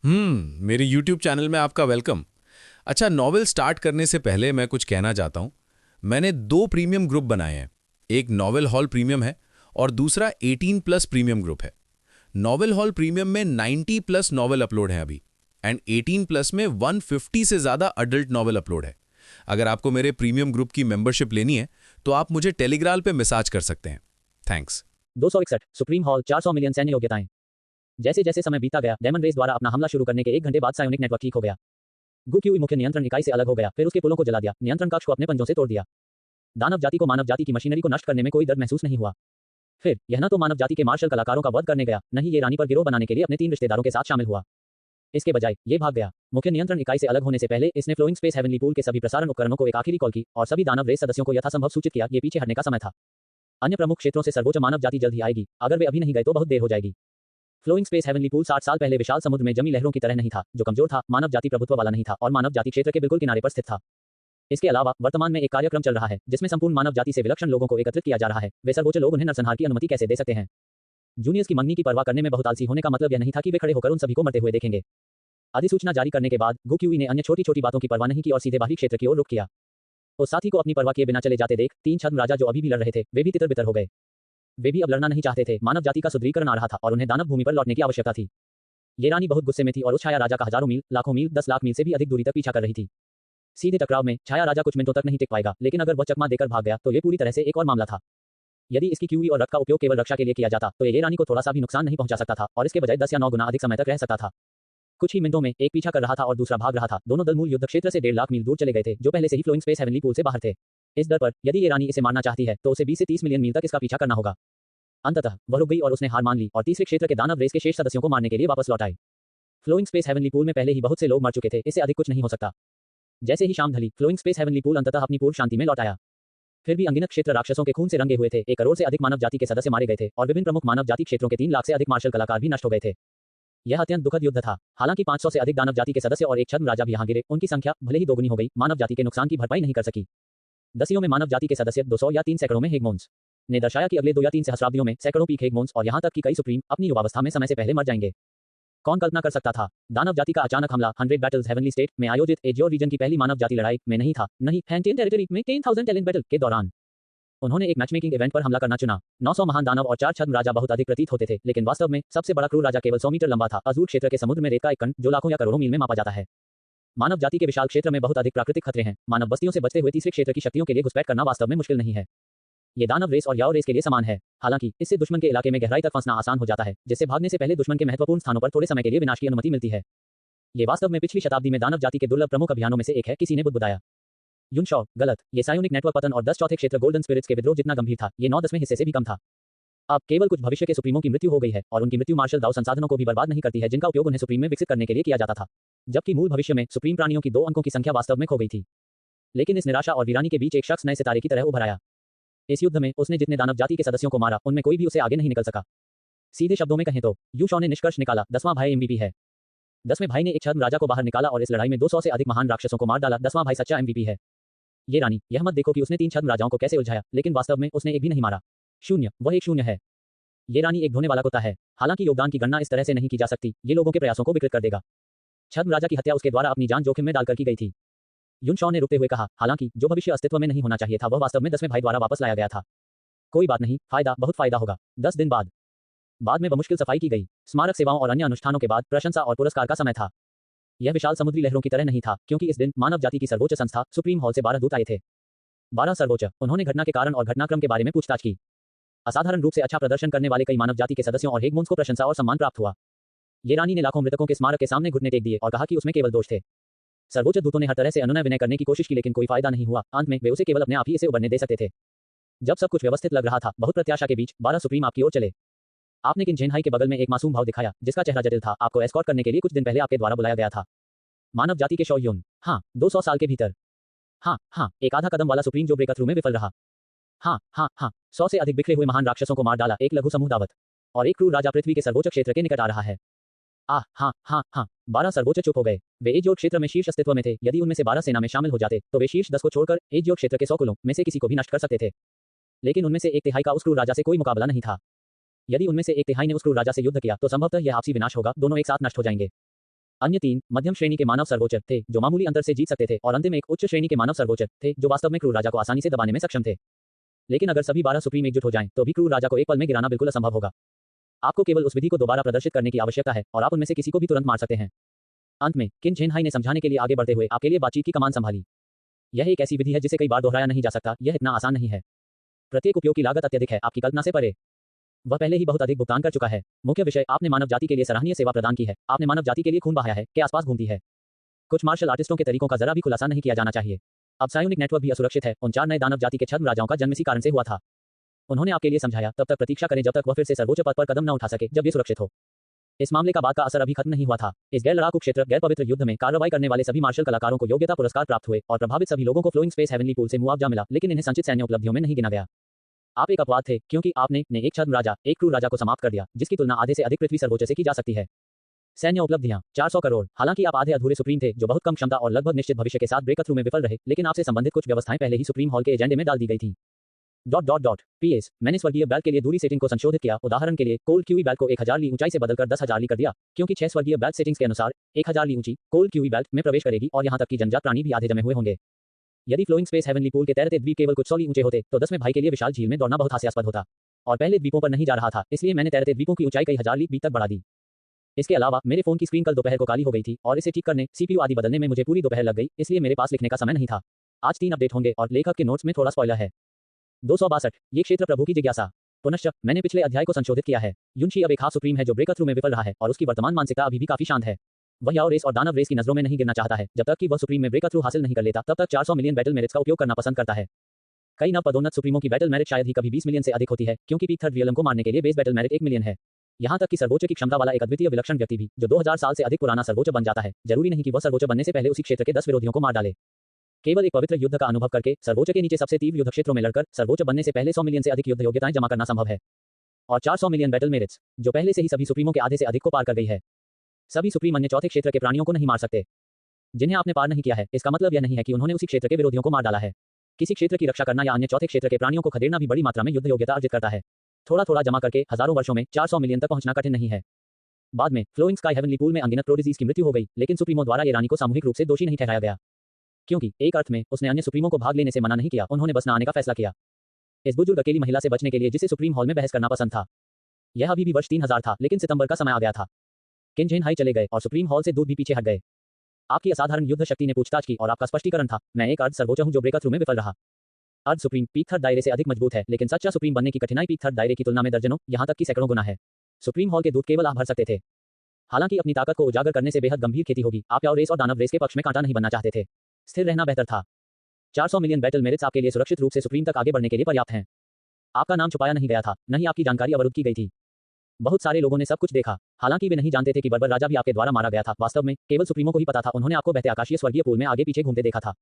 मेरे YouTube channel में आपका वेलकम। अच्छा, नॉवेल स्टार्ट करने से पहले मैं कुछ कहना चाहता हूँ। मैंने दो प्रीमियम ग्रुप बनाए हैं। एक नॉवेल हॉल प्रीमियम है और दूसरा 18 प्लस प्रीमियम ग्रुप है। नॉवेल हॉल प्रीमियम में 90 प्लस नॉवेल अपलोड हैं अभी, एंड 18 प्लस में 150 से ज़्यादा अडल्ट नॉवेल अपलोड है। अगर आपको मेरे प्रीमियम ग्रुप की मेंबरशिप लेनी है तो आप मुझे टेलीग्राम पे मैसेज कर सकते हैं। थैंक्स। 261 सुप्रीम हॉल 400 मिलियन सैन्य योग्यताएं। जैसे जैसे समय बीता गया, डेमन रेस द्वारा अपना हमला शुरू करने के 1 घंटे बाद सायोनिक नेटवर्क ठीक हो गया। गुक्यूई मुख्य नियंत्रण इकाई से अलग हो गया, फिर उसके पुलों को जला दिया, नियंत्रण कक्ष को अपने पंजों से तोड़ दिया। दानव जाति को मानव जाति की मशीनरी को नष्ट करने में कोई दर्द महसूस नहीं हुआ। फिर यह न तो मानव जाति के मार्शल कलाकारों का वध करने गया, न ही ये रानी पर गिरोह बनाने के लिए अपने 3 रिश्तेदारों के साथ शामिल हुआ। इसके बजाय ये भाग गया। मुख्य नियंत्रण इकाई से अलग होने से पहले इसने फ्लोइंग स्पेस हेवनली पूल के सभी प्रसारण उपकरणों को एक आखिरी कॉल की और सभी दानव रेस सदस्यों को यथासंभव सूचित किया ये पीछे हटने का समय था। अन्य प्रमुख क्षेत्रों से सर्वोच्च मानव जाति जल्द ही आएगी। अगर वे अभी नहीं गए तो बहुत देर हो जाएगी। फ्लोइंग स्पेस हेवनली पूल 60 साल पहले विशाल समुद्र में जमी लहरों की तरह नहीं था, जो कमजोर था, मानव जाति प्रभुत्व वाला नहीं था और मानव जाति क्षेत्र के बिल्कुल किनारे पर स्थित था। इसके अलावा वर्तमान में एक कार्यक्रम चल रहा है जिसमें संपूर्ण मानव जाति से विलक्षण लोगों को एकत्रित किया जा रहा है। वे सर्वोच्च लोग उन्हें नरसंहार की अनुमति कैसे दे सकते हैं? जूनियर्स की मंगनी की परवाह करने में बहुत आलसी होने का मतलब यह नहीं था कि वे खड़े होकर उन सभी को मरते हुए देखेंगे। अधिसूचना जारी करने के बाद गुक्यूई ने अन्य छोटी छोटी बातों की परवाह नहीं की और सीधे बाहरी क्षेत्र की ओर रुख किया। उस साथी को अपनी परवाह किए बिना चले जाते देख 3 छद्म राजा जो अभी भी लड़ रहे थे, वे भी तितर बितर हो गए। वे भी अब लड़ना नहीं चाहते थे। मानव जाति का सुदृढ़ीकरण आ रहा था और उन्हें दानव भूमि पर लौटने की आवश्यकता थी। ये रानी बहुत गुस्से में थी और उस छाया राजा का हजारों मील, लाखों मील, 10 लाख मील से भी अधिक दूरी तक पीछा कर रही थी। सीधे टकराव में छाया राजा कुछ मिनटों तक नहीं टिक पाएगा, लेकिन अगर वह चकमा देकर भाग गया तो ये पूरी तरह से एक और मामला था। यदि इसकी क्यूई और रथ का उपयोग केवल रक्षा के लिए किया जाता तो ये रानी को थोड़ा सा भी नुकसान नहीं पहुंचा सकता था और इसके बजाय 10 या 9 गुना अधिक समय तक रह सकता था। कुछ ही मिनटों में एक पीछा कर रहा था और दूसरा भाग रहा था। दोनों दल मूल युद्ध क्षेत्र से 1.5 लाख मील दूर चले गए थे, जो पहले से ही फ्लोइंग स्पेस हेवनली पूल से बाहर थे। इस दर पर यदि ये रानी इसे मारना चाहती है तो उसे 20 से 30 मिलियन मील तक इसका पीछा करना होगा। अंततः वह रुक गई और उसने हार मान ली और तीसरे क्षेत्र के दानव रेस के शेष सदस्यों को मारने के लिए वापस लौट आई। फ्लोइंग स्पेस हेवनली पूल में पहले ही बहुत से लोग मर चुके थे, इससे अधिक कुछ नहीं हो सकता। जैसे ही शाम ढली, फ्लोइंग स्पेस हेवनली पूल अंततः अपनी पूर्ण शांति में लौट आया। फिर भी अनगिनत क्षेत्र राक्षसों के खून से रंगे हुए थे। 1 करोड़ से अधिक मानव जाति के सदस्य मारे गए थे और विभिन्न प्रमुख मानव जाति क्षेत्रों के 3 लाख से अधिक मार्शल कलाकार भी नष्ट हो गए थे। यह अत्यंत दुखद युद्ध था। हालांकि 500 से अधिक दानव जाति के सदस्य और एक छद्म राजा भी यहाँ गिरे, उनकी संख्या भले ही दोगुनी हो गई, मानव जाति के नुकसान की भरपाई नहीं कर सकी। दसियों में मानव जाति के सदस्य 200 या 3 सैकड़ों में हेगमोन्स ने दर्शाया कि अगले 2 या 3 सहस्राब्दियों में सैकड़ों पीक हेगमोन्स और यहाँ तक कि कई सुप्रीम अपनी युवावस्था में समय से पहले मर जाएंगे। कौन कल्पना कर सकता था? दानव जाति का अचानक हमला 100 बैटल्स हेवनली स्टेट में आयोजित एजियोर रीजन की पहली मानव जाति लड़ाई में नहीं था, नहीं हैंटियन टेरिटरी में 10,000 टैलेंट बैटल के दौरान। उन्होंने एक मैचमेकिंग इवेंट पर हमला करना चुना। 900 महान दानव और 4 छद्म राजा बहुत अधिक प्रतीत होते थे, लेकिन वास्तव में सबसे बड़ा क्रूर राजा केवल 100 मीटर लंबा था। अजूर क्षेत्र के समुद्र में रेत का एक कण जो लाखों या करोड़ों मील में मापा जाता है। मानव जाति के विशाल क्षेत्र में बहुत अधिक प्राकृतिक खतरे हैं। मानव बस्तियों से बचते हुए तीसरे क्षेत्र की शक्तियों के लिए घुसपैठ करना वास्तव में मुश्किल नहीं है। ये दानव रेस और याओ रेस के लिए समान है। हालांकि इससे दुश्मन के इलाके में गहराई तक फंसना आसान हो जाता है, जिससे भागने से पहले दुश्मन के महत्वपूर्ण स्थानों पर थोड़े समय के लिए विनाश की अनुमति मिलती है। ये वास्तव में पिछली शताब्दी में दानव जाति के दुर्लभ प्रमुख अभियानों में से एक है, किसी ने बुदबुदाया। युनशॉ, गलत। ये सायोनिक नेटवर्क पतन और 10 चौथे क्षेत्र गोल्डन स्पिरिट्स के विद्रोह जितना गंभीर था, ये 9/10वें हिस्से से भी कम था। अब केवल कुछ भविष्य के सुप्रीमों की मृत्यु हो गई है और उनकी मृत्यु मार्शल दाव संसाधनों को भी बर्बाद नहीं करती है जिनका उपयोग उन्हें सुप्रीम में विकसित करने के लिए किया जाता था। जबकि मूल भविष्य में सुप्रीम प्राणियों की 2 अंकों की संख्या वास्तव में खो गई थी। लेकिन इस निराशा और वीरानी के बीच एक शख्स नए सितारे की तरह उभर आया। इस युद्ध में उसने जितने दानव जाति के सदस्यों को मारा, उनमें कोई भी उसे आगे नहीं निकल सका। सीधे शब्दों में कहें तो यूशॉ ने निष्कर्ष निकाला, 10वां भाई एमवीपी है। 10वें भाई ने एक छद्म राजा को बाहर निकाला और इस लड़ाई में 200 से अधिक महान राक्षसों को मार डाला। 10वां भाई सच्चा एमवीपी है। ये रानी, यह मत देखो कि उसने 3 छद्म राजाओं को कैसे उलझाया, लेकिन वास्तव में उसने एक भी नहीं मारा। शून्य, वह एक शून्य है। ये रानी एक धोने वाला कुत्ता है। हालांकि योगदान की गणना इस तरह से नहीं की जा सकती, ये लोगों के प्रयासों को विकृत कर देगा। छद्म राजा की हत्या उसके द्वारा अपनी जान जोखिम में डालकर की गई थी। युनशॉ ने रुकते हुए कहा, हालांकि जो भविष्य अस्तित्व में नहीं होना चाहिए था वह वास्तव में 10वें भाई द्वारा वापस लाया गया था। कोई बात नहीं, फायदा, बहुत फायदा होगा। 10 दिन बाद में बमुश्किल सफाई की गई। स्मारक सेवाओं और अन्य अनुष्ठानों के बाद प्रशंसा और पुरस्कार का समय था। यह विशाल समुद्री लहरों की तरह नहीं था, क्योंकि इस दिन मानव जाति की सर्वोच्च संस्था सुप्रीम हॉल से 12 दूत आए थे। 12 सर्वोच्च। उन्होंने घटना के कारण और घटनाक्रम के बारे में पूछताछ की। असाधारण रूप से अच्छा प्रदर्शन करने वाले कई मानव जाति के सदस्यों और हेगमोन्स को प्रशंसा और सम्मान प्राप्त हुआ। ये रानी ने लाखों मृतकों के स्मारक के सामने घुटने टेक दिए और कहा कि उसमें केवल दोष थे। सर्वोच्च दूतों ने हर तरह से अनुनय विनय करने की कोशिश की, लेकिन कोई फायदा नहीं हुआ। अंत में वे उसे केवल अपने आप ही इसे उबरने दे सकते थे। जब सब कुछ व्यवस्थित लग रहा था, बहुत प्रत्याशा के बीच 12 सुप्रीम आपकी ओर चले। आपने किन झेनहाई के बगल में एक मासूम भाव दिखाया, जिसका चेहरा जटिल था। आपको एस्कॉर्ट करने के लिए कुछ दिन पहले आपके द्वारा बुलाया गया था। मानव जाति के शौ युन। हाँ, 200 साल के भीतर। हाँ, एक आधा कदम वाला सुप्रीम जो ब्रेक थ्रू में विफल रहा। हाँ, 100 से अधिक बिखरे हुए महान राक्षसों को मार डाला, एक लघु समूह दावत। और एक क्रूर राजा पृथ्वी के सर्वोच्च क्षेत्र के निकट आ रहा है। हाँ, 12 सर्वोच्च चुप हो गए। वे एजियोर क्षेत्र में शीर्ष अस्तित्व में थे। यदि उनमें से 12 सेना में शामिल हो जाते तो वे शीर्ष 10 को छोड़कर एजियोर क्षेत्र के 100 कुलों में से किसी को भी नष्ट कर सकते थे। लेकिन उनमें से एक तिहाई का उस क्रूर राजा से कोई मुकाबला नहीं था। यदि उनमें से एक तिहाई ने उस क्रूर राजा से युद्ध किया तो संभवतः यह आपसी विनाश होगा, दोनों एक साथ नष्ट हो जाएंगे। अन्य 3 मध्यम श्रेणी के मानव सर्वोच्च थे जो मामूली अंतर से जीत सकते थे और अंतिम एक उच्च श्रेणी के मानव सर्वोच्च थे जो वास्तव में क्रूर राजा को आसानी से दबाने में सक्षम थे। लेकिन अगर सभी 12 सुप्रीम एकजुट हो जाएं तो भी क्रूर राजा को एक पल में गिराना बिल्कुल असंभव होगा। आपको केवल उस विधि को दोबारा प्रदर्शित करने की आवश्यकता है और आप उनमें से किसी को भी तुरंत मार सकते हैं। अंत में किन झेनहाई ने समझाने के लिए आगे बढ़ते हुए आपके लिए बातचीत की कमान संभाली। यह एक ऐसी विधि है जिसे कई बार दोहराया नहीं जा सकता, यह इतना आसान नहीं है। प्रत्येक उपयोग की लागत अत्यधिक है, आपकी कल्पना से परे। वह पहले ही बहुत अधिक भुगतान कर चुका है। मुख्य विषय, आपने मानव जाति के लिए सराहनीय सेवा प्रदान की है, आपने मानव जाति के लिए खून बहाया है, के आसपास घूमती है। कुछ मार्शल आर्टिस्टों के तरीकों का जरा भी खुलासा नहीं किया जाना चाहिए। अब सायोनिक नेटवर्क भी असुरक्षित है। उन 4 नए दानव जाति के छद्म राजाओं का जन्म इसी कारण से हुआ था। उन्होंने आपके लिए समझाया, तब तक प्रतीक्षा करें जब तक वह फिर से सर्वोच्च पद पर कदम न उठा सके, जब ये सुरक्षित हो। इस मामले का बाद का असर अभी खत्म नहीं हुआ था। इस गैर लड़ाकू क्षेत्र, गैर पवित्र युद्ध में कार्रवाई करने वाले सभी मार्शल कलाकारों को योग्यता पुरस्कार प्राप्त हुए और प्रभावित सभी लोगों को फ्लोइंग स्पेस हेवनली पूल से मुआवजा मिला, लेकिन इन्हें संचित सैन्य उपलब्धियों में नहीं गिना गया। आप एक अपवाद थे क्योंकि आपने एक छद्म राजा, एक क्रूर राजा को समाप्त कर दिया, जिसकी तुलना आधे से अधिक पृथ्वी सर्वोच्च से की जा सकती है। सैन्य उपलब्धियां 400 करोड़। हालांकि आप आधे अधूरे सुप्रीम थे जो बहुत कम क्षमता और लगभग निश्चित भविष्य के साथ ब्रेकथ्रू में विफल रहे, लेकिन आपसे संबंधित कुछ व्यवस्थाएं पहले ही सुप्रीम हॉल के एजेंडे में डाल दी गई थीं। PS, मैंने स्वर्गीय बैल्ट के लिए दूरी सेटिंग को संशोधित किया। उदाहरण के लिए, कोल्ड क्यूई बैल्ट को 1000 ली ऊंचाई से बदलकर 10,000 ली कर दिया, क्योंकि 6 स्वर्गीय बैल्ट सेटिंग्स के अनुसार 1000 ली ऊंची कोल्ड क्यूई बैल्ट में प्रवेश करेगी और यहां तक कि जनजात प्राणी भी आधे जमे हुए होंगे। यदि फ्लोइंग स्पेस हेवनली पूल के तैरते द्वीप केवल कुछ 100 ली ऊंचे होते तो 10वें भाई के लिए विशाल झील में दौड़ना बहुत हास्यास्पद होता। और पहले द्वीपों पर नहीं जा रहा था, इसलिए मैंने तैरते द्वीपों की ऊंचाई कई हजार ली तक बढ़ा दी। इसके अलावा मेरे फोन की स्क्रीन कल दोपहर को काली हो गई थी और इसे ठीक करने, सीपीयू आदि बदलने में मुझे पूरी दोपहर लग गई, इसलिए मेरे पास लिखने का समय नहीं था। आज 3 अपडेट होंगे और लेखक के नोट्स में थोड़ा स्पॉइलर है। 262 ये क्षेत्र प्रभु की जिज्ञासा। पुनश्च मैंने पिछले अध्याय को संशोधित किया है। युनशी अब एक हाफ सुप्रीम है जो ब्रेकथ्रू में विफल रहा है और उसकी वर्तमान मानसिकता अभी भी काफी शांत है। वह याओ रेस और दानव रेस की नजरों में नहीं गिरना चाहता है। जब तक कि वह सुप्रीम में ब्रेकथ्रू हासिल नहीं कर लेता, तब तक 400 मिलियन बैटल मेरिट्स का उपयोग करना पसंद करता है। कई नव पदोन्नत सुप्रीमों की बैटल मेरिट शायद ही कभी 20 मिलियन से अधिक होती है, क्योंकि पीक थर्ड रियलम को मारने के लिए बेस बैटल मेरिट 1 मिलियन है। यहां तक कि सर्वोच्च की क्षमता वाला एक अद्वितीय विलक्षण व्यक्ति भी, जो 2000 साल से अधिक पुराना सर्वोच्च बन जाता है, जरूरी नहीं कि वह सर्वोच्च बनने से पहले उसी क्षेत्र के 10 विरोधियों को मार डाले। केवल एक पवित्र युद्ध का अनुभव करके, सर्वोच्च के नीचे सबसे तीव्र युद्ध क्षेत्रों में लड़कर सर्वोच्च बनने से पहले 100 मिलियन से अधिक युद्ध योग्यताएं जमा करना संभव है। और 400 मिलियन बैटल मेरिट्स, जो पहले से ही सभी सुप्रीमों के आधे से अधिक को पार कर गई है। सभी सुप्रीम अन्य चौथे क्षेत्र के प्राणियों को नहीं मार सकते जिन्हें आपने पार नहीं किया है। इसका मतलब यह नहीं है कि उन्होंने उसी क्षेत्र के विरोधियों को मार डाला है। किसी क्षेत्र की रक्षा करना या अन्य चौथे क्षेत्र के प्राणियों को खदेड़ना भी बड़ी मात्रा में युद्ध योग्यता अर्जित करता है। थोड़ा थोड़ा जमा करके हजारों वर्षों में 400 मिलियन तक पहुंचना कठिन नहीं है। बाद में फ्लोइंग स्काई हेवनली पूल में अनगिनत प्रोडिजीज की मृत्यु हो गई, लेकिन सुप्रीमों द्वारा ये रानी को सामूहिक रूप से दोषी नहीं ठहराया गया, क्योंकि एक अर्थ में उसने अन्य सुप्रीमों को भाग लेने से मना नहीं किया, उन्होंने बस न आने का फैसला किया। इस बुजुर्ग अकेली महिला से बचने के लिए जिसे सुप्रीम हॉल में बहस करना पसंद था। यह अभी भी वर्ष 3000 था, लेकिन सितंबर का समय आ गया था। किन झेनहाई चले गए और सुप्रीम हॉल से दूध भी पीछे हट गए। आपकी असाधारण युद्ध शक्ति ने पूछताछ की और आपका स्पष्टीकरण था, मैं एक अर्ध सर्वोच्च हूं जो ब्रेकथ्रू में विफल रहा। अर्ध सुप्रीम पीक थर्ड दायरे से अधिक मजबूत है, लेकिन सच्चा सुप्रीम बनने की कठिनाई पीक थर्ड दायरे की तुलना में दर्जनों, यहां तक कि सैकड़ों गुना है। सुप्रीम हॉल के दूत केवल आह भर सकते थे। हालांकि अपनी ताकत को उजागर करने से बेहद गंभीर खेती होगी। आप याओ रेस और दानव रेस के पक्ष में कांटा नहीं बनना चाहते थे। स्थिर रहना बेहतर था। 400 मिलियन बैटल मेरिट्स आपके लिए सुरक्षित रूप से सुप्रीम तक आगे बढ़ने के लिए पर्याप्त हैं। आपका नाम छुपाया नहीं गया था, न ही आपकी जानकारी अवरुद्ध की गई थी। बहुत सारे लोगों ने सब कुछ देखा, हालांकि वे नहीं जानते थे कि बर्बर राजा भी आपके द्वारा मारा गया था। वास्तव में केवल सुप्रीमों को ही पता था। उन्होंने आपको बहते आकाशीय स्वर्गीय पूल में आगे पीछे घूमते देखा था।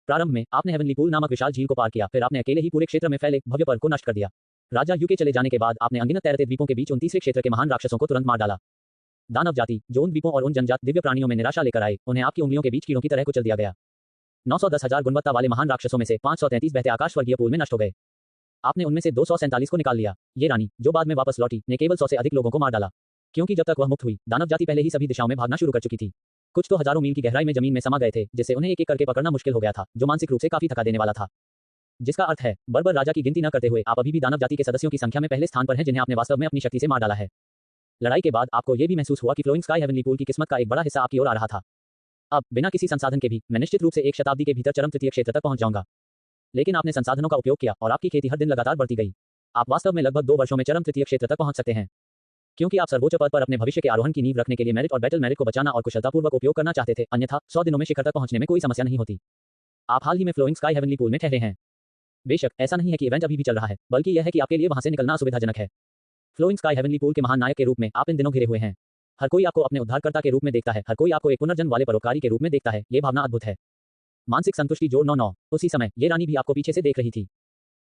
प्रारंभ में आपने हेवनली पूल नामक विशाल झील को पार किया, फिर आपने अकेले ही पूरे क्षेत्र में फैले भव्य पर्व को नष्ट कर दिया। राजा यू के चले जाने के बाद आपने अनगिनत तैरते द्वीपों के बीच उन तीसरे क्षेत्र के महान राक्षसों को तुरंत मार डाला। दानव जाति, जो उन द्वीपों और उन जनजात दिव्य प्राणियों में निराशा लेकर आए, उन्हें आपकी उंगलियों के बीच कीड़ों की तरह कुचल दिया गया। 910,000 गुणवत्ता वाले महान राक्षसों में से 533 बहते आकाश स्वर्गीय पूल में नष्ट हो गए। आपने उनमें से 247 को निकाल लिया। ये रानी, जो बाद में वापस लौटी, ने केवल 100 से अधिक लोगों को मार डाला, क्योंकि जब तक वह मुक्त हुई, दानव जाति पहले ही सभी दिशाओं में भागना शुरू कर चुकी थी। कुछ तो हजारों मील की गहराई में जमीन में समा गए थे, जिससे उन्हें एक एक करके पकड़ना मुश्किल हो गया था, जो मानसिक रूप से काफी थका देने वाला था। जिसका अर्थ है, बर्बर राजा की गिनती न करते हुए आप अभी भी दानव जाति के सदस्यों की संख्या में पहले स्थान पर हैं जिन्हें आपने वास्तव में अपनी शक्ति से मार डाला है। लड़ाई के बाद आपको यह भी महसूस हुआ कि फ्लोइंग स्काई हेवनली पूल की किस्मत का एक बड़ा हिस्सा आपकी ओर आ रहा था। अब बिना किसी संसाधन के भी मैं निश्चित रूप से 1 शताब्दी के भीतर चरम तृतीय क्षेत्र तक पहुंच जाऊंगा। लेकिन आपने संसाधनों का उपयोग किया और आपकी खेती हर दिन लगातार बढ़ती गई। आप वास्तव में लगभग 2 वर्षों में चरम तृतीय क्षेत्र तक पहुंच सकते हैं, क्योंकि आप सर्वोच्च पद पर अपने भविष्य के आरोहण की नींव रखने के लिए मेरिट और बैटल मेरिट को बचाना और कुशलतापूर्वक उपयोग करना चाहते थे। अन्यथा 100 दिनों में शिखर तक पहुंचने में कोई समस्या नहीं होती। आप हाल ही में फ्लोइंग स्काई हेवनली पूल में ठहरे हैं। बेशक ऐसा नहीं है कि इवेंट अभी भी चल रहा है, बल्कि यह है कि आपके लिए वहां से निकलना असुविधाजनक है। फ्लोइंग स्काई हेवनली पूल के महान नायक के रूप में आप इन दिनों घिरे हुए हैं। हर कोई आपको अपने उद्धारकर्ता के रूप में देखता है, हर कोई आपको एक पुनर्जन्म वाले परोपकारी के रूप में देखता है। ये भावना अद्भुत है। मानसिक संतुष्टि जोड़ 9 उसी समय ये रानी भी आपको पीछे से देख रही थी।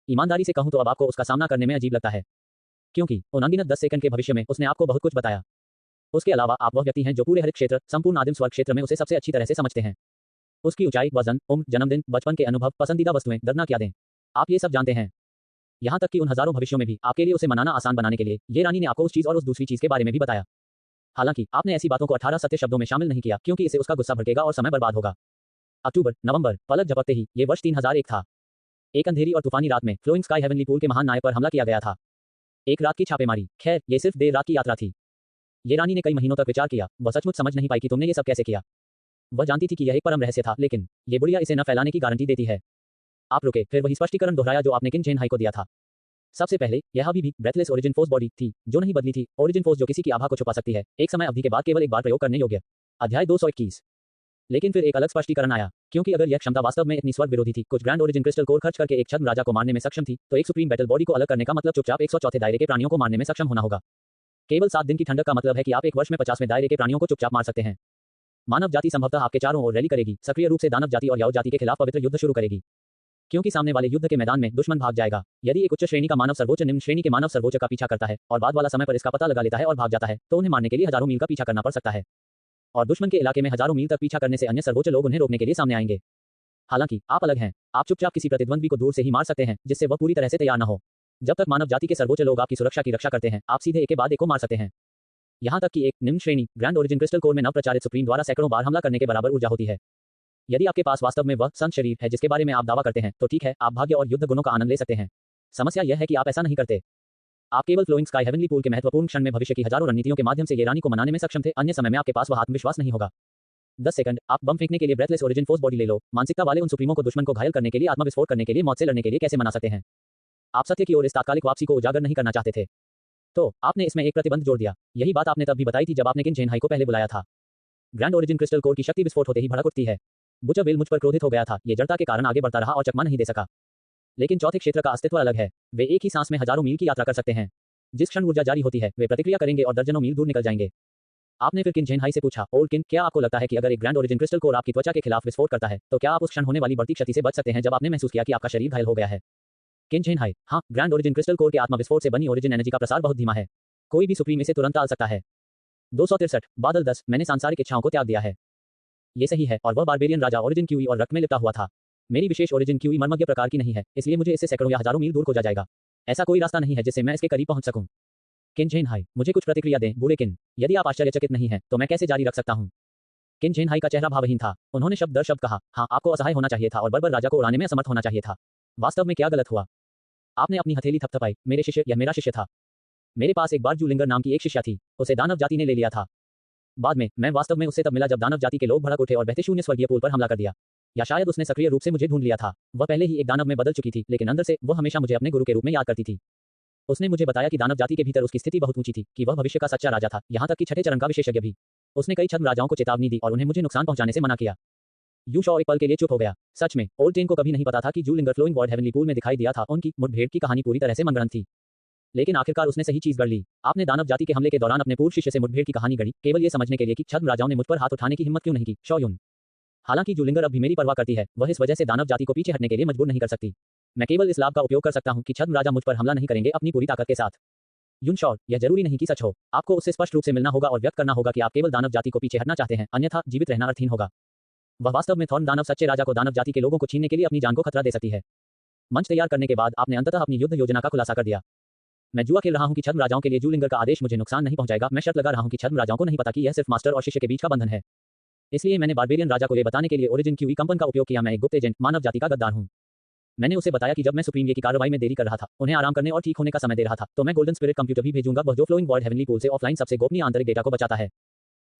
ईमानदारी से कहूं तो अब आपको उसका सामना करने में अजीब लगता है, क्योंकि उन अनगिनत 10 सेकंड के भविष्य में उसने आपको बहुत कुछ बताया। उसके अलावा आप वह व्यक्ति हैं जो पूरे हरित क्षेत्र, संपूर्ण आदिम स्वर्ग क्षेत्र में उसे सबसे अच्छी तरह से समझते हैं। उसकी ऊंचाई, वजन, उम्र, जन्मदिन, बचपन के अनुभव, पसंदीदा वस्तुएं, डरना क्या दें, आप ये सब जानते हैं। यहां तक कि उन हजारों भविष्यों में भी आपके लिए उसे मनाना आसान बनाने के लिए ये रानी ने आपको उस चीज और उस दूसरी चीज के बारे में भी बताया। हालांकि आपने ऐसी बातों को 18 सत्य शब्दों में शामिल नहीं किया क्योंकि इससे उसका गुस्सा भड़केगा और समय बर्बाद होगा। अक्टूबर, नवंबर, पलक झपकते ही ये वर्ष 3001 था। एक अंधेरी और तूफानी रात में फ्लोइंग स्काई हेवनली पूल के महान नायक पर हमला किया गया था। एक रात की छापेमारी। खैर, ये सिर्फ देर रात की यात्रा थी। ये रानी ने कई महीनों तक विचार किया। वह सचमुच समझ नहीं पाई कि तुमने ये सब कैसे किया। वह जानती थी कि यह एक परम रहस्य था, लेकिन ये बुढ़िया इसे न फैलाने की गारंटी देती है। आप रुके, फिर वही स्पष्टीकरण दोहराया जो आपने किन जेन हाई को दिया था। सबसे पहले, यह अभी भी ब्रेथलेस ओरिजिन फोर्स बॉडी थी जो नहीं बदली थी। ओरिजिन फोर्स जो किसी की आभा को छुपा सकती है, एक समय अवधि के बाद केवल एक बार प्रयोग करने योग्य। अध्याय 221। लेकिन फिर एक अलग स्पष्टीकरण आया, क्योंकि अगर यह क्षमता वास्तव में इतनी स्वर्ग विरोधी थी, कुछ ग्रैंड ओरिजिन क्रिस्टल कोर खर्च करके एक छद्म राजा को मारने में सक्षम थी, तो एक सुप्रीम बैटल बॉडी को अलग करने का मतलब चुपचाप 104 दायरे के प्राणियों को मारने में सक्षम होना होगा। केवल 7 दिन की ठंडक का मतलब है कि आप एक वर्ष में 50वें दायरे के प्राणियों को चुपचाप मार सकते हैं। मानव जाति संभवतः आपके चारों ओर रैली करेगी, सक्रिय रूप से दानव जाति और याओ जाति के खिलाफ पवित्र युद्ध शुरू करेगी, क्योंकि सामने वाले युद्ध के मैदान में दुश्मन भाग जाएगा। यदि एक उच्च श्रेणी का मानव सर्वोच्च निम्न श्रेणी के मानव सर्वोच्च का पीछा करता है और बाद वाला समय पर इसका पता लगा लेता है और भाग जाता है, तो उन्हें मारने के लिए हजारों मील का पीछा करना पड़ सकता है, और दुश्मन के इलाके में हजारों मील तक पीछा करने से अन्य सर्वोच्च लोग उन्हें रोकने के लिए सामने आएंगे। हालांकि आप अलग हैं, आप चुपचाप किसी प्रतिद्वंद्वी को दूर से ही मार सकते हैं जिससे वह पूरी तरह से तैयार न हो। जब तक मानव जाति के सर्वोच्च लोग आपकी सुरक्षा की रक्षा करते हैं, आप सीधे एक के बाद एक को मार सकते हैं। यहां तक कि एक निम्न श्रेणी ग्रैंड ओरिजिन क्रिस्टल कोर में नव प्रचारित सुप्रीम द्वारा सैकड़ों बार हमला करने के बराबर ऊर्जा होती है। यदि आपके पास वास्तव में वह संत शरीर है जिसके बारे में आप दावा करते हैं, तो ठीक है, आप भाग्य और युद्ध गुणों का आनंद ले सकते हैं। समस्या यह है कि आप ऐसा नहीं करते। आप केवल फ्लोइंग स्काई हेवनली पूल के महत्वपूर्ण क्षण में भविष्य की हजारों रणनीतियों के माध्यम से ये रानी को मनाने में सक्षम थे, अन्य समय में आपके पास वह आत्मविश्वास नहीं होगा। 10 सेकंड, आप बम फेंकने के लिए ब्रेथलेस ओरिजिन फोर्स बॉडी ले लो। मानसिकता वाले उन सुप्रीमों को दुश्मन को घायल करने के लिए, आत्मविस्फोट करने के लिए, मौत से लड़ने के लिए कैसे मना सकते हैं? आप सत्य की ओर इस तात्कालिक वापसी को उजागर नहीं करना चाहते थे, तो आपने इसमें एक प्रतिबंध जोड़ दिया। यही बात आपने तब भी बताई थी जब आपने किन जेन हाई को पहले बुलाया था। ग्रैंड ओरिजिन क्रिस्टल कोर की शक्ति विस्फोट होते ही भड़क उठती है। बुचर वेल मुझ पर क्रोधित हो गया था, ये जड़ता के कारण आगे बढ़ता रहा और चकमा नहीं दे सका। लेकिन चौथे क्षेत्र का अस्तित्व अलग है। वे एक ही सांस में हजारों मील की यात्रा कर सकते हैं। जिस क्षण ऊर्जा जारी होती है, वे प्रतिक्रिया करेंगे और दर्जनों मील दूर निकल जाएंगे। आपने फिर किन जेन हाई से पूछा, ओल्ड किन, क्या आपको लगता है कि अगर एक ग्रैंड ओरिजिन क्रिस्टल कोर आपकी त्वचा के खिलाफ विस्फोट करता है, तो क्या आप उस क्षण होने वाली बढ़ती क्षति से बच सकते हैं जब आपने महसूस किया कि आपका शरीर घायल हो गया है? किन जेन हाई, हाँ, ग्रैंड ओरिजिन क्रिस्टल कोर के आत्मा विस्फोट से बनी ओरिजिन एनर्जी का प्रसार बहुत धीमा है। कोई भी सुप्रीम इसे तुरंत टाल सकता है। 263, बादल 10, मैंने सांसारिक इच्छाओं को त्याग दिया है। ये सही है, और वह बारबेरियन राजा ओरिजिन क्यूई और रक्त में लिपटा हुआ था। मेरी विशेष ओरिजिन क्यूई मर्मज्ञ प्रकार की नहीं है, इसलिए मुझे इससे सैकड़ों या हजारों मील दूर खोजा जाएगा। ऐसा कोई रास्ता नहीं है जिससे मैं इसके करीब पहुंच सकूं। किन जेन हाई, मुझे कुछ प्रतिक्रिया दें, बूढ़े किन। यदि आप आश्चर्यचकित नहीं हैं, तो मैं कैसे जारी रख सकता हूं? किन जेन हाई का चेहरा भावहीन था। उन्होंने शब्द दर शब्द कहा, हाँ, आपको असहाय होना चाहिए था और बर्बर राजा को उड़ाने में असमर्थ होना चाहिए था। वास्तव में क्या गलत हुआ? आपने अपनी हथेली थपथपाई। मेरे शिष्य, यह मेरा शिष्य था। मेरे पास एक बार जूलिंगर नाम की एक शिष्या थी, उसे दानव जाति ने ले लिया था। बाद में मैं वास्तव में उससे तब मिला जब दानव जाति के लोग भड़क उठे और बहते शून्य स्वर्गीय पूल पर हमला कर दिया। या शायद उसने सक्रिय रूप से मुझे ढूंढ लिया था। वह पहले ही एक दानव में बदल चुकी थी, लेकिन अंदर से वह हमेशा मुझे अपने गुरु के रूप में याद करती थी। उसने मुझे बताया कि दानव जाति के भीतर उसकी स्थिति बहुत ऊंची थी, कि वह भविष्य का सच्चा राजा था, यहाँ तक कि छठे चरण का विशेषज्ञ भी। उसने कई छद्म राजाओं को चेतावनी दी और उन्हें मुझे नुकसान पहुंचाने से मना किया। यू शॉ एक पल के लिए चुप हो गया। सच में, ओल्ड टेन को कभी नहीं पता था कि जूलिंगर फ्लोइंग वॉर्ड हेवनली पूल में दिखाई दिया था। उनकी मुठभेड़ की कहानी पूरी तरह से मनगढ़ंत थी, लेकिन आखिरकार उसने सही चीज गढ़ ली। आपने दानव जाति के हमले के दौरान अपने पूर्व शिष्य से मुठभेड़ की कहानी गढ़ी, केवल ये समझने के लिए कि छद्म राजाओं ने मुझ पर हाथ उठाने की हिम्मत क्यों नहीं की। शॉ युन, हालांकि जूलिंगर अब भी मेरी परवाह करती है, वह इस वजह से दानव जाति को पीछे हटने के लिए मजबूर नहीं कर सकती। मैं केवल इस लाभ का उपयोग कर सकता हूं कि छद्म राजा मुझ पर हमला नहीं करेंगे अपनी पूरी ताकत के साथ। युन शॉ, यह जरूरी नहीं कि सच हो। आपको उससे स्पष्ट रूप से मिलना होगा और व्यक्त करना होगा कि आप केवल दानव जाति को पीछे हटना चाहते हैं, अन्यथा जीवित रहना अर्थहीन होगा। वह वास्तव में थॉर्न दानव सच्चे राजा को दानव जाति के लोगों को छीनने के लिए अपनी जान को खतरा दे सकती है। मंच तैयार करने के बाद आपने अंततः अपनी युद्ध योजना का खुलासा कर दिया। मैं जुआ खेल रहा हूं कि छद्म राजाओं के लिए जूलिंगर का आदेश मुझे नुकसान नहीं पहुंचाएगा। मैं शर्त लगा रहा हूं कि छद्म राजाओं को नहीं पता कि यह सिर्फ मास्टर और शिष्य के बीच का बंधन है। इसलिए मैंने बारबेरियन राजा को यह बताने के लिए ओरिजिन क्यूई कंपन का उपयोग किया। मैं एक गुप्त एजेंट, मानव जाति का गद्दार हूं। मैंने उसे बताया कि जब मैं सुप्रीम ये की कार्रवाई में देरी कर रहा था, उन्हें आराम करने और ठीक होने का समय दे रहा था, तो मैं गोल्डन स्पिरिट कंप्यूटर भी भेजूंगा, वह जो फ्लोइंग वॉर्ड हेवनली पूल से ऑफलाइन सबसे गोपनीय आंतरिक डेटा को बचाता है।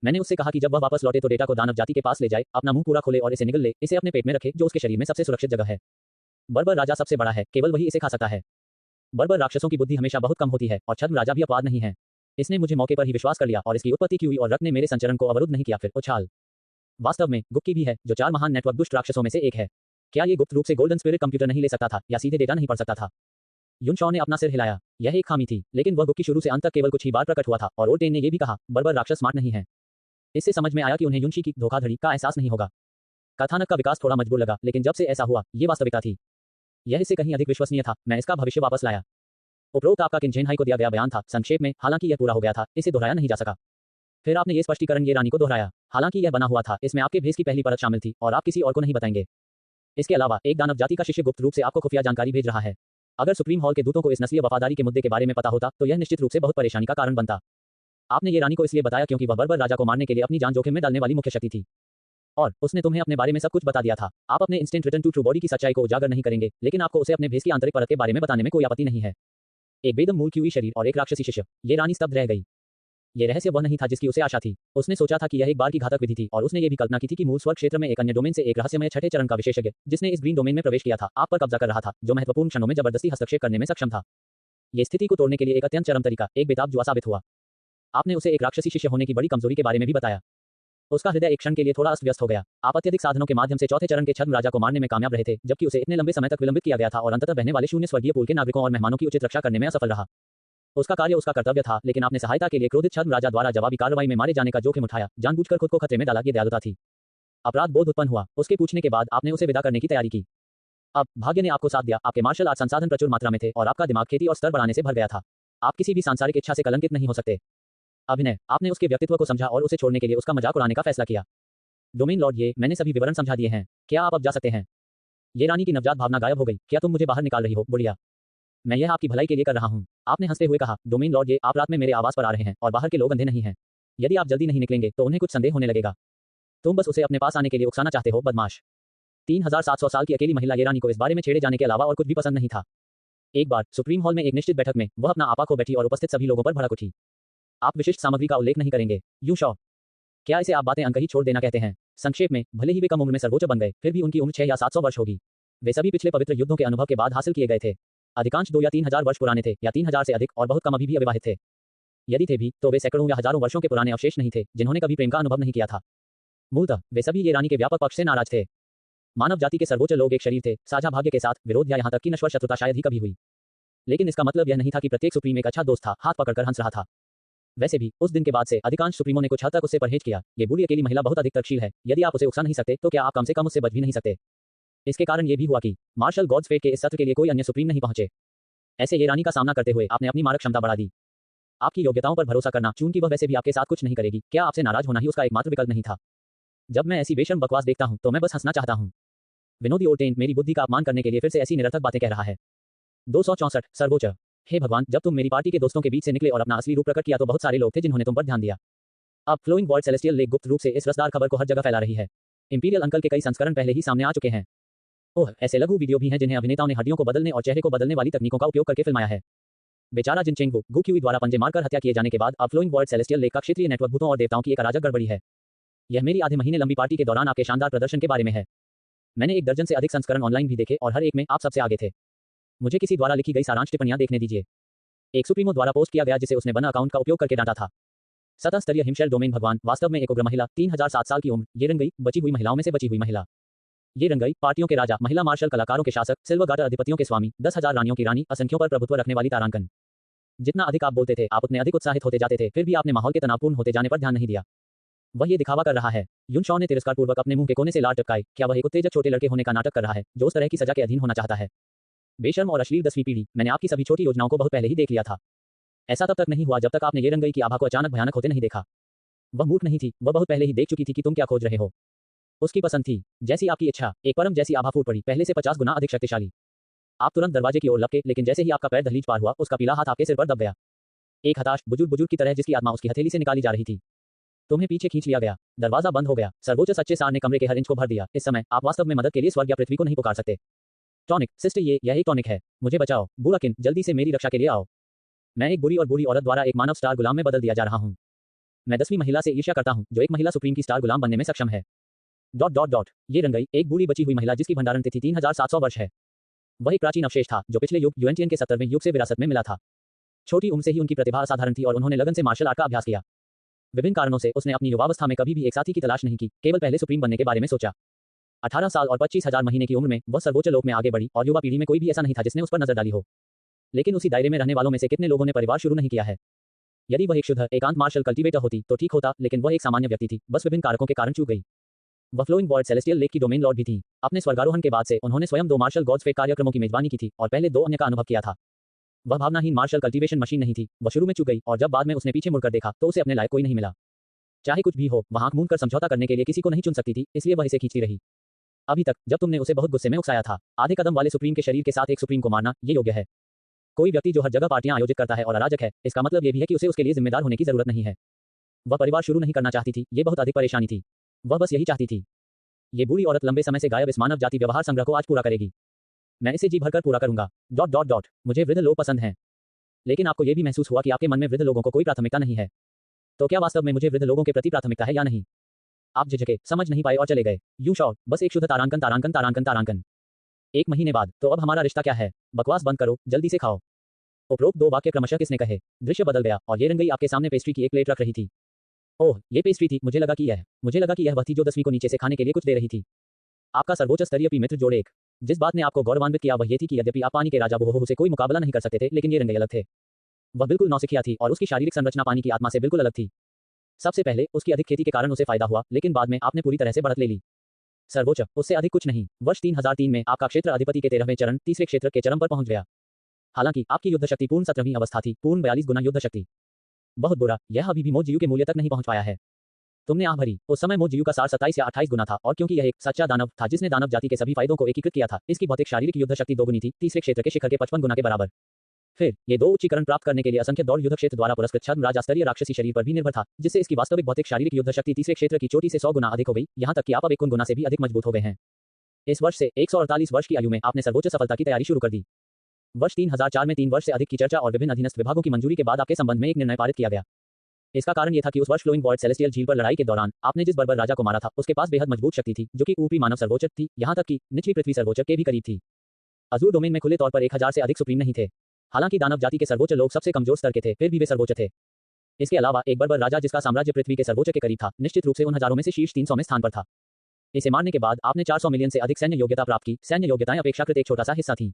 मैंने उससे कहा कि जब वह वापस लौटे तो डेटा को दानव जाति के पास ले जाए, अपना मुंह पूरा खोले और इसे निगल ले, इसे अपने पेट में रखे जो उसके शरीर में सबसे सुरक्षित जगह है। बर्बर राजा सबसे बड़ा है, केवल वही इसे खा सकता है। बर्बर राक्षसों की बुद्धि हमेशा बहुत कम होती है और छद्म राजा भी अपवाद नहीं है। इसने मुझे मौके पर ही विश्वास कर लिया और इसकी उत्पत्ति क्यूई और रक्त ने मेरे संचरण को अवरुद्ध नहीं किया। फिर उछाल वास्तव में गुप्की भी है, जो 4 महान नेटवर्क दुष्ट राक्षसों में से एक है। क्या ये गुप्त रूप से गोल्डन स्पिरिट कंप्यूटर नहीं ले सकता था या सीधे डेटा नहीं पढ़ सकता था? युन शॉ ने अपना सिर हिलाया। यह एक खामी थी, लेकिन वह गुप्की शुरू से अंत तक केवल कुछ ही बार प्रकट हुआ था और ओल्टेन ने यह भी कहा, बर्बर राक्षस स्मार्ट नहीं है। इससे समझ में आया कि उन्हें युनशी की धोखाधड़ी का एहसास नहीं होगा। कथानक का विकास थोड़ा मजबूर लगा, लेकिन जब से ऐसा हुआ, ये वास्तविकता थी। यह इससे कहीं अधिक विश्वसनीय था। मैं इसका भविष्य वापस लाया। उपरोक्त आपका किन जेन हाई को दिया गया बयान था। संक्षेप में, हालांकि यह पूरा हो गया था, इसे दोहराया नहीं जा सका। फिर आपने ये स्पष्टीकरण ये रानी को दोहराया, हालांकि यह बना हुआ था, इसमें आपके भेस की पहली परत शामिल थी और आप किसी और को नहीं बताएंगे। इसके अलावा एक दानव जाति का शिष्य गुप्त रूप से आपको खुफिया जानकारी भेज रहा है। अगर सुप्रीम हॉल के दूतों को इस नस्लीय वफादारी के मुद्दे के बारे में पता होता, तो यह निश्चित रूप से बहुत परेशानी का कारण बनता। आपने ये रानी को इसलिए बताया क्योंकि वह बर्बर राजा को मारने के लिए अपनी जान जोखिम में डालने वाली मुख्य शक्ति थी। और उसने तुम्हें अपने बारे में सब कुछ बता दिया था। आप अपने instant return to true body की सच्चाई को उजागर नहीं करेंगे, लेकिन आपको उसे अपने भेस की आंतरिक परत के बारे में बताने में कोई आपत्ति नहीं है। एक बेदम मूल क्यूई शरीर और एक राक्षसी शिष्य। ये रानी स्तब्ध रह गई। ये रहस्य वह नहीं था जिसकी उसे आशा थी। उसने सोचा था कि यह एक बार की घातक विधि थी, और उसने ये भी कल्पना की थी कि मूल स्वर्ग क्षेत्र में एक अन्य डोमेन से एक रहस्यमय छठे चरण का विशेषज्ञ, जिसने इस ग्रीन डोमेन में प्रवेश किया था, आप पर कब्जा कर रहा था, जो महत्वपूर्ण क्षणों में जबरदस्ती हस्तक्षेप करने में सक्षम था। ये स्थिति को तोड़ने के लिए एक अत्यंत चरम तरीका, एक बेताब जुआ साबित हुआ। आपने उसे एक राक्षसी शिष्य होने की बड़ी कमजोरी के बारे में भी बताया। उसका हृदय एक क्षण के लिए थोड़ा अस्त व्यस्त हो गया। आप अत्यधिक साधनों के माध्यम से चौथे चरण के छद्म राजा को मारने में कामयाब रहे थे, जबकि उसे इतने लंबे समय तक विलंबित किया गया था और अंततः बहने वाले शून्य स्वर्गीय पूल के नागरिकों और मेहमानों की उचित रक्षा करने में असफल रहा। उसका कार्य उसका कर्तव्य था, लेकिन आपने सहायता के लिए क्रोधित छद्म राजा द्वारा जवाबी कार्रवाई में मारे जाने का जोखिम उठाया, जानबूझकर खुद को खतरे में डाला। ये दयालुता थी। अपराध बोध उत्पन्न हुआ। उसके पूछने के बाद आपने उसे विदा करने की तैयारी की। अब भाग्य ने आपको साथ दिया। आपके मार्शल आर्ट संसाधन प्रचुर मात्रा में थे और आपका दिमाग खेती और स्तर बढ़ाने से भर गया था। आप किसी भी सांसारिक इच्छा से कलंकित नहीं हो सकते। अभिनय। आपने उसके व्यक्तित्व को समझा और उसे छोड़ने के लिए उसका मजाक उड़ाने का फैसला किया। डोमेन लॉर्ड, ये मैंने सभी विवरण समझा दिए हैं। क्या आप अब जा सकते हैं? ये रानी की नवजात भावना गायब हो गई। क्या तुम मुझे बाहर निकाल रही हो, बुढ़िया? मैं यह आपकी भलाई के लिए कर रहा हूँ। आपने हंसते हुए कहा, डोमेन लॉर्ड, ये आप रात में मेरे आवास पर आ रहे हैं और बाहर के लोग अंधे नहीं हैं। यदि आप जल्दी नहीं निकलेंगे तो उन्हें कुछ संदेह होने लगेगा। तुम बस उसे अपने पास आने के लिए उकसाना चाहते हो, बदमाश। 3700 साल की अकेली महिला ये रानी को इस बारे में छेड़े जाने के अलावा और कुछ भी पसंद नहीं था। एक बार सुप्रीम हॉल में एक निश्चित बैठक में वह अपना आपा खो बैठी और उपस्थित सभी लोगों पर भड़क उठी। आप विशिष्ट सामग्री का उल्लेख नहीं करेंगे, यू शॉ? क्या इसे आप बातें अनकही छोड़ देना कहते हैं? संक्षेप में, भले ही वे कम उम्र में सर्वोच्च बन गए, फिर भी उनकी उम्र 6 या 700 वर्ष होगी। वे सभी पिछले पवित्र युद्धों के अनुभव के बाद हासिल किए गए थे। अधिकांश 2 या 3000 वर्ष पुराने थे, या 3000 से अधिक, और बहुत कम अभी भी अविवाहित थे। यदि थे भी, तो वे सैकड़ों या हजारों वर्षों के पुराने अवशेष नहीं थे जिन्होंने कभी प्रेम का अनुभव नहीं किया था। मूलतः वे सभी ये रानी के व्यापक पक्ष से नाराज थे। मानव जाति के सर्वोच्च लोग एक शरीर थे, साझा भाग्य के साथ विरोध या यहाँ तक कि नश्वर शत्रुता शायद ही कभी हुई। लेकिन इसका मतलब यह नहीं था कि प्रत्येक सुप्रीम एक अच्छा दोस्त था, हाथ पकड़कर हंस रहा था। वैसे भी उस दिन के बाद से अधिकांश सुप्रीमों ने कुछ हद तक उससे परहेज किया। ये बूढ़ी अकेली महिला बहुत अधिक तर्कशील है। यदि आप उसे उकसा नहीं सकते तो क्या आप कम से कम उससे बच भी नहीं सकते? इसके कारण ये भी हुआ कि मार्शल गॉड्स फेट के इस सत्र के लिए कोई अन्य सुप्रीम नहीं पहुंचे। ऐसे ये रानी का सामना करते हुए आपने अपनी मारक क्षमता बढ़ा दी। आपकी योग्यताओं पर भरोसा करना, चूंकि वह वैसे भी आपके साथ कुछ नहीं करेगी, क्या आपसे नाराज होना ही उसका एकमात्र विकल्प नहीं था? जब मैं ऐसी बेशर्म बकवास देखता हूं तो मैं बस हंसना चाहता हूं। विनोदी ओटेन मेरी बुद्धि का अपमान करने के लिए फिर से ऐसी निरर्थक बातें कह रहा है। 264 सर्वोच्च। हे भगवान, जब तुम मेरी पार्टी के दोस्तों के बीच से निकले और अपना असली रूप प्रकट किया तो बहुत सारे लोग थे जिन्होंने तुम पर ध्यान दिया। अब फ्लोइंग वॉर्ड सेलेस्टियल लेक गुप्त रूप से इस रसदार खबर को हर जगह फैला रही है। इंपीरियल अंकल के कई संस्करण पहले ही सामने आ चुके हैं। ओह, ऐसे लघु वीडियो भी हैं जिन्हें अभिनेताओं ने हड्डियों को बदलने और चेहरे को बदलने वाली तकनीकों का उपयोग करके फिल्माया है। बेचारा जिन चेंग गु क्यूई द्वारा पंजे मारकर हत्या किए जाने के बाद अब फ्लोइंग वॉर्ड सेलेस्टियल लेक का क्षेत्रीय नेटवर्क भूतों और देवताओं की एक अराजक गड़बड़ी है। यह मेरी आधे महीने लंबी पार्टी के दौरान आपके शानदार प्रदर्शन के बारे में है। मैंने 1 दर्जन से अधिक संस्करण ऑनलाइन भी देखे और हर एक में आप सबसे आगे थे। मुझे किसी द्वारा लिखी गई सारांश टिप्पणियां देखने दीजिए। एक सुप्रीमो द्वारा पोस्ट किया गया जिसे उसने बना अकाउंट का उपयोग करके डांटा था। सतह स्तरीय हिमशैल डोमेन भगवान, वास्तव में एक उग्र महिला, 3007 साल की उम्र, ये रंगई, बची हुई महिलाओं में से बची हुई महिला। ये रंगई, पार्टियों के राजा, महिला मार्शल, कलाकारों के शासक, सिल्वर गाटर अधिपतियों के स्वामी, 10,000 रानियों की रानी, असंख्यों पर प्रभुत्व रखने वाली तारांकन। जितना अधिक आप बोलते थे, आप उतने अधिक उत्साहित होते जाते थे, फिर भी आपने माहौल के तनावपूर्ण होते जाने पर ध्यान नहीं दिया। वह ये दिखावा कर रहा है। युन शॉ ने तिरस्कारपूर्वक अपने मुंह के कोने से लार टपकाए। क्या वह एक उत्तेजक छोटे लड़के होने का नाटक कर रहा है जो उस तरह की सजा के अधीन होना चाहता है? बेशर्म और अश्लील 10वीं पीढ़ी, मैंने आपकी सभी छोटी योजनाओं को बहुत पहले ही देख लिया था। ऐसा तब तक नहीं हुआ जब तक आपने ये रंगई की आभा को अचानक भयानक होते नहीं देखा। वह मूर्ख नहीं थी, वह बहुत पहले ही देख चुकी थी कि तुम क्या खोज रहे हो। उसकी पसंद थी, जैसी आपकी इच्छा, एक परम जैसी आभा फूट पड़ी, पहले से 50 गुना अधिक शक्तिशाली। आप तुरंत दरवाजे की ओर लपके, लेकिन जैसे ही आपका पैर दहलीज पार हुआ, उसका पीला हाथ आपके सिर पर दब गया। एक हताश बुजुर्ग की तरह जिसकी आत्मा उसकी हथेली से निकाली जा रही थी। तुम्हें पीछे खींच लिया गया। दरवाजा बंद हो गया। सर्वोच्च सच्चे सार ने कमरे के हर इंच को भर दिया। इस समय आप वास्तव में मदद के लिए स्वर्ग या पृथ्वी को नहीं पुकार सकते। टॉनिक, सिस्टर, यह एक टॉनिक है। मुझे बचाओ। बूढ़ा किन, जल्दी से मेरी रक्षा के लिए आओ। मैं एक बुरी और बूढ़ी औरत द्वारा एक मानव स्टार गुलाम में बदल दिया जा रहा हूँ। मैं 10वीं महिला से ईर्ष्या करता हूँ जो एक महिला सुप्रीम की स्टार गुलाम बनने में सक्षम है। ... ये रंगई, एक बूढ़ी बची हुई महिला जिसकी भंडारण तिथि 3700 वर्ष है। वह एक प्राचीन अवशेष था जो पिछले युग यूएनटीएन के 70वें युग से विरासत में मिला था। छोटी उम्र से ही उनकी प्रतिभा असाधारण थी और उन्होंने लगन से मार्शल आर्ट का अभ्यास किया। विभिन्न कारणों से उसने अपनी युवावस्था में कभी भी एक साथी की तलाश नहीं की, केवल पहले सुप्रीम बनने के बारे में सोचा। 18 साल और 25,000 महीने की उम्र में वह सर्वोच्च लोक में आगे बढ़ी और युवा पीढ़ी में कोई भी ऐसा नहीं था जिसने उस पर नजर डाली हो। लेकिन उसी दायरे में रहने वालों में से कितने लोगों ने परिवार शुरू नहीं किया है? यदि वह एक शुद्ध एकांत मार्शल कल्टीवेटर होती तो ठीक होता, लेकिन वह एक सामान्य व्यक्ति थी, बस विभिन्न कारकों के कारण चूक गई। वह फ्लोइंग वॉर्ड सेलेस्टियल लेक की डोमेन लॉर्ड भी थी। अपने स्वर्गारोहण के बाद से उन्होंने स्वयं 2 मार्शल गॉड्स फेट कार्यक्रमों की मेजबानी की थी और पहले 2 अन्य का अनुभव किया था। वह भावनाहीन मार्शल कल्टीवेशन मशीन नहीं थी। वह शुरू में चूक गई और जब बाद में उसने पीछे मुड़कर देखा तो उसे अपने लायक कोई नहीं मिला। चाहे कुछ भी हो, वह आंख मूंद कर समझौता करने के लिए किसी को नहीं चुन सकती थी, इसलिए वह इसे खींचती रही। अभी तक जब तुमने उसे बहुत गुस्से में उकसाया था। आधे कदम वाले सुप्रीम के शरीर के साथ एक सुप्रीम को मारना, ये योग्य है? कोई व्यक्ति जो हर जगह पार्टियां आयोजित करता है और अराजक है, इसका मतलब ये भी है कि उसे उसके लिए जिम्मेदार होने की जरूरत नहीं है। वह परिवार शुरू नहीं करना चाहती थी, ये बहुत अधिक परेशानी थी। वह बस यही चाहती थी। ये बूढ़ी औरत लंबे समय से गायब इस मानव जाति व्यवहार संग्रह को आज पूरा करेगी। मैं इसे जी भरकर पूरा करूंगा। मुझे वृद्ध लोग पसंद हैं। लेकिन आपको यह भी महसूस हुआ कि आपके मन में वृद्ध लोगों को कोई प्राथमिकता नहीं है। तो क्या वास्तव में मुझे वृद्ध लोगों के प्रति प्राथमिकता है या नहीं? आप झिझके, समझ नहीं पाए और चले गए। यू शॉर्ट, बस एक शुद्ध तारांकन तारांकन तारांकन तारांकन। 1 महीने बाद, तो अब हमारा रिश्ता क्या है? बकवास बंद करो, जल्दी से खाओ। उपरोक्त 2 वाक्य क्रमशः किसने कहे? दृश्य बदल गया और ये रंगई आपके सामने पेस्ट्री की एक प्लेट रख रही थी। ओह, ये पेस्ट्री थी। मुझे लगा कि यह वह थी जो 10वीं को नीचे से खाने के लिए कुछ दे रही थी। आपका सर्वोच्च स्तरीय पी मित्र जोड़ 1। जिस बात ने आपको गौरवान्वित किया वह ये थी कि यद्यपि आप पानी के राजा बोहोहू से कोई मुकाबला नहीं कर सकते थे, लेकिन ये रंगई अलग थे। वह बिल्कुल नौसिखिया थी और उसकी शारीरिक संरचना पानी की आत्मा से बिल्कुल अलग थी। सबसे पहले उसकी अधिक खेती के कारण उसे फायदा हुआ, लेकिन बाद में आपने पूरी तरह से बढ़त ले ली। सर्वोच्च, उससे अधिक कुछ नहीं। वर्ष 3003 में आपका क्षेत्र अधिपति के 13वें चरण, तीसरे क्षेत्र के चरम पर पहुंच गया। हालांकि आपकी युद्ध शक्ति पूर्ण 17वीं अवस्था थी, पूर्ण 42 गुना युद्ध शक्ति। बहुत बुरा, यह अभी भी मोजीयू के मूल्य तक नहीं पहुंच पाया है। तुमने आह भरी। उस समय मोजीयू का सार 27 या 28 गुना था, और क्योंकि यह एक सच्चा दानव था जिसने दानव जाति के सभी फायदों को एकीकृत किया था, इसकी भौतिक शारीरिक युद्ध शक्ति दोगुनी थी, तीसरे क्षेत्र के शिखर के 55 गुना के बराबर। फिर ये 2 उच्चीकरण प्राप्त करने के लिए असंख्य दौड़ युद्ध क्षेत्र द्वारा पुरस्कृत छद्म राजा स्तरीय राक्षसी शरीर पर भी निर्भर था, जिससे इसकी वास्तविक भौतिक शारीरिक युद्ध शक्ति तीसरे क्षेत्र की चोटी से 100 गुना अधिक हो गई, यहां तक कि आप अब 1 गुना से भी अधिक मजबूत हो गए हैं। इस वर्ष से 148 वर्ष की आयु में आपने सर्वोच्च सफलता की तैयारी शुरू कर दी। वर्ष 3004 में 3 वर्ष से अधिक की चर्चा और विभिन्न अधीनस्थ विभागों की मंजूरी के बाद आपके संबंध में एक निर्णय पारित किया गया। इसका कारण यह था कि उस वर्ष फ्लोइंग वॉइड सेलेस्टियल झील पर लड़ाई के दौरान आपने जिस बर्बर राजा को मारा था, उसके पास बेहद मजबूत शक्ति थी, जो कि ऊपरी मानव सर्वोच्च थी, यहां तक कि निचली पृथ्वी सर्वोच्च के भी करीब थी। अजूर डोमेन में खुले तौर पर 1000 से अधिक सुप्रीम नहीं थे। हालांकि दानव जाति के सर्वोच्च लोग सबसे कमजोर स्तर के थे, फिर भी वे सर्वोच्च थे। इसके अलावा एक बर्बर राजा जिसका साम्राज्य पृथ्वी के सर्वोच्च के करीब था, निश्चित रूप से उन हजारों में से शीर्ष 300 में स्थान पर था। इसे मारने के बाद आपने 400 मिलियन से अधिक सैन्य योग्यता प्राप्त की। सैन्य योग्यताएं अपेक्षाकृत एक छोटा सा हिस्सा थी।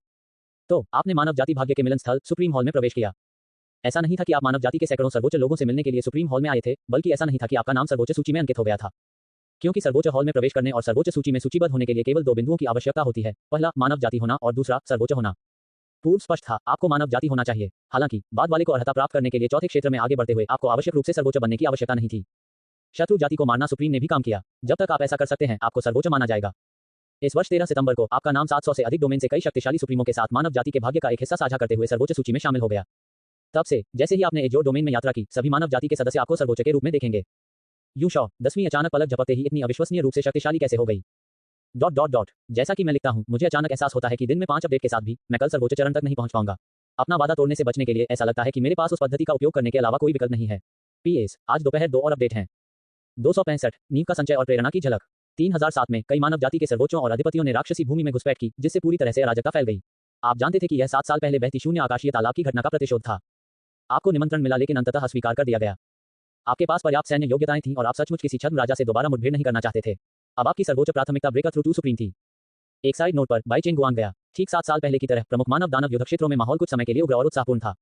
तो आपने मानव जाति भाग्य के मिलन स्थल सुप्रीम हॉल में प्रवेश किया। ऐसा नहीं था कि आप मानव जाति के सैकड़ों सर्वोच्च लोगों से मिलने के लिए सुप्रीम हॉल में आए थे, बल्कि ऐसा नहीं था कि आपका नाम सर्वोच्च सूची में अंकित हो गया था। क्योंकि सर्वोच्च हॉल में प्रवेश करने और सर्वोच्च सूची में सूचीबद्ध होने के लिए केवल 2 बिंदुओं की आवश्यकता होती है, पहला मानव जाति होना और दूसरा सर्वोच्च होना। पूर्व स्पष्ट था, आपको मानव जाति होना चाहिए। हालांकि बाद वाले को अर्हता प्राप्त करने के लिए चौथे क्षेत्र में आगे बढ़ते हुए आपको आवश्यक रूप से सर्वोच्च बनने की आवश्यकता नहीं थी। शत्रु जाति को मारना सुप्रीम ने भी काम किया। जब तक आप ऐसा कर सकते हैं, आपको सर्वोच्च माना जाएगा। इस वर्ष 13 सितंबर को आपका नाम 700 से अधिक डोमेन से कई शक्तिशाली सुप्रीमों के साथ मानव जाति के भाग्य का एक हिस्सा साझा करते हुए सर्वोच्च सूची में शामिल हो गया। तब से जैसे ही आपने एजोर डोमेन में यात्रा की, सभी मानव जाति के सदस्य आपको सर्वोच्च के रूप में देखेंगे। यू शॉ, 10वीं अचानक पलक झपकते ही इतनी अविश्वसनीय रूप से शक्तिशाली कैसे हो गई? जैसा कि मैं लिखता हूं, मुझे अचानक एहसास होता है कि दिन में 5 अपडेट के साथ भी मैं कल सर्वोच्च चरण तक नहीं पहुंच पाऊंगा। अपना वादा तोड़ने से बचने के लिए ऐसा लगता है कि मेरे पास उस पद्धति का उपयोग करने के अलावा कोई विकल्प नहीं है। PS, आज दोपहर 2 और अपडेट हैं। 265 नींव का संचय और प्रेरणा की झलक। 3007 में कई मानव जाति के सर्वोच्चों और अधिपतियों ने राक्षसी भूमि में घुसपैठ की, जिससे पूरी तरह से अराजकता फैल गई। आप जानते थे कि यह 7 साल पहले बहती शून्य आकाशीय तालाब की घटना का प्रतिशोध था। आपको निमंत्रण मिला, लेकिन अंततः अस्वीकार कर दिया गया। आपके पास पर्याप्त सैन्य योग्यताएं थीं और आप सचमुच किसी छद्म राजा से दोबारा मुठभेड़ नहीं करना चाहते थे। अब आपकी सर्वोच्च प्राथमिकता ब्रेकर थ्रू 2 सुप्रीम थी। एक साइड नोट पर बाई चेंग गुआंग गया। ठीक 7 साल पहले की तरह प्रमुख मानव दानव युद्ध क्षेत्रों में माहौल कुछ समय के लिए उग्र और उत्साहपूर्ण था,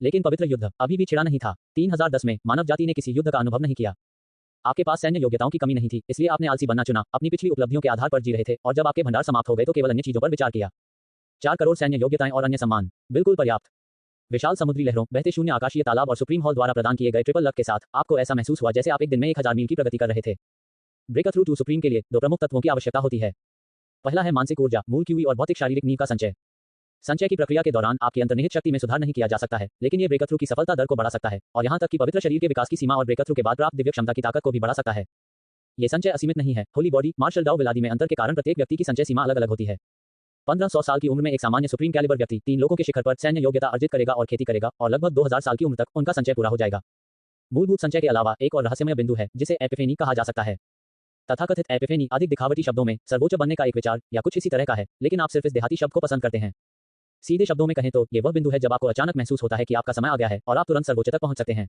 लेकिन पवित्र युद्ध अभी भी छिड़ा नहीं था। 3010 में मानव जाति ने किसी युद्ध का अनुभव नहीं किया। आपके पास सैन्य योग्यताओं की कमी नहीं थी, इसलिए आपने आलसी बनना चुना, अपनी पिछली उपलब्धियों के आधार पर जी रहे थे, और जब आपके भंडार समाप्त हो गए तो केवल अन्य चीजों पर विचार किया। 4 करोड़ सैन्य योग्यताएं और अन्य सम्मान, बिल्कुल पर्याप्त। विशाल समुद्री लहरों, बहते शून्य आकाशीय तालाब और सुप्रीम हॉल द्वारा प्रदान किए गए ट्रिपल लक के साथ आपको ऐसा महसूस हुआ जैसे आप एक दिन में 1000 मील की प्रगति कर रहे थे। ब्रेकर थ्रू 2 सुप्रीम के लिए 2 प्रमुख तत्वों की आवश्यकता होती है। पहला है मानसिक ऊर्जा, मूल क्यूई और भौतिक शारीरिक नींव का संचय। संचय की प्रक्रिया के दौरान आपकी अंतर्निहित शक्ति में सुधार नहीं किया जा सकता है, लेकिन ये ब्रेकर थ्रू की सफलता दर को बढ़ा सकता है, और यहां तक कि पवित्र शरीर के विकास की सीमा और ब्रेकर थ्रू के बाद प्राप्त दिव्य क्षमता की ताकत को भी बढ़ा सकता है। ये संचय असीमित नहीं है। होली बॉडी, मार्शल डाउ विलादी में अंतर के कारण प्रत्येक व्यक्ति की संचय सीमा अलग अलग होती है। 1500 साल की उम्र में एक सामान्य सुप्रीम कैलिबर व्यक्ति 3 लोगों के शिखर पर सैन्य योग्यता अर्जित करेगा और खेती करेगा, और लगभग 2000 साल की उम्र तक उनका संचय पूरा हो जाएगा। मूलभूत संचय के अलावा एक और रहस्यमय बिंदु है जिसे एपिफेनी कहा जा सकता है। तथाकथित एपिफेनी अधिक दिखावटी शब्दों में सर्वोच्च बनने का एक विचार या कुछ इसी तरह का है, लेकिन आप सिर्फ इस देहाती शब्द को पसंद करते हैं। सीधे शब्दों में कहें तो ये वह बिंदु है जब आपको अचानक महसूस होता है कि आपका समय आ गया है और आप तुरंत सर्वोच्च तक पहुंच सकते हैं।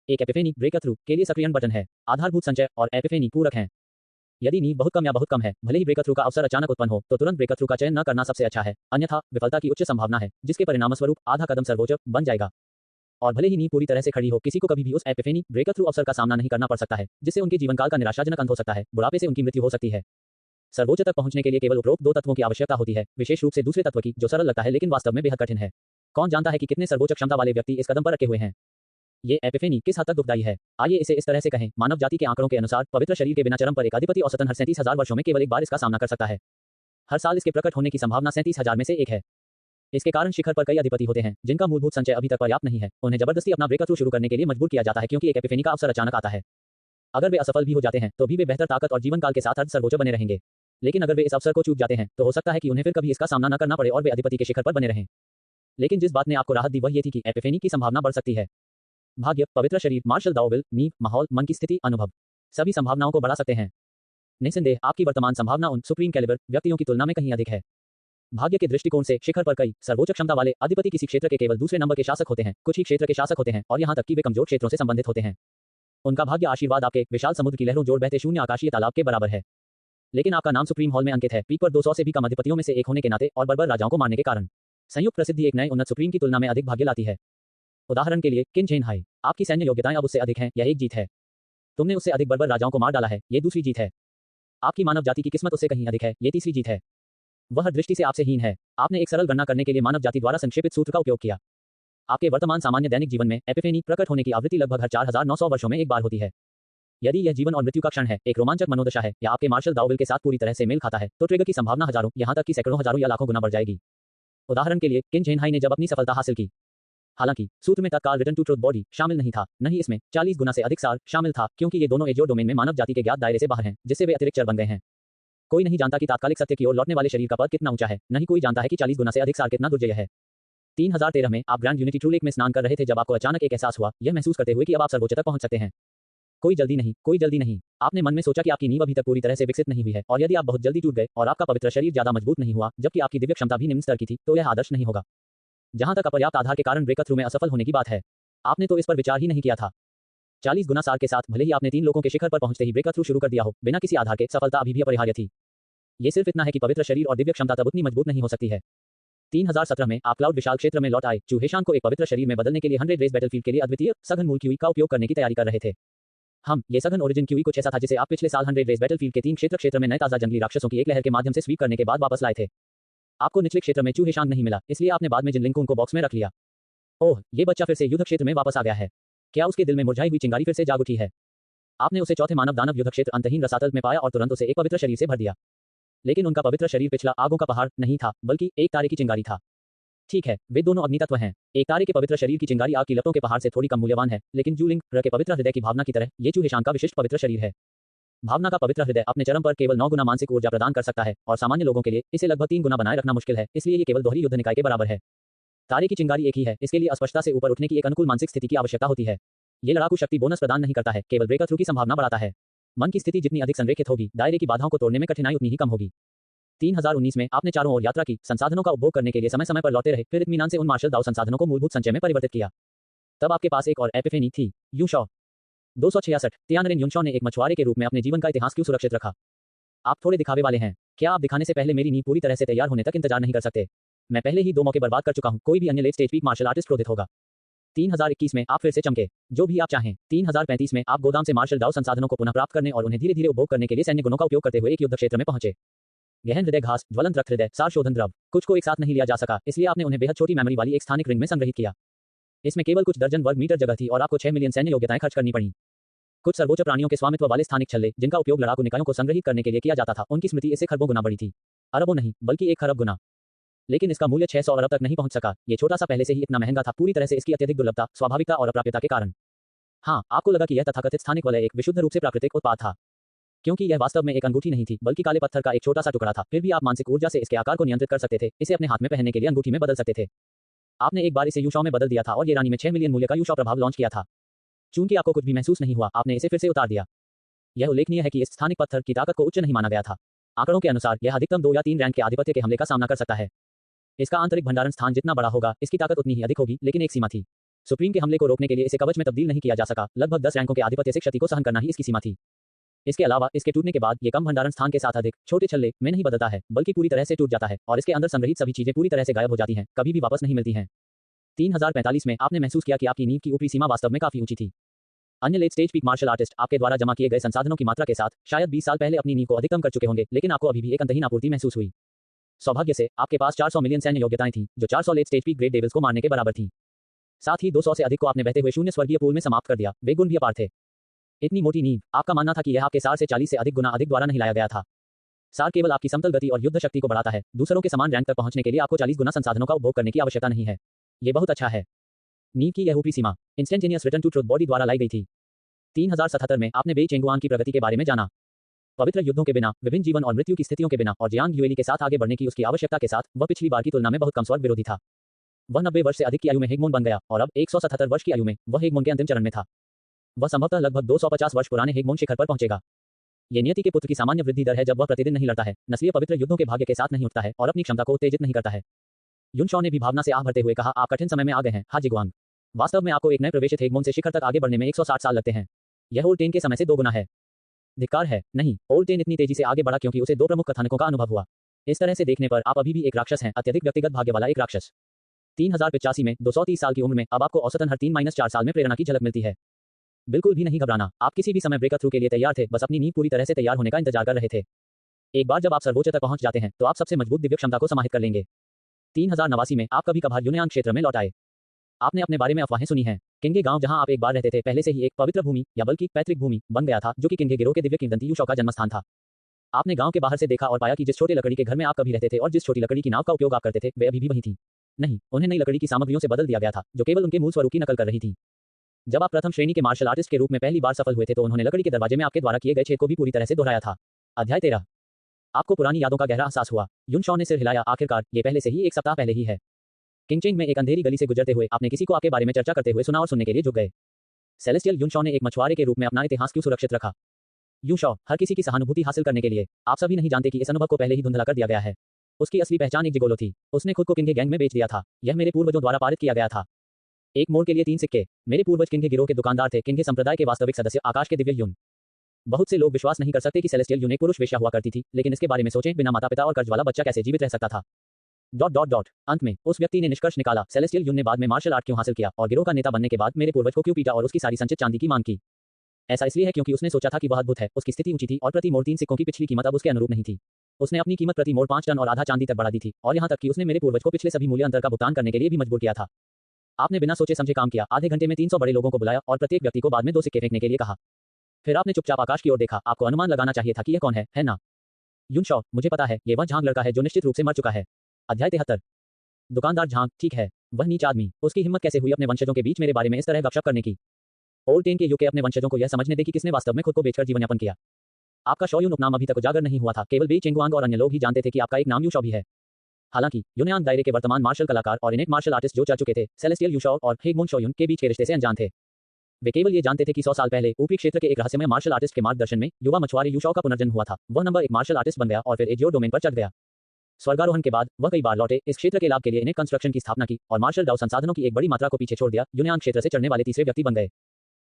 एक एपिफेनी ब्रेकर थ्रू के लिए सक्रियण बटन है। आधारभूत संचय और एपिफेनी पूरक हैं। यदि नींव बहुत कम या बहुत कम है, भले ही ब्रेकर थ्रू का अवसर अचानक उत्पन्न हो, तो तुरंत ब्रेकर थ्रू का चयन न करना सबसे अच्छा है, अन्यथा विफलता की उच्च संभावना है, जिसके परिणामस्वरूप आधा कदम सर्वोच्च बन जाएगा। और भले ही नींव पूरी तरह से खड़ी हो, किसी को कभी भी उस एपिफेनी ब्रेकर थ्रू अवसर का सामना नहीं करना पड़ सकता है, जिससे उनके जीवनकाल का निराशाजनक अंत हो सकता है, बुढ़ापे से उनकी मृत्यु हो सकती है। सर्वोच्च तक पहुंचने के लिए केवल उपरोक्त 2 तत्वों की आवश्यकता होती है, विशेष रूप से दूसरे तत्व की, जो सरल लगता है लेकिन वास्तव में बेहद कठिन है। कौन जानता है कि कितने सर्वोच्च क्षमता वाले व्यक्ति इस कदम पर रखे हुए हैं? ये एपिफेनी किस हद तक दुखदायी है? आइए इसे इस तरह से कहें, मानव जाति के आंकड़ों के अनुसार पवित्र शरीर के बिना चरम पर एक अधिपति औसतन हर 37,000 वर्षों में केवल एक बार इसका सामना कर सकता है। हर साल इसके प्रकट होने की संभावना 37,000 में से एक है। इसके कारण शिखर पर कई अधिपति होते हैं जिनका मूलभूत संचय अभी तक पर्याप्त नहीं है। उन्हें जबरदस्ती अपना ब्रेकथ्रू शुरू करने के लिए मजबूर किया जाता है क्योंकि एक एपिफेनी का अवसर अचानक आता है। अगर वे असफल भी हो जाते हैं तो भी वे बेहतर ताकत और जीवन काल के साथ सर्वोच्च बने रहेंगे। लेकिन अगर वे इस अवसर को चूक जाते हैं तो हो सकता है कि उन्हें फिर कभी इसका सामना न करना पड़े और वे अधिपति के शिखर पर बने रहें। लेकिन जिस बात ने आपको राहत दी वह ये थी कि एपिफेनी की संभावना बढ़ सकती है। भाग्य, पवित्र शरीर, मार्शल दाव विल, नींव, माहौल, मन की स्थिति, अनुभव सभी संभावनाओं को बढ़ा सकते हैं। निस्संदेह आपकी वर्तमान संभावना उन सुप्रीम कैलिबर व्यक्तियों की तुलना में कहीं अधिक है। भाग्य के दृष्टिकोण से शिखर पर कई सर्वोच्च क्षमता वाले अधिपति किसी क्षेत्र के केवल दूसरे नंबर के शासक होते हैं, कुछ ही क्षेत्र के शासक होते हैं और यहाँ तक कि वे कमजोर क्षेत्रों से संबंधित होते हैं। उनका भाग्य आशीर्वाद आपके विशाल समुद्र की लहरों जोड़ बहते शून्य आकाशीय तालाब के बराबर है। लेकिन आपका नाम सुप्रीम हॉल में अंकित है, पीक पर 200 से भी कम अधिपतियों में से एक होने के नाते और बर्बर राजाओं को मारने के कारण। संयुक्त प्रसिद्धि एक नए उन्नत सुप्रीम की तुलना में अधिक भाग्य लाती है। उदाहरण के लिए किन झेन हाई, आपकी सैन्य योग्यताएं अब उससे अधिक हैं, यह एक जीत है। तुमने उससे अधिक बर्बर राजाओं को मार डाला है, ये दूसरी जीत है। आपकी मानव जाति की किस्मत उससे कहीं अधिक है, ये तीसरी जीत है। वह दृष्टि से आपसे हीन है। आपने एक सरल गणना करने के लिए मानव जाति द्वारा संक्षेपित सूत्र का उपयोग किया। आपके वर्तमान सामान्य दैनिक जीवन में एपिफेनी प्रकट होने की आवृत्ति लगभग हर 4900 वर्षों में एक बार होती है। यदि यह जीवन और मृत्यु का क्षण है, एक रोमांचक मनोदशा है या आपके मार्शल दाव विल के साथ पूरी तरह से मेल खाता है, तो ट्रिगर की संभावना हजारों, यहां तक कि सैकड़ों हजारों या लाखों गुना बढ़ जाएगी। उदाहरण के लिए किन झेन हाई ने जब अपनी सफलता हासिल की, हालांकि सूत्र में तत्काल रिटर्न टू ट्रुथ बॉडी शामिल नहीं था, नहीं इसमें 40 गुना से अधिक सार शामिल था, क्योंकि ये दोनों एजियो डोमेन में मानव जाति के ज्ञात दायरे से बाहर हैं, जिससे वे अतिरिक्त चर बन गए हैं। कोई नहीं जानता कि तात्कालिक सत्य की ओर लौटने वाले शरीर का पद कितना ऊंचा है, नहीं कोई जानता है कि 40 गुना से अधिक सार कितना दुर्जय है। 3013 में आप ग्रैंड यूनिटी ट्रू लेक में स्नान कर रहे थे जब आपको अचानक एक एहसास हुआ, यह महसूस करते हुए कि अब आप सर्वोच्च तक पहुंच सकते हैं। कोई जल्दी नहीं, कोई जल्दी नहीं। आपने मन में सोचा कि आपकी नींव अभी तक पूरी तरह से विकसित नहीं हुई है और यदि आप बहुत जल्दी टूट गए और आपका पवित्र शरीर ज्यादा मजबूत नहीं हुआ जबकि आपकी दिव्य क्षमता भी निम्न स्तर की थी, तो यह आदर्श नहीं होगा। जहां तक अपर्याप्त आधार के कारण ब्रेकथ्रू में असफल होने की बात है, आपने तो इस पर विचार ही नहीं किया था। 40 गुना सार के साथ भले ही आपने 3 लोगों के शिखर पर पहुंचते ही ब्रेकथ्रू शुरू कर दिया हो, बिना किसी आधार के सफलता अभी भी अपरिहार्य थी। ये सिर्फ इतना है कि पवित्र शरीर और दिव्य क्षमता तब उतनी मजबूत नहीं हो सकती है। 3017 में आप क्लाउड विशाल क्षेत्र में लौट आए, चूहेशान को एक पवित्र शरीर में बदलने के लिए 100 रेस बैटलफील्ड के लिए अद्वितीय सघन मूल क्यूई का उपयोग करने की तैयारी कर रहे थे। ये सघन ओरिजिन क्यूई कुछ ऐसा था जिसे आप पिछले साल 100 रेस बैटलफील्ड के 3 क्षेत्र में नए ताजा जंगली राक्षसों की एक लहर के माध्यम से स्वीप करने के बाद वापस लाए थे। आपको निचले क्षेत्र में चूहेशान नहीं मिला, इसलिए आपने बाद में जिनलिंग को बॉक्स में रख लिया। ओह, ये बच्चा फिर से युद्ध क्षेत्र में वापस आ गया है। क्या उसके दिल में मुरझाई हुई चिंगारी फिर से जाग उठी है? आपने उसे चौथे मानव दानव युद्ध क्षेत्र अंतहीन रसातल में पाया और तुरंत उसे एक पवित्र शरीर से भर दिया। लेकिन उनका पवित्र शरीर पिछला आगों का पहाड़ नहीं था, बल्कि एक तारे की चिंगारी था। ठीक है, वे दोनों अग्नि तत्व हैं। एक तारे के पवित्र शरीर की चिंगारी आग की लपटों के पहाड़ से थोड़ी कम मूल्यवान है, लेकिन जूलिंग के पवित्र हृदय की भावना की तरह ये चूहेशान का विशिष्ट पवित्र शरीर है। भावना का पवित्र हृदय अपने चरम पर केवल 9 गुना मानसिक ऊर्जा प्रदान कर सकता है और सामान्य लोगों के लिए इसे लगभग 3 गुना बनाए रखना मुश्किल है, इसलिए ये केवल दोहरी युद्ध निकाय के बराबर है। तारे की चिंगारी एक ही है, इसके लिए अस्पष्टता से ऊपर उठने की एक अनुकूल मानसिक स्थिति की आवश्यकता होती है। ये लड़ाकू शक्ति बोनस प्रदान नहीं करता है, केवल ब्रेकथ्रू की संभावना बढ़ाता है। मन की स्थिति जितनी अधिक संरेखित होगी, दायरे की बाधाओं को तोड़ने में कठिनाई उतनी ही कम होगी। 3019 में आपने चारों ओर यात्रा की, संसाधनों का उपभोग करने के लिए समय समय पर लौटते रहे, फिर इत्मीनान से उन मार्शल दाव संसाधनों को मूलभूत संचय में परिवर्तित किया। तब आपके पास एक और एपिफेनी थी, यूशॉ। 266 तियानरिन यूशॉ ने एक मछुआरे के रूप में अपने जीवन का इतिहास क्यों सुरक्षित रखा? आप थोड़े दिखावे वाले हैं। क्या आप दिखाने से पहले मेरी नींव पूरी तरह से तैयार होने तक इंतजार नहीं कर सकते? मैं पहले ही 2 मौके बर्बाद कर चुका हूं, कोई भी अन्य late stage peak martial artist क्रोधित होगा। 3021 में आप फिर से चमके, जो भी आप चाहें। 3035 में आप गोदाम से मार्शल दाव संसाधनों को पुनः प्राप्त करने और उन्हें धीरे धीरे उपभोग करने के लिए सैन्य गुणों का उपयोग करते हुए एक युद्ध क्षेत्र में पहुंचे। गहन हृदय घास, ज्वलंत रक्त हृदय, सार शोधन द्रव, कुछ को एक साथ नहीं लिया जा सका, इसलिए आपने उन्हें बेहद छोटी मेमोरी वाली एक स्थानिक रिंग में संग्रहित किया। इसमें केवल कुछ दर्जन वर्ग मीटर जगह थी और आपको 6 मिलियन सैन्य योग्यताएं खर्च करनी पड़ी। कुछ सर्वोच्च प्राणियों के स्वामित्व वाले स्थानिक छल्ले, जिनका उपयोग लड़ाकू निकायों को संग्रहित करने के लिए किया जाता था, उनकी स्मृति इससे खरबों गुना बड़ी थी। अरबों नहीं, बल्कि 1 खरब गुना। लेकिन इसका मूल्य 600 अरब तक नहीं पहुंच सका। ये छोटा सा पहले से ही इतना महंगा था, पूरी तरह से इसकी अत्यधिक दुर्लभता, स्वाभाविकता और अप्राप्यता के कारण। हाँ, आपको लगा कि यह तथाकथित स्थानिक वलय एक विशुद्ध रूप से प्राकृतिक उत्पाद था, क्योंकि यह वास्तव में एक अंगूठी नहीं थी, बल्कि काले पत्थर का एक छोटा सा टुकड़ा था। फिर भी आप मानसिक ऊर्जा से इसके आकार को नियंत्रित कर सकते थे, इसे अपने हाथ में पहनने के लिए अंगूठी में बदल सकते थे। आपने एक बार इसे यूशॉ में बदल दिया था और ये रानी में 6 मिलियन मूल्य का यूशॉ प्रभाव लॉन्च किया था। चूंकि आपको कुछ भी महसूस नहीं हुआ, आपने इसे फिर से उतार दिया। यह उल्लेखनीय है कि इस स्थानिक पत्थर की ताकत को उच्च नहीं माना गया था। आंकड़ों के अनुसार यह अधिकतम 2 या 3 रैंक के आधिपत्य के हमले का सामना कर सकता है। इसका आंतरिक भंडारण स्थान जितना बड़ा होगा, इसकी ताकत उतनी ही अधिक होगी, लेकिन एक सीमा थी। सुप्रीम के हमले को रोकने के लिए इसे कवच में तब्दील नहीं किया जा सका। लगभग 10 रैंकों के आधिपत्य से क्षति को सहन करना ही इसकी सीमा थी। इसके अलावा इसके टूटने के बाद ये कम भंडारण स्थान के साथ अधिक छोटे छल्ले में नहीं बदलता है, बल्कि पूरी तरह से टूट जाता है और इसके अंदर संग्रहित सभी चीजें पूरी तरह से गायब हो जाती हैं, कभी भी वापस नहीं मिलती हैं। 3045 में आपने महसूस किया कि आपकी नींव की ऊपरी सीमा वास्तव में काफी ऊंची थी। अन्य late stage peak martial artist आपके द्वारा जमा किए गए संसाधनों की मात्रा के साथ शायद 20 साल पहले अपनी नींव को अधिकतम कर चुके होंगे, लेकिन आपको अभी भी एक अंतहीन आपूर्ति महसूस हुई। सौभाग्य से आपके पास 400 मिलियन सैन्य योग्यताएं थीं, जो 400 late stage peak great devils को मारने के बराबर थीं। साथ ही 200 से अधिक को आपने बहते हुए शून्य स्वर्गीय पूल में समाप्त कर दिया। वे गुण भी अपार थे। इतनी मोटी नींव, आपका मानना था कि यह आपके सार से 40 से अधिक गुना अधिक द्वारा नहीं लाया गया था। सार केवल आपकी समतल गति और युद्ध शक्ति को बढ़ाता है। दूसरों के समान रैंक तक पहुंचने के लिए आपको 40 गुना संसाधनों का उपभोग करने की आवश्यकता नहीं है। ये बहुत अच्छा है। नींव की यह ऊपरी सीमा instantaneous return to truth body द्वारा लाई गई थी। 3077 में आपने बेई चेंगुआंग की प्रगति के बारे में जाना। पवित्र युद्धों के बिना, विभिन्न जीवन और मृत्यु की स्थितियों के बिना और जियांग युएली के साथ आगे बढ़ने की उसकी आवश्यकता के साथ वह पिछली बार की तुलना में बहुत कम स्वर्ग विरोधी था। वह 90 वर्ष से अधिक की आयु में हेगमोन बन गया और अब 177 वर्ष की आयु में वह हेगमोन के अंतिम चरण में था। वह संभवतः लगभग 250 वर्ष पुराने हेगमोन शिखर पर पहुंचेगा। ये नियति के पुत्र की सामान्य वृद्धि दर है जब वह प्रतिदिन नहीं लड़ता है, नस्लीय पवित्र युद्धों के भाग्य के साथ नहीं उठता है और अपनी क्षमता को उत्तेजित नहीं करता है। युनशॉ ने भी भावना से आह भरते हुए कहा, आप कठिन समय में आ गए हैं, हाजिगुआंग। वास्तव में आपको एक नए प्रवेशित हेगमोन से शिखर तक आगे बढ़ने में 160 साल लगते हैं। यह ओल्ड टेन के समय से 2 गुना है। धिक्कार है, नहीं, ओल्ड टेन इतनी तेजी से आगे बढ़ा क्योंकि उसे 2 प्रमुख कथानकों का अनुभव हुआ। इस तरह से देखने पर आप अभी भी एक राक्षस हैं, अत्यधिक व्यक्तिगत भाग्य वाला एक राक्षस। 3085 में 230 साल की उम्र में अब आपको औसतन हर 3-4 साल में प्रेरणा की झलक मिलती है। बिल्कुल भी नहीं घबराना, आप किसी भी समय ब्रेक थ्रू के लिए तैयार थे, बस अपनी नींव पूरी तरह से तैयार होने का इंतजार कर रहे थे। एक बार जब आप सर्वोच्च तक पहुंच जाते हैं तो आप सबसे मजबूत दिव्य क्षमता को समाहित कर लेंगे। 3089 में आप कभी कभार यूनयान क्षेत्र में लौट आए। आपने अपने बारे में अफवाहें सुनी हैं। किंगे गांव जहां आप एक बार रहते थे पहले से ही एक पवित्र भूमि या बल्कि पैतृक भूमि बन गया था जो कि किंगे गिरोह के दिव्य किंवदंती युशॉ का जन्मस्थान था। आपने गांव के बाहर से देखा और पाया कि जिस छोटे लकड़ी के घर में आप कभी रहते थे और जिस छोटी लकड़ी की नाव का उपयोग आप करते थे वे अभी भी वही थी। नहीं, उन्हें नई लकड़ी की सामग्रियों से बदल दिया गया था जो केवल उनके मूल स्वरूप की नकल कर रही थी। जब आप प्रथम श्रेणी के मार्शल आर्टिस्ट के रूप में पहली बार सफल हुए थे तो उन्होंने लकड़ी के दरवाजे में आपके द्वारा किए गए छेद को भी पूरी तरह से दोहराया था। अध्याय 13। आपको पुरानी यादों का गहरा एहसास हुआ। युनशॉ ने सिर हिलाया, आखिरकार ये पहले से ही 1 सप्ताह पहले ही है। किंगचेंग में एक अंधेरी गली से गुजरते हुए आपने किसी को आपके बारे में चर्चा करते हुए सुना और सुनने के लिए झुक गए। सेलेस्टियल युनशॉ ने एक मछुआरे के रूप में अपना इतिहास क्यों सुरक्षित रखा? युनशॉ, हर किसी की सहानुभूति हासिल करने के लिए। आप सभी नहीं जानते कि इस अनुभव को पहले ही धुंधला कर दिया गया है। उसकी असली पहचान एक जिगोलो थी। उसने खुद को किंगे गैंग में बेच दिया था। यह मेरे पूर्वजों द्वारा पारित किया गया था। एक मोड़ के लिए 3 सिक्के। मेरे पूर्वज किंगे गिरोह के दुकानदार थे, किंगे संप्रदाय के वास्तविक सदस्य आकाश के दिव्य युन। बहुत से लोग विश्वास नहीं कर सकते कि सेलेस्टियल युन एक पुरुष वेश्या हुआ करती थी, लेकिन इसके बारे में सोचें, बिना माता पिता और कर्ज वाला बच्चा कैसे जीवित रह सकता था। ... अंत में उस व्यक्ति ने निष्कर्ष निकाला, सेलेस्टियल युन ने बाद में मार्शल आर्ट क्यों हासिल किया और गिरोह का नेता बनने के बाद मेरे पूर्वज को क्यों पीटा और उसकी सारी संचित चांदी की मांग की। ऐसा इसलिए है क्योंकि उसने सोचा था कि वह अद्भुत है, उसकी स्थिति ऊंची थी और प्रति मोड़ 3 सिक्कों की पिछली कीमत अब उसके अनुरूप नहीं थी। उसने अपनी कीमत प्रति मोड़ 5 टन और आधा चांदी तक बढ़ा दी थी और यहां तक कि उसने मेरे पूर्वज को पिछले सभी मूल्य अंतर का भुगतान करने के लिए भी मजबूर किया था। आपने बिना सोचे समझे काम किया। आधे घंटे में 300 बड़े लोगों को बुलाया और प्रत्येक व्यक्ति को बाद में 2 सिक्के फेंकने के लिए कहा। फिर आपने चुपचाप आकाश की ओर देखा। आपको अनुमान लगाना चाहिए था कि यह कौन है ना? युनशॉ, मुझे पता है, ये वह झांग लड़का है जो निश्चित रूप से मर चुका है। अध्याय 73। दुकानदार झांग, ठीक है, वह नीच आदमी। उसकी हिम्मत कैसे हुई अपने वंशजों के बीच मेरे बारे में इस तरह गपशप करने की? ओल्ड टेन के युग के अपने वंशजों को यह समझने दे कि किसने वास्तव में खुद को बेचकर जीवन यापन किया। आपका शॉ युन उपनाम अभी तक उजागर नहीं हुआ था। केवल बेई चेंगुआंग और अन्य लोग ही जानते थे कि आपका एक नाम युशॉ भी है। हालांकि यूनयान दायरे के वर्तमान मार्शल कलाकार और इनेट मार्शल आर्टिस्ट जो चल चुके थे, सेलेस्टियल युशॉ और हेगमोन शॉ युन के बीच के रिश्ते से अनजान थे। वे केवल ये जानते थे कि 100 साल पहले ऊपरी क्षेत्र के एक रहस्यमय मार्शल आर्टिस्ट के मार्गदर्शन में युवा मछुआरे युशॉ का पुनर्जन्म हुआ था। वह नंबर 1 मार्शल आर्टिस्ट बन गया और फिर एजियो डोमेन पर चढ़ गया। स्वर्गारोहण के बाद वह कई बार लौटे, इस क्षेत्र के लाभ के लिए इनेट कंस्ट्रक्शन की स्थापना की और मार्शल डाउ संसाधनों की एक बड़ी मात्रा को पीछे छोड़ दिया। यूनयान क्षेत्र से चढ़ने वाले तीसरे व्यक्ति बन गए।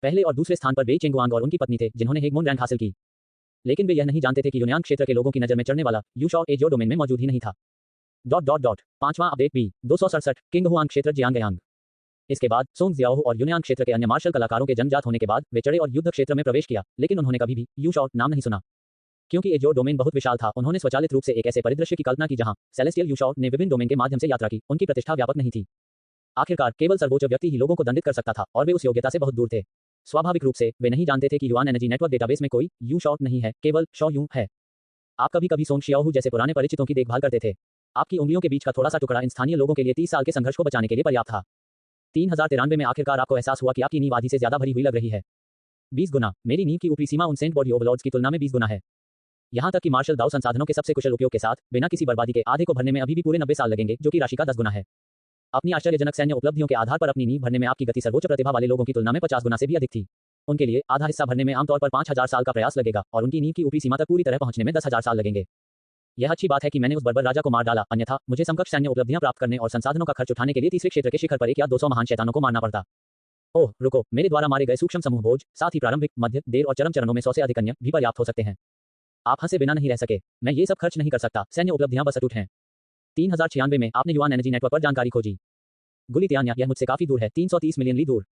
पहले और दूसरे स्थान पर बेई चेंगुआंग और उनकी पत्नी थे जिन्होंने हेगमोन रैंक हासिल की, लेकिन वे यह नहीं जानते थे कि यूनयान क्षेत्र के लोगों की नजर में चढ़ने वाला युशॉ एजियो डोमेन में मौजूद ही नहीं था। ... पांचवां अपडेट बी 267 किंग हुआंग क्षेत्र जियांगयांग। इसके बाद सोंग जियाओ और यूनयान क्षेत्र के अन्य मार्शल कलाकारों के जन्मजात होने के बाद वे चढ़े और युद्ध क्षेत्र में प्रवेश किया, लेकिन उन्होंने कभी भी युशॉ नाम नहीं सुना क्योंकि एजियो डोमेन बहुत विशाल था। उन्होंने स्वचालित रूप से एक ऐसे परिदृश्य की कल्पना की जहां सेलेस्टियल युशॉ ने विभिन्न डोमेन के माध्यम से यात्रा की। उनकी प्रतिष्ठा व्यापक नहीं थी। आखिरकार केवल सर्वोच्च व्यक्ति ही लोगों को दंडित कर सकता था और वे उस योग्यता से बहुत दूर थे। स्वाभाविक रूप से वे नहीं जानते थे कि युआन एनर्जी नेटवर्क डेटाबेस में कोई युशॉ नहीं है, केवल शॉ यू है। आप कभी कभी सोंग शियाओहू जैसे पुराने परिचितों की देखभाल करते थे। आपकी उंगलियों के बीच का थोड़ा सा टुकड़ा इन स्थानीय लोगों के लिए 30 साल के संघर्ष को बचाने के लिए पर्याप्त था। 3093 में आखिरकार आपको एहसास हुआ कि आपकी नींव आधी से ज्यादा भरी हुई लग रही है। 20 गुना। मेरी नींव की ऊपरी सीमा उन सेंट बॉडी ओवरलॉर्ड्स की तुलना में 20 गुना है। यहां तक कि मार्शल दाओ संसाधनों के सबसे कुशल उपयोग के साथ बिना किसी बर्बादी के आधे को भरने में अभी भी पूरे 90 साल लगेंगे, जो कि राशि का 10 गुना है। अपनी आश्चर्यजनक सैन्य उपलब्धियों के आधार पर अपनी नींव भरने में आपकी गति सर्वोच्च प्रतिभा वाले लोगों की तुलना में 50 गुना से भी अधिक थी। उनके लिए आधा हिस्सा भरने में आमतौर पर 5000 साल का प्रयास लगेगा और उनकी नींव की ऊपरी सीमा तक पूरी तरह पहुंचने में 10,000 साल लगेंगे। यह अच्छी बात है कि मैंने उस बर्बर राजा को मार डाला, अन्यथा मुझे समकक्ष सैन्य उपलब्धियां प्राप्त करने और संसाधनों का खर्च उठाने के लिए तीसरे क्षेत्र के शिखर पर 1 या 200 महान शैतानों को मारना पड़ता। ओह रुको, मेरे द्वारा मारे गए सूक्ष्म समूह भोज, साथ ही प्रारंभिक, मध्य, देर और चरम चरणों में 100 से अधिक अन्य भी पर्याप्त हो सकते हैं। आप हंसे बिना नहीं रह सके। मैं ये सब खर्च नहीं कर सकता। सैन्य उपलब्धियां बस अटूट हैं। 3096 में आपने युआन एनर्जी नेटवर्क पर जानकारी खोजी। गुलितियान्या, यह मुझसे काफी दूर है, 330 मिलियन ली दूर।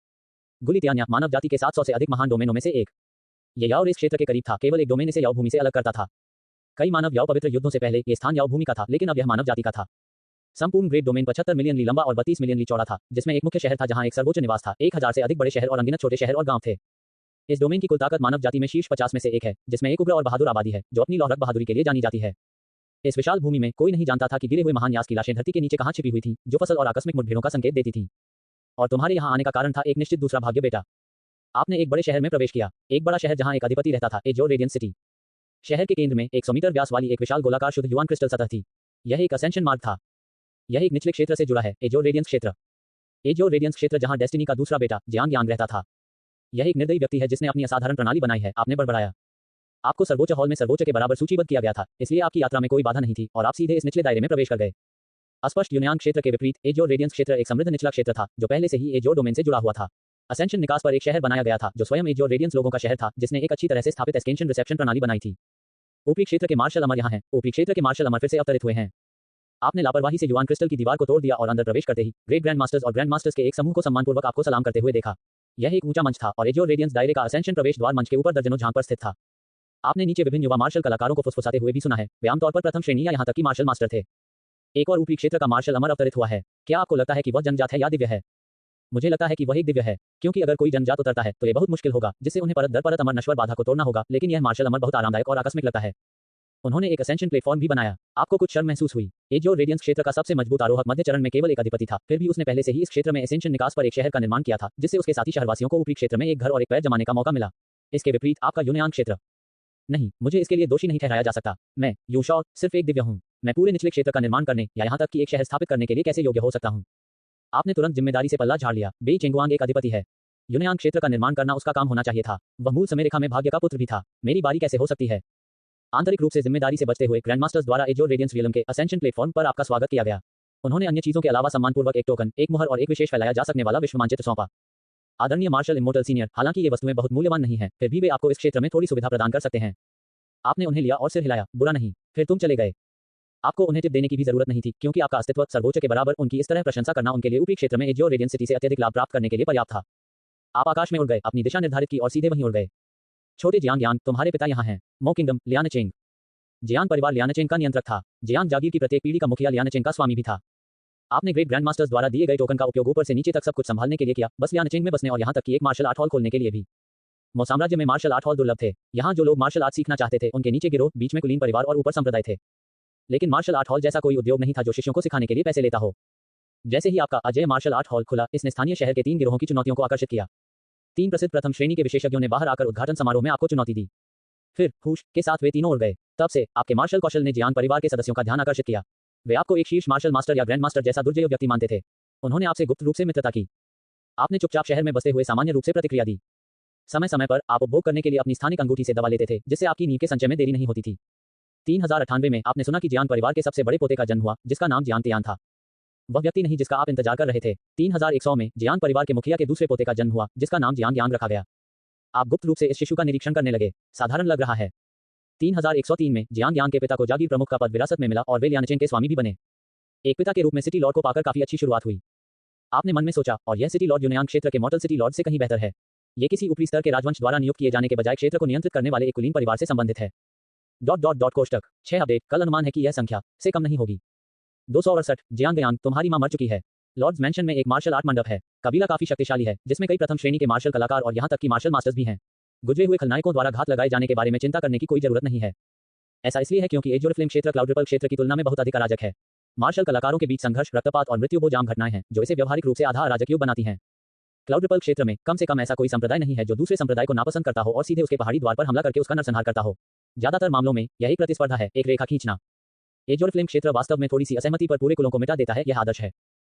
गुलितियान्या मानव जाति के 700 से अधिक महान डोमेनों में से एक। ये याओ रेस क्षेत्र के करीब था। केवल एक डोमेन इसे याओ भूमि से अलग करता था। कई मानव याओ पवित्र युद्धों से पहले ये स्थान याओ भूमि का था, लेकिन अब यह मानव जाति का था। संपूर्ण ग्रेट डोमेन 75 मिलियन ली लंबा और 32 मिलियन ली चौड़ा था, जिसमें एक मुख्य शहर था जहां एक सर्वोच्च निवास था, 1000 से अधिक बड़े शहर और अनगिनत छोटे शहर और गांव थे। इस डोमेन की कुल ताकत मानव जाति में शीर्ष 50 में से एक है, जिसमें एक उग्र और बहादुर आबादी है जो अपनी लौहरक बहादुरी के लिए जानी जाती है। इस विशाल भूमि में कोई नहीं जानता था कि गिरे हुए महान यास की लाशें धरती के नीचे कहाँ छिपी हुई थी, जो फसल और आकस्मिक मुठभेड़ों का संकेत देती थी। और तुम्हारे यहाँ आने का कारण था एक निश्चित दूसरा भाग्य बेटा। आपने एक बड़े शहर में प्रवेश किया, एक बड़ा शहर जहाँ एक अधिपति रहता था, एजोर रेडियंस सिटी। शहर के केंद्र में 100 मीटर व्यास वाली एक विशाल गोलाकार शुद्ध युवान क्रिस्टल सतह थी। यह एक असेंशन मार्ग था। यह एक निचले क्षेत्र से जुड़ा है, एजोर रेडियंस क्षेत्र। एजोर रेडियंस क्षेत्र जहां डेस्टिनी का दूसरा बेटा जियांग यांग रहता था। यह एक निर्दयी व्यक्ति है जिसने अपनी असाधारण प्रणाली बनाई है। आपने बड़बड़ाया। आपको सर्वोच्च हॉल में सर्वोच्च के बराबर सूचीबद्ध किया गया था, इसलिए आपकी यात्रा में कोई बाधा नहीं थी और आप सीधे इस निचले दायरे में प्रवेश कर गए। अस्पष्ट यूनान क्षेत्र के विपरीत एजोर रेडियंस क्षेत्र एक समृद्ध निचला क्षेत्र था जो पहले से ही एजोर डोमेन से जुड़ा हुआ था। असेंशन निकास पर एक शहर बनाया गया था जो स्वयं एजोर रेडियंस लोगों का शहर था, जिसने एक अच्छी तरह से स्थापित एस्केंशन रिसेप्शन प्रणाली बनाई थी। ऊपरी क्षेत्र के मार्शल अमर यहाँ हैं। ऊपरी क्षेत्र के मार्शल अमर फिर से अवतरित हुए हैं। आपने लापरवाही से युवान क्रिस्टल की दीवार को तोड़ दिया और अंदर प्रवेश करते ही ग्रेट ग्रैंड मास्टर्स और ग्रैंड मास्टर्स के एक समूह को सम्मानपूर्वक आपको सलाम करते हुए देखा। यह एक ऊंचा मंच था और एजोर रेडियंस दायरे का असेंशन प्रवेश द्वार मंच के ऊपर दर्जनों झांक पर स्थित था। आपने नीचे विभिन्न युवा मार्शल कलाकारों को फुसफुसाते हुए भी सुना है। वे आमतौर पर प्रथम श्रेणी या यहाँ तक कि मार्शल मास्टर थे। एक और ऊपरी क्षेत्र का मार्शल अमर अवतरित हुआ है। क्या आपको लगता है कि वह जनजात है या दिव्य है? मुझे लगता है कि वह एक दिव्य है, क्योंकि अगर कोई जनजात उतरता है तो यह बहुत मुश्किल होगा, जिससे उन्हें परत दर परत अमर नश्वर बाधा को तोड़ना होगा, लेकिन यह मार्शल अमर बहुत आरामदायक और आकस्मिक लगता है। उन्होंने एक असेंशन प्लेटफॉर्म भी बनाया। आपको कुछ शर्म महसूस हुई। एजोर रेडियंस क्षेत्र का सबसे मजबूत आरोहक मध्य चरण में केवल एक अधिपति था, फिर भी उसने पहले से ही इस क्षेत्र में असेंशन निकास पर एक शहर का निर्माण किया था, जिससे उसके साथी शहरवासियों को ऊपरी क्षेत्र में एक घर और एक पैर जमाने का मौका मिला। इसके विपरीत आपका यूनान क्षेत्र। नहीं, मुझे इसके लिए दोषी नहीं ठहराया जा सकता। मैं यूशॉ सिर्फ एक दिव्य हूँ। मैं पूरे निचले क्षेत्र का निर्माण करने या यहाँ तक कि एक शहर स्थापित करने के लिए कैसे योग्य हो सकता हूँ? आपने तुरंत जिम्मेदारी से पल्ला झाड़ लिया। बेई चेंगुआंग एक अधिपति है। यूनान क्षेत्र का निर्माण करना उसका काम होना चाहिए था। वह मूल समय रेखा में भाग्य का पुत्र भी था। मेरी बारी कैसे हो सकती है? आंतरिक रूप से जिम्मेदारी से बचते हुए ग्रैंडमास्टर्स द्वारा एजोर रेडियंस रियलम के असेंशन प्लेटफॉर्म पर आपका स्वागत किया गया। उन्होंने अन्य चीजों के अलावा सम्मानपूर्वक एक टोकन, एक मुहर और एक विशेष फैलाया जा सकने वाला विश्व मानचित्र सौंपा। आदरणीय मार्शल इमोर्टल सीनियर, हालांकि ये वस्तुएं बहुत मूल्यवान नहीं है, फिर भी वे आपको इस क्षेत्र में थोड़ी सुविधा प्रदान कर सकते हैं। आपने उन्हें लिया और सिर हिलाया। बुरा नहीं। फिर तुम चले गए। आपको उन्हें टिप देने की भी जरूरत नहीं थी, क्योंकि आपका अस्तित्व सर्वोच्च के बराबर उनकी इस तरह प्रशंसा करना उनके लिए ऊपरी क्षेत्र में एजोर रेडियंस सिटी से अत्यधिक लाभ प्राप्त करने के लिए पर्याप्त था। आप आकाश में उड़ गए, अपनी दिशा निर्धारित की और सीधे वहीं उड़ गए। छोटे जियांग यांग, तुम्हारे पिता यहाँ हैं। मो किंगडम, लियानचेंग। जियांग परिवार लियानचेंग का नियंत्रक था। जियांग जागीर की प्रत्येक पीढ़ी का मुखिया लियानचेंग का स्वामी भी था। आपने ग्रेट ग्रैंड मास्टर्स द्वारा दिए गए टोकन का उपयोग ऊपर से नीचे तक सब कुछ संभालने के लिए किया, बस लियानचेंग में बसने और यहाँ तक कि एक मार्शल आर्ट हॉल खोलने के लिए भी। मो साम्राज्य में मार्शल आर्ट हॉल दुर्लभ थे। यहाँ जो लोग मार्शल आर्ट सीखना चाहते थे उनके नीचे गिरोह, बीच में कुलीन परिवार और ऊपर संप्रदाय थे। लेकिन मार्शल आर्ट हॉल जैसा कोई उद्योग नहीं था जो शिष्यों को सिखाने के लिए पैसे लेता हो। जैसे ही आपका अजय मार्शल आर्ट हॉल खुला, इसने स्थानीय शहर के 3 गिरोहों की चुनौतियों को आकर्षित किया। 3 प्रसिद्ध प्रथम श्रेणी के विशेषज्ञों ने बाहर आकर उद्घाटन समारोह में आपको चुनौती दी। फिर हुश के साथ वे तीनों उड़ गए। तब से आपके मार्शल कौशल ने जियांग परिवार के सदस्यों का ध्यान आकर्षित किया। वे आपको एक शीर्ष मार्शल मास्टर या ग्रैंड मास्टर जैसा दुर्जय व्यक्ति मानते थे। उन्होंने आपसे गुप्त रूप से मित्रता की। आपने चुपचाप शहर में बसते हुए सामान्य रूप से प्रतिक्रिया दी। समय समय पर आप उपभोग करने के लिए अपनी स्थानिक अंगूठी से दवा लेते थे, जिससे आपकी नींव के संचय में देरी नहीं होती थी। 3098 में आपने सुना कि जियांग परिवार के सबसे बड़े पोते का जन्म हुआ, जिसका नाम जियांग तियान था। वह व्यक्ति नहीं जिसका आप इंतजार कर रहे थे। 3100 में जियांग परिवार के मुखिया के दूसरे पोते का जन्म हुआ, जिसका नाम जियांग यांग रखा गया। आप गुप्त रूप से इस शिशु का निरीक्षण करने लगे। साधारण लग रहा है। 3103 में जियांग यांग के पिता को जागीर प्रमुख का पद विरासत में मिला और वे लियानचेंग के स्वामी भी बने। एक पिता के रूप में सिटी लॉर्ड को पाकर काफी अच्छी शुरुआत हुई। आपने मन में सोचा, और यह सिटी लॉर्ड यूनान क्षेत्र के मॉडल सिटी लॉर्ड से कहीं बेहतर है। ये किसी ऊपरी स्तर के राजवंश द्वारा नियुक्त किए जाने के बजाय क्षेत्र को नियंत्रित करने वाले एक कुलीन परिवार से संबंधित है। कोष्टक 6 अपडेट, कल अनुमान है कि यह संख्या से कम नहीं होगी। 268 जियांग यांग, तुम्हारी मां मर चुकी है। लॉर्ड्स मैंशन में एक मार्शल आर्ट मंडप है। कबीला काफी शक्तिशाली है, जिसमें कई प्रथम श्रेणी के मार्शल कलाकार और यहाँ तक कि मार्शल मास्टर्स भी हैं। गुजरे हुए खलनायकों द्वारा घात लगाए जाने के बारे में चिंता करने की कोई जरूरत नहीं है। ऐसा इसलिए है क्योंकि एजोर फिल्म क्षेत्र क्लाउड रिपल क्षेत्र की तुलना में बहुत अधिक अराजक है। मार्शल कलाकारों के बीच संघर्ष, रक्तपात और मृत्युभोज आम घटनाएं हैं, जो इसे व्यवहारिक रूप से आधा अराजक युग बनाती हैं। क्लाउड रिपल क्षेत्र में कम से कम ऐसा कोई संप्रदाय नहीं है जो दूसरे संप्रदाय को नापसंद करता हो और सीधे उसके पहाड़ी द्वार पर हमला करके उसका नरसंहार करता हो। ज्यादातर मामलों में यह एक प्रतिस्पर्धा है, एक रेखा खींचना। एजोर फिल्म क्षेत्र वास्तव में थोड़ी सी असहमति पर पूरे कुलों को मिटा देता है, यह आदर्श है।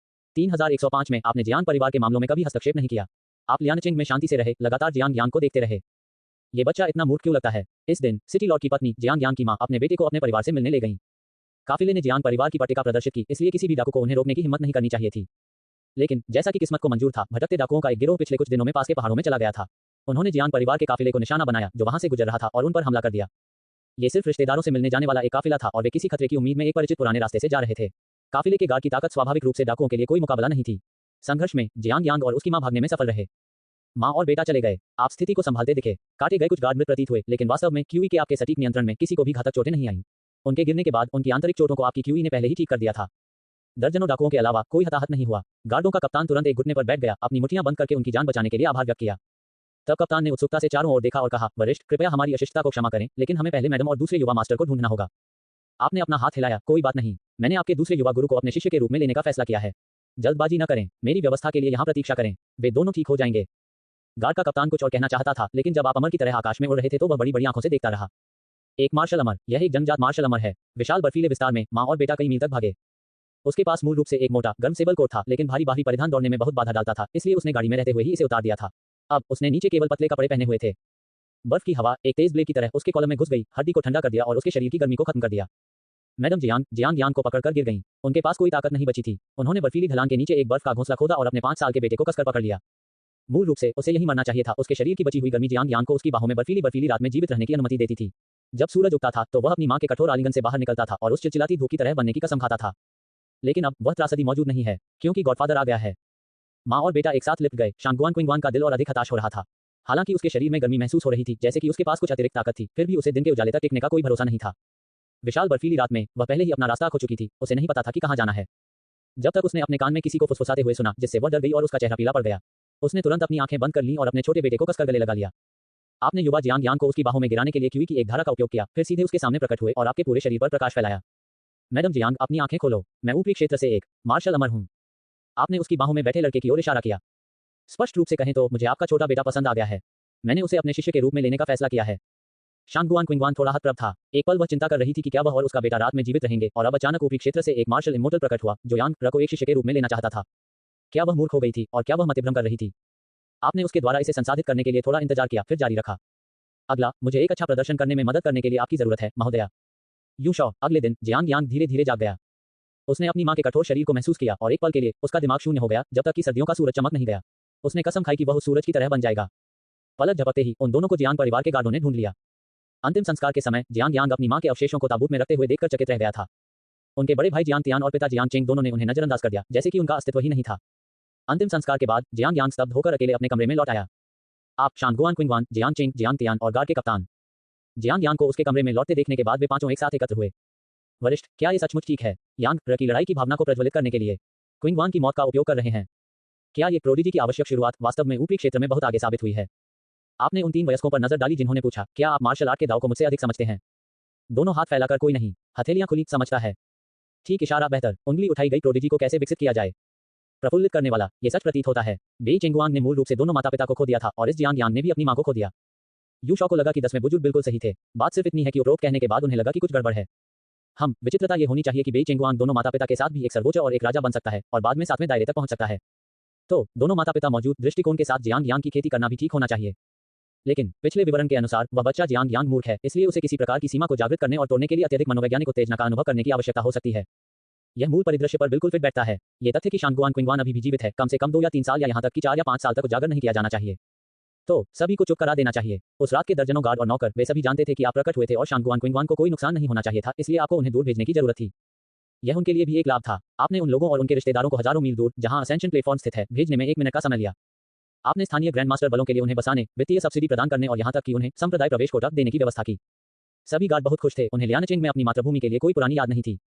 3105 में आपने जियांग परिवार के मामलों में कभी हस्तक्षेप नहीं किया। आप लियानचेंग में शांति से रहे, लगातार जियांग यांग को देखते रहे। ये बच्चा इतना मूर्ख क्यों लगता है? इस दिन सिटी लॉर्ड की पत्नी जियांग यांग की मां अपने बेटे को अपने परिवार से मिलने ले गईं। काफिले ने जियांग परिवार की पट्टिका प्रदर्शित की, इसलिए किसी भी डाकू को उन्हें रोकने की हिम्मत नहीं करनी चाहिए थी। लेकिन जैसा कि किस्मत को मंजूर था, भटकते डाकुओं का एक गिरोह पिछले कुछ दिनों में पास के पहाड़ों में चला गया था। उन्होंने जियांग परिवार के काफिले को निशाना बनाया जो वहां से गुजर रहा था और उन पर हमला कर दिया। ये सिर्फ रिश्तेदारों से मिलने जाने वाला एक काफिला था और वे किसी खतरे की उम्मीद में एक परिचित पुराने रास्ते से जा रहे थे। काफिले के गार्ड की ताकत स्वाभाविक रूप से डाकुओं के लिए कोई मुकाबला नहीं थी। संघर्ष में जियांग यांग और उसकी मां भागने में सफल रहे। मां और बेटा चले गए। आप स्थिति को संभालते दिखे। काटे गए कुछ गार्ड मृत प्रतीत हुए, लेकिन वास्तव में क्यूई के आपके सटीक नियंत्रण में किसी को भी घातक चोटें नहीं आईं। उनके गिरने के बाद उनकी आंतरिक चोटों को आपकी क्यूई ने पहले ही ठीक कर दिया था। दर्जनों डाकुओं के अलावा कोई हताहत नहीं हुआ। गार्डों का कप्तान तुरंत एक घुटने पर बैठ गया, अपनी मुट्ठियां बंद करके उनकी जान बचाने के लिए आभार व्यक्त किया। तब कप्तान ने उत्सुकता से चारों ओर देखा और कहा, वरिष्ठ, कृपया हमारी अशिष्टता को क्षमा करें, लेकिन हमें पहले मैडम और दूसरे युवा मास्टर को ढूंढना होगा। आपने अपना हाथ हिलाया, कोई बात नहीं, मैंने आपके दूसरे युवा गुरु को अपने शिष्य के रूप में लेने का फैसला किया है। जल्दबाजी न करें, मेरी व्यवस्था के लिए यहाँ प्रतीक्षा करें, वे दोनों ठीक हो जाएंगे। गार्ड का कप्तान कुछ और कहना चाहता था, लेकिन जब आप अमर की तरह आकाश में उड़ रहे थे तो वह बड़ी बड़ी आंखों से देखता रहा। एक मार्शल अमर, यह एक जन्मजात मार्शल अमर है। विशाल बर्फीले विस्तार में माँ और बेटा कई मील तक भागे। उसके पास मूल रूप से एक मोटा गर्म सेबल कोट था, लेकिन भारी बाहरी परिधान दौड़ने में बहुत बाधा डालता था, इसलिए उसने गाड़ी में रहते हुए ही इसे उतार दिया था। अब उसने नीचे केवल पतले कपड़े पहने हुए थे। बर्फ की हवा एक तेज ब्लेड की तरह उसके कॉलम में घुस गई, हड्डी को ठंडा कर दिया और उसके शरीर की गर्मी को खत्म कर दिया। मैडम जियांग यांग को पकड़कर गिर गईं। उनके पास कोई ताकत नहीं बची थी। उन्होंने बर्फीली ढलान के नीचे एक बर्फ का घोंसला खोदा और अपने 5 साल के बेटे को कसकर पकड़ लिया। मूल रूप से उसे यही मरना चाहिए था। उसके शरीर की बची हुई गर्मी जियांग यांग को उसकी बाहों में बर्फीली रात में जीवित रहने की अनुमति देती थी। जब सूरज उगता था तो वह अपनी मां के कठोर आलिंगन से बाहर निकलता था और उस चिलचिलाती धूप की तरह बनने की कसम खाता था। लेकिन अब वह त्रासदी मौजूद नहीं है, क्योंकि गॉडफादर आ गया है। मां और बेटा एक साथ लिपट गए। शांगुआन क्विंगवान का दिल और अधिक हताश हो रहा था। हालांकि उसके शरीर में गर्मी महसूस हो रही थी, जैसे कि उसके पास कुछ अतिरिक्त ताकत थी, फिर भी उसे दिन के उजाले तक टिकने का कोई भरोसा नहीं था। विशाल बर्फीली रात में वह पहले ही अपना रास्ता खो चुकी थी। उसे नहीं पता था कि कहां जाना है। जब तक उसने अपने कान में किसी को फुसफुसाते हुए सुना, जिससे वह डर गई और उसका चेहरा पीला पड़ गया। उसने तुरंत अपनी आंखें बंद कर लीं और अपने छोटे बेटे को कसकर गले लगा लिया। आपने युवा जियांग यांग को उसकी बाहों में गिराने के लिए क्यूई की एक धारा का उपयोग किया, फिर सीधे उसके सामने प्रकट हुए और आपके पूरे शरीर पर प्रकाश फैलाया। मैडम जियांग, अपनी आंखें खोलो, मैं ऊपरी क्षेत्र से एक मार्शल अमर हूं। आपने उसकी बाहों में बैठे लड़के की ओर इशारा किया। स्पष्ट रूप से कहें तो मुझे आपका छोटा बेटा पसंद आ गया है। मैंने उसे अपने शिष्य के रूप में लेने का फैसला किया है। शांगुआन क्विंगवान थोड़ा हतप्रभ था। एक पल वह चिंता कर रही थी कि क्या वह और उसका बेटा रात में जीवित रहेंगे, और अब अचानक ऊपरी क्षेत्र से एक मार्शल इमोर्टल प्रकट हुआ जो यांग को एक शिष्य के रूप में लेना चाहता था। क्या वह मूर्ख हो गई थी और क्या वह मतिभ्रम कर रही थी? आपने उसके द्वारा इसे संसाधित करने के लिए थोड़ा इंतजार किया, फिर जारी रखा। अगला, मुझे एक अच्छा प्रदर्शन करने में मदद करने के लिए आपकी जरूरत है, महोदया। यू शॉ। अगले दिन जियांग यांग धीरे धीरे जाग गया। उसने अपनी मां के कठोर शरीर को महसूस किया और एक पल के लिए उसका दिमाग शून्य हो गया, जब तक कि सर्दियों का सूरज चमक नहीं गया। उसने कसम खाई कि वह उस सूरज की तरह बन जाएगा। पलक झपकते ही उन दोनों को जियांग परिवार के गार्डों ने ढूंढ लिया। अंतिम संस्कार के समय जियांग यांग अपनी मां के अवशेषों को ताबूत में रखते हुए देखकर चकित रह गया था। उनके बड़े भाई जियांग तियान और पिता जियांग चेंग दोनों ने उन्हें नजरअंदाज कर दिया, जैसे कि उनका अस्तित्व ही नहीं था। अंतिम संस्कार के बाद जियांग यांग स्तब्ध होकर अकेले अपने कमरे में लौट आया। आप शांगुआन क्विंगवान, जियांग चेंग, जियांग तियान और गार्ड के कप्तान। जियांग यांग को उसके कमरे में लौटते देखने के बाद वे पांचों एक साथ एकत्र हुए। वरिष्ठ, क्या ये सचमुच ठीक है? यांग की लड़ाई की भावना को प्रज्वलित करने के लिए क्विंगवान की मौत का उपयोग कर रहे हैं। क्या ये प्रोडिजी की आवश्यक शुरुआत वास्तव में ऊपरी क्षेत्र में बहुत आगे साबित हुई है? आपने उन 3 वयस्कों पर नजर डाली जिन्होंने पूछा, क्या आप मार्शल आर्ट के दाव को मुझसे अधिक समझते हैं? दोनों हाथ फैलाकर कोई नहीं, हथेलियां खुली, समझता है। ठीक इशारा, बेहतर। उंगली उठाई गई। प्रोडिजी को कैसे विकसित किया जाए? प्रफुल्लित करने वाला, ये सच प्रतीत होता है। बेई चेंगुआंग ने मूल रूप से दोनों माता पिता को खो दिया था और इस जियांग यांग ने भी अपनी मां को खो दिया। यू शॉ को लगा कि 10वें बुजुर्ग बिल्कुल सही थे। बात सिर्फ इतनी है कि उपरोक्त कहने के बाद उन्हें लगा कि कुछ गड़बड़ है। विचित्रता ये होनी चाहिए कि बेई चेंगुआंग दोनों माता पिता के साथ भी एक सर्वोच्च और एक राजा बन सकता है और बाद में 7वें दायरे तक पहुंच सकता है। तो दोनों माता पिता मौजूद दृष्टिकोण के साथ जियांग यांग की खेती करना भी ठीक होना चाहिए। लेकिन पिछले विवरण के अनुसार वह बच्चा जियांग यांग मूर्ख है, इसलिए उसे किसी प्रकार की सीमा को जागृत करने और तोड़ने के लिए अत्यधिक मनोवैज्ञानिक उत्तेजना का अनुभव करने की आवश्यकता हो सकती है। यह मूल परिदृश्य पर बिल्कुल फिट बैठता है। ये तथ्य कि शांगुआन क्विंगवान अभी भी जीवित है, कम से कम 2 या 3 साल या यहां तक कि 4 या 5 साल तक उजागर नहीं किया जाना चाहिए। तो सभी को चुप करा देना चाहिए। उस रात के दर्जनों गार्ड और नौकर, वे सभी जानते थे कि आप प्रकट हुए थे और शांगुआन क्विंगवान को कोई नुकसान नहीं होना चाहिए था, इसलिए आपको उन्हें दूर भेजने की जरूरत थी। यह उनके लिए भी एक लाभ था। आपने उन लोगों और उनके रिश्तेदारों को हजारों मील दूर, जहां असेंशन प्लेटफॉर्म स्थित है, भेजने में 1 मिनट का समय लिया। आपने स्थानीय ग्रैंड मास्टर बलों के लिए उन्हें बसाने, वित्तीय सब्सिडी प्रदान करने और यहां तक कि उन्हें संप्रदाय प्रवेश कोटा देने की व्यवस्था की। सभी गार्ड बहुत खुश थे। उन्हें लियानचिंग में अपनी मातृभूमि के लिए कोई पुरानी याद नहीं थी।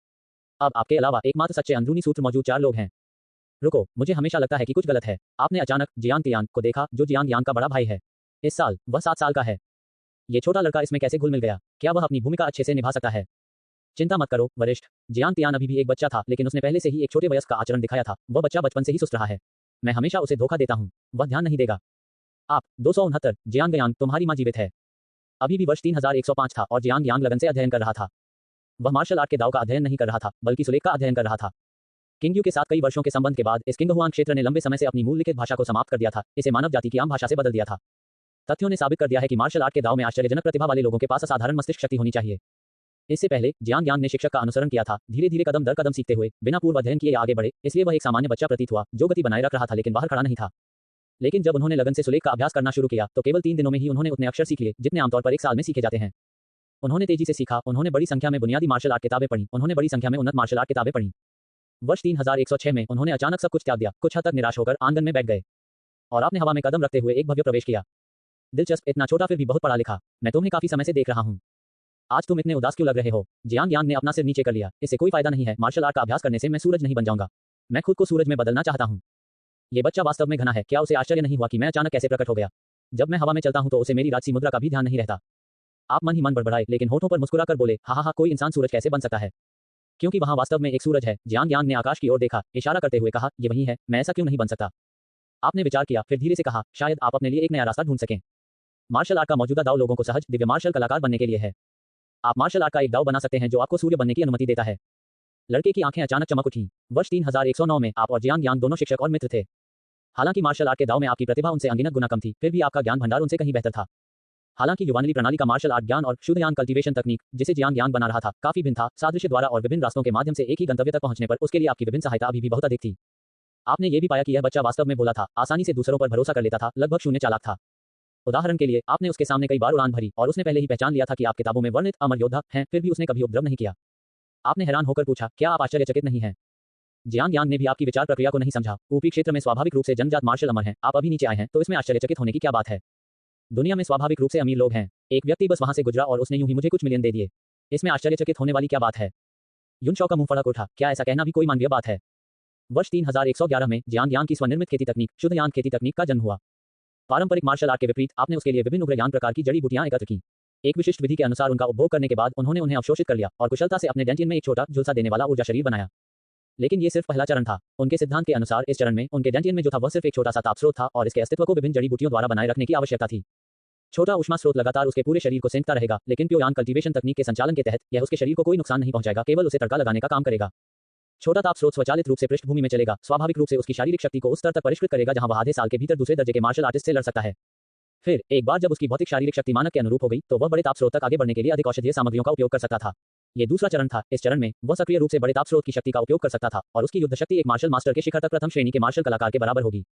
अब आपके अलावा एकमात्र सच्चे अंदरूनी सूत्र मौजूद 4 लोग हैं। रुको, मुझे हमेशा लगता है कि कुछ गलत है। आपने अचानक जियांग तियान को देखा, जो जियांग यांग का बड़ा भाई है। इस साल वह 7 साल का है। ये छोटा लड़का इसमें कैसे घुल मिल गया? क्या वह अपनी भूमिका अच्छे से निभा सकता है? चिंता मत करो वरिष्ठ। जियांग तियान अभी भी एक बच्चा था, लेकिन उसने पहले से ही एक छोटे वयस्क का आचरण दिखाया था। वह बच्चा बचपन से ही सुस्त रहा है। मैं हमेशा उसे धोखा देता हूं, वह ध्यान नहीं देगा। आप 269 जियांग यांग, तुम्हारी मां जीवित है। अभी भी वर्ष 3105 था और जियांग यांग लगन से अध्ययन कर रहा था। वह मार्शल आर्ट के दाव का अध्ययन नहीं कर रहा था, बल्कि सुलेख का अध्ययन कर रहा था। किंगयू के साथ कई वर्षों के संबंध के बाद इस किंगहुआन क्षेत्र ने लंबे समय से अपनी मूल लिखित भाषा को समाप्त कर दिया था, इसे मानव जाति की आम भाषा से बदल दिया था। तथ्यों ने साबित कर दिया है कि मार्शल आर्ट के दाव में आश्चर्यजनक प्रतिभा वाले लोगों के पास असाधारण मस्तिष्क शक्ति होनी चाहिए। इससे पहले जियांग यांग ने शिक्षक का अनुसरण किया था, धीरे धीरे कदम दर कदम सीखते हुए, बिना पूर्व अध्ययन किए आगे बढ़े, इसलिए वह एक सामान्य बच्चा प्रतीत हुआ, जो गति बनाए रख रहा था लेकिन बाहर खड़ा नहीं था। लेकिन जब उन्होंने लगन से सुलेख का अभ्यास करना शुरू किया, तो केवल 3 दिनों में ही उन्होंने उतने अक्षर सीख लिए जितने आमतौर पर 1 साल में सीखे जाते हैं। उन्होंने तेजी से सीखा, उन्होंने बड़ी संख्या में बुनियादी मार्शल आर्ट किताबें पढ़ी, उन्होंने बड़ी संख्या में उन्नत मार्शल आर्ट किताबें पढ़ी। वर्ष 3106 में उन्होंने अचानक सब कुछ त्याग दिया, कुछ हद तक निराश होकर आंगन में बैठ गए। और आपने हवा में कदम रखते हुए एक भव्य प्रवेश किया। दिलचस्प, इतना छोटा फिर भी बहुत पढ़ा लिखा। मैं तुम्हें काफी समय से देख रहा हूँ। आज तुम इतने उदास क्यों लग रहे हो? जियांग यांग ने अपना सिर नीचे कर लिया। इससे कोई फायदा नहीं है। मार्शल आर्ट का अभ्यास करने से मैं सूरज नहीं बन जाऊंगा। मैं खुद को सूरज में बदलना चाहता हूँ। ये बच्चा वास्तव में घना है। क्या उसे आश्चर्य नहीं हुआ कि मैं अचानक कैसे प्रकट हो गया? जब मैं हवा में चलता हूं तो उसे मेरी राजसी मुद्रा का भी ध्यान नहीं रहता। आप मन ही मन बड़बड़ाए लेकिन होठों पर मुस्कुराकर बोले, हा हा, कोई इंसान सूरज कैसे बन सकता है? क्योंकि वहां वास्तव में एक सूरज है। जियांग यांग ने आकाश की ओर देखा, इशारा करते हुए कहा, ये वही है, मैं ऐसा क्यों नहीं बन सकता? आपने विचार किया, फिर धीरे से कहा, शायद आप अपने लिए एक नया रास्ता ढूंढ सकें। मार्शल आर्ट का मौजूदा दाव लोगों को सहज दिव्य मार्शल कलाकार बनने के लिए है। आप मार्शल आर्ट का एक दाव बना सकते हैं जो आपको सूर्य बनने की अनुमति देता है। लड़के की आंखें अचानक चमक उठी। वर्ष 3109 में आप और जियांग यांग दोनों शिक्षक और मित्र थे। हालांकि मार्शल आर्ट के दाव में आपकी प्रतिभा उनसे अनगिनत गुना कम थी, फिर भी आपका ज्ञान भंडार उनसे कहीं बेहतर था। हालांकि युवानली प्रणाली का मार्शल आर्ट ज्ञान और शुद्ध यान कल्टीवेशन तकनीक जिसे जियांग यांग बना रहा था काफी भिन्न था, सादृश्य द्वारा और विभिन्न रास्तों के माध्यम से एक ही गंतव्य तक पहुंचने पर उसके लिए आपकी विभिन्न सहायता अभी भी बहुत अधिक थी। आपने ये भी पाया कि यह बच्चा वास्तव में भोला था, आसानी से दूसरों पर भरोसा कर लेता था, लगभग शून्य चालाक था। उदाहरण के लिए, आपने उसके सामने कई बार उड़ान भरी और उसने पहले ही पहचान लिया था कि आप किताबों में वर्णित अमर योद्धा हैं, फिर भी उसने कभी उपद्रव नहीं किया। आपने हैरान होकर पूछा, क्या आप आश्चर्यचकित नहीं हैं? जियांग यांग ने भी आपकी विचार प्रक्रिया को नहीं समझा। ऊपरी क्षेत्र में स्वाभाविक रूप से जन्मजात मार्शल अमर हैं, आप अभी नीचे आए हैं, तो इसमें आश्चर्यचकित होने की क्या बात है? दुनिया में स्वाभाविक रूप से अमीर लोग हैं। एक व्यक्ति बस वहां से गुजरा और उसने यूं ही मुझे कुछ मिलियन दे दिए। इसमें आश्चर्यचकित होने वाली क्या बात है? युन शॉ का मुंह फड़क उठा, क्या ऐसा कहना भी कोई मानवीय बात है? वर्ष 3111 में जियांग यांग की स्वनिर्मित खेती तकनीक शुद्ध यान खेती तकनीक का जन्म हुआ। पारंपरिक मार्शल आर्ट के विपरीत आपने उसके लिए विभिन्न उग्र यान प्रकार की जड़ी बूटियां एकत्र की। एक विशिष्ट विधि के अनुसार उनका उपभोग करने के बाद उन्होंने उन्हें अवशोषित कर लिया और कुशलता से अपने डेंटियन में एक छोटा झुलसा देने वाला ऊर्जा शरीर बनाया। लेकिन ये सिर्फ पहला चरण था। उनके सिद्धांत के अनुसार इस चरण में उनके डेंटियन में जो था वह सिर्फ एक छोटा सा ताप स्रोत था और इसके अस्तित्व को विभिन्न जड़ी बूटियों द्वारा बनाए रखने की आवश्यकता थी। छोटा ऊष्मा स्रोत लगातार उसके पूरे शरीर को सेंकता रहेगा, लेकिन प्योयान कल्टीवेशन तकनीक के संचालन के तहत यह उसके शरीर को कोई नुकसान नहीं पहुंचाएगा, केवल उसे तड़का लगाने का काम करेगा। छोटा ताप स्रोत स्वचालित रूप से पृष्ठभूमि में चलेगा, स्वाभाविक रूप से उसकी शारीरिक शक्ति को उस स्तर तक परिष्कृत करेगा जहां वह आधे साल के भीतर दूसरे दर्जे के मार्शल आर्टिस्ट से लड़ सकता है। फिर एक बार जब उसकी भौतिक शारीरिक शक्ति मानक के अनुरूप हो गई, तो वह बड़े ताप स्रोत तक आगे बढ़ने के लिए अधिक औषधीय सामग्रियों का उपयोग कर सकता था। ये दूसरा चरण था। इस चरण में वह सक्रिय रूप से बड़े ताप स्रोत की शक्ति का उपयोग कर सकता था और उसकी युद्ध शक्ति एक मार्शल मास्टर के शिखर तक प्रथम श्रेणी के मार्शल कलाकार के बराबर होगी।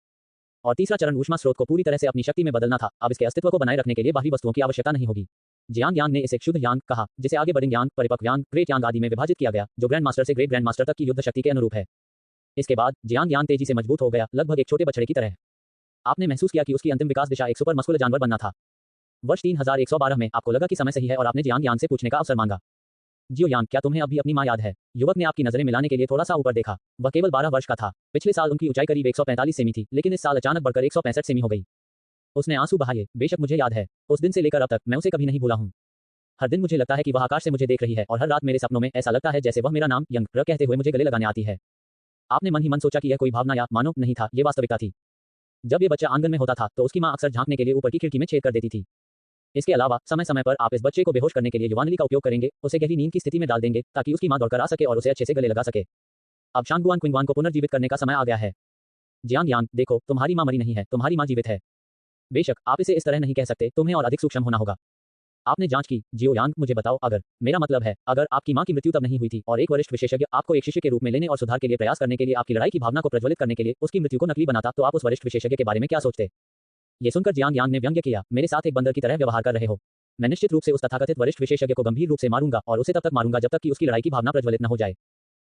और तीसरा चरण ऊष्मा स्रोत को पूरी तरह से अपनी शक्ति में बदलना था। अब इसके अस्तित्व को बनाए रखने के लिए बाहरी वस्तुओं की आवश्यकता नहीं होगी। जियांग यांग ने इसे शुद्ध यांग कहा, जिसे आगे बडिंग यांग, परिपक्व यांग, ग्रेट यांग आदि में विभाजित किया गया, जो ग्रैंड मास्टर से ग्रेट ग्रैंड मास्टर तक की युद्ध शक्ति के अनुरूप है। इसके बाद जियांग यांग तेजी से मजबूत हो गया, लगभग एक छोटे बछड़े की तरह। आपने महसूस किया कि उसकी अंतिम विकास दिशा एक सुपर मस्कुलर जानवर बनना था। वर्ष 3112 में आपको लगा कि समय सही है और आपने जियांग यांग से पूछने का अवसर मांगा, जियो यांग, क्या तुम्हें अभी अपनी माँ याद है? युवक ने आपकी नजरें मिलाने के लिए थोड़ा सा ऊपर देखा। वह केवल 12 वर्ष का था। पिछले साल उनकी ऊंचाई करीब 145 सेमी थी, लेकिन इस साल अचानक बढ़कर 165 सेमी हो गई। उसने आंसू बहाए। बेशक मुझे याद है। उस दिन से लेकर अब तक मैं उसे कभी नहीं भूला हूं। हर दिन मुझे लगता है कि वह आकाश से मुझे देख रही है और हर रात मेरे सपनों में ऐसा लगता है जैसे वह मेरा नाम यंग र कहते हुए मुझे गले लगाने आती है। आपने मन ही मन सोचा कि यह कोई भावना या मानो नहीं था, ये वास्तविकता थी। जब ये बच्चा आंगन में होता था तो उसकी माँ अक्सर झांकने के लिए ऊपर की खिड़की में छेद कर देती थी। इसके अलावा समय समय पर आप इस बच्चे को बेहोश करने के लिए युवानली का उपयोग करेंगे, उसे गहरी नींद की स्थिति में डाल देंगे ताकि उसकी मां दौड़कर आ सके और उसे अच्छे से गले लगा सके। अब शांगुआन क्विंगवान को पुनर्जीवित करने का समय आ गया है। जियांग यांग, देखो, तुम्हारी मां मरी नहीं है, तुम्हारी मां जीवित है। बेशक आप इसे इस तरह नहीं कह सकते, तुम्हें और अधिक सूक्ष्म होना होगा। आपने जांच की। जियो यांग, मुझे बताओ, अगर मेरा मतलब है, अगर आपकी मां की मृत्यु तब नहीं हुई थी और एक वरिष्ठ विशेषज्ञ आपको एक शिष्य के रूप में लेने और सुधार के लिए प्रयास करने के लिए आपकी लड़ाई की भावना को प्रज्वलित करने के लिए उसकी मृत्यु को नकली बनाता, तो आप उस वरिष्ठ विशेषज्ञ के बारे में क्या सोचते? ये सुनकर जियांग यांग ने व्यंग्य किया, मेरे साथ एक बंदर की तरह व्यवहार कर रहे हो। मैं निश्चित रूप से उस तथाकथित वरिष्ठ विशेषज्ञ को गंभीर रूप से मारूंगा और उसे तब तक मारूंगा जब तक कि उसकी लड़ाई की भावना प्रज्वलित न हो जाए।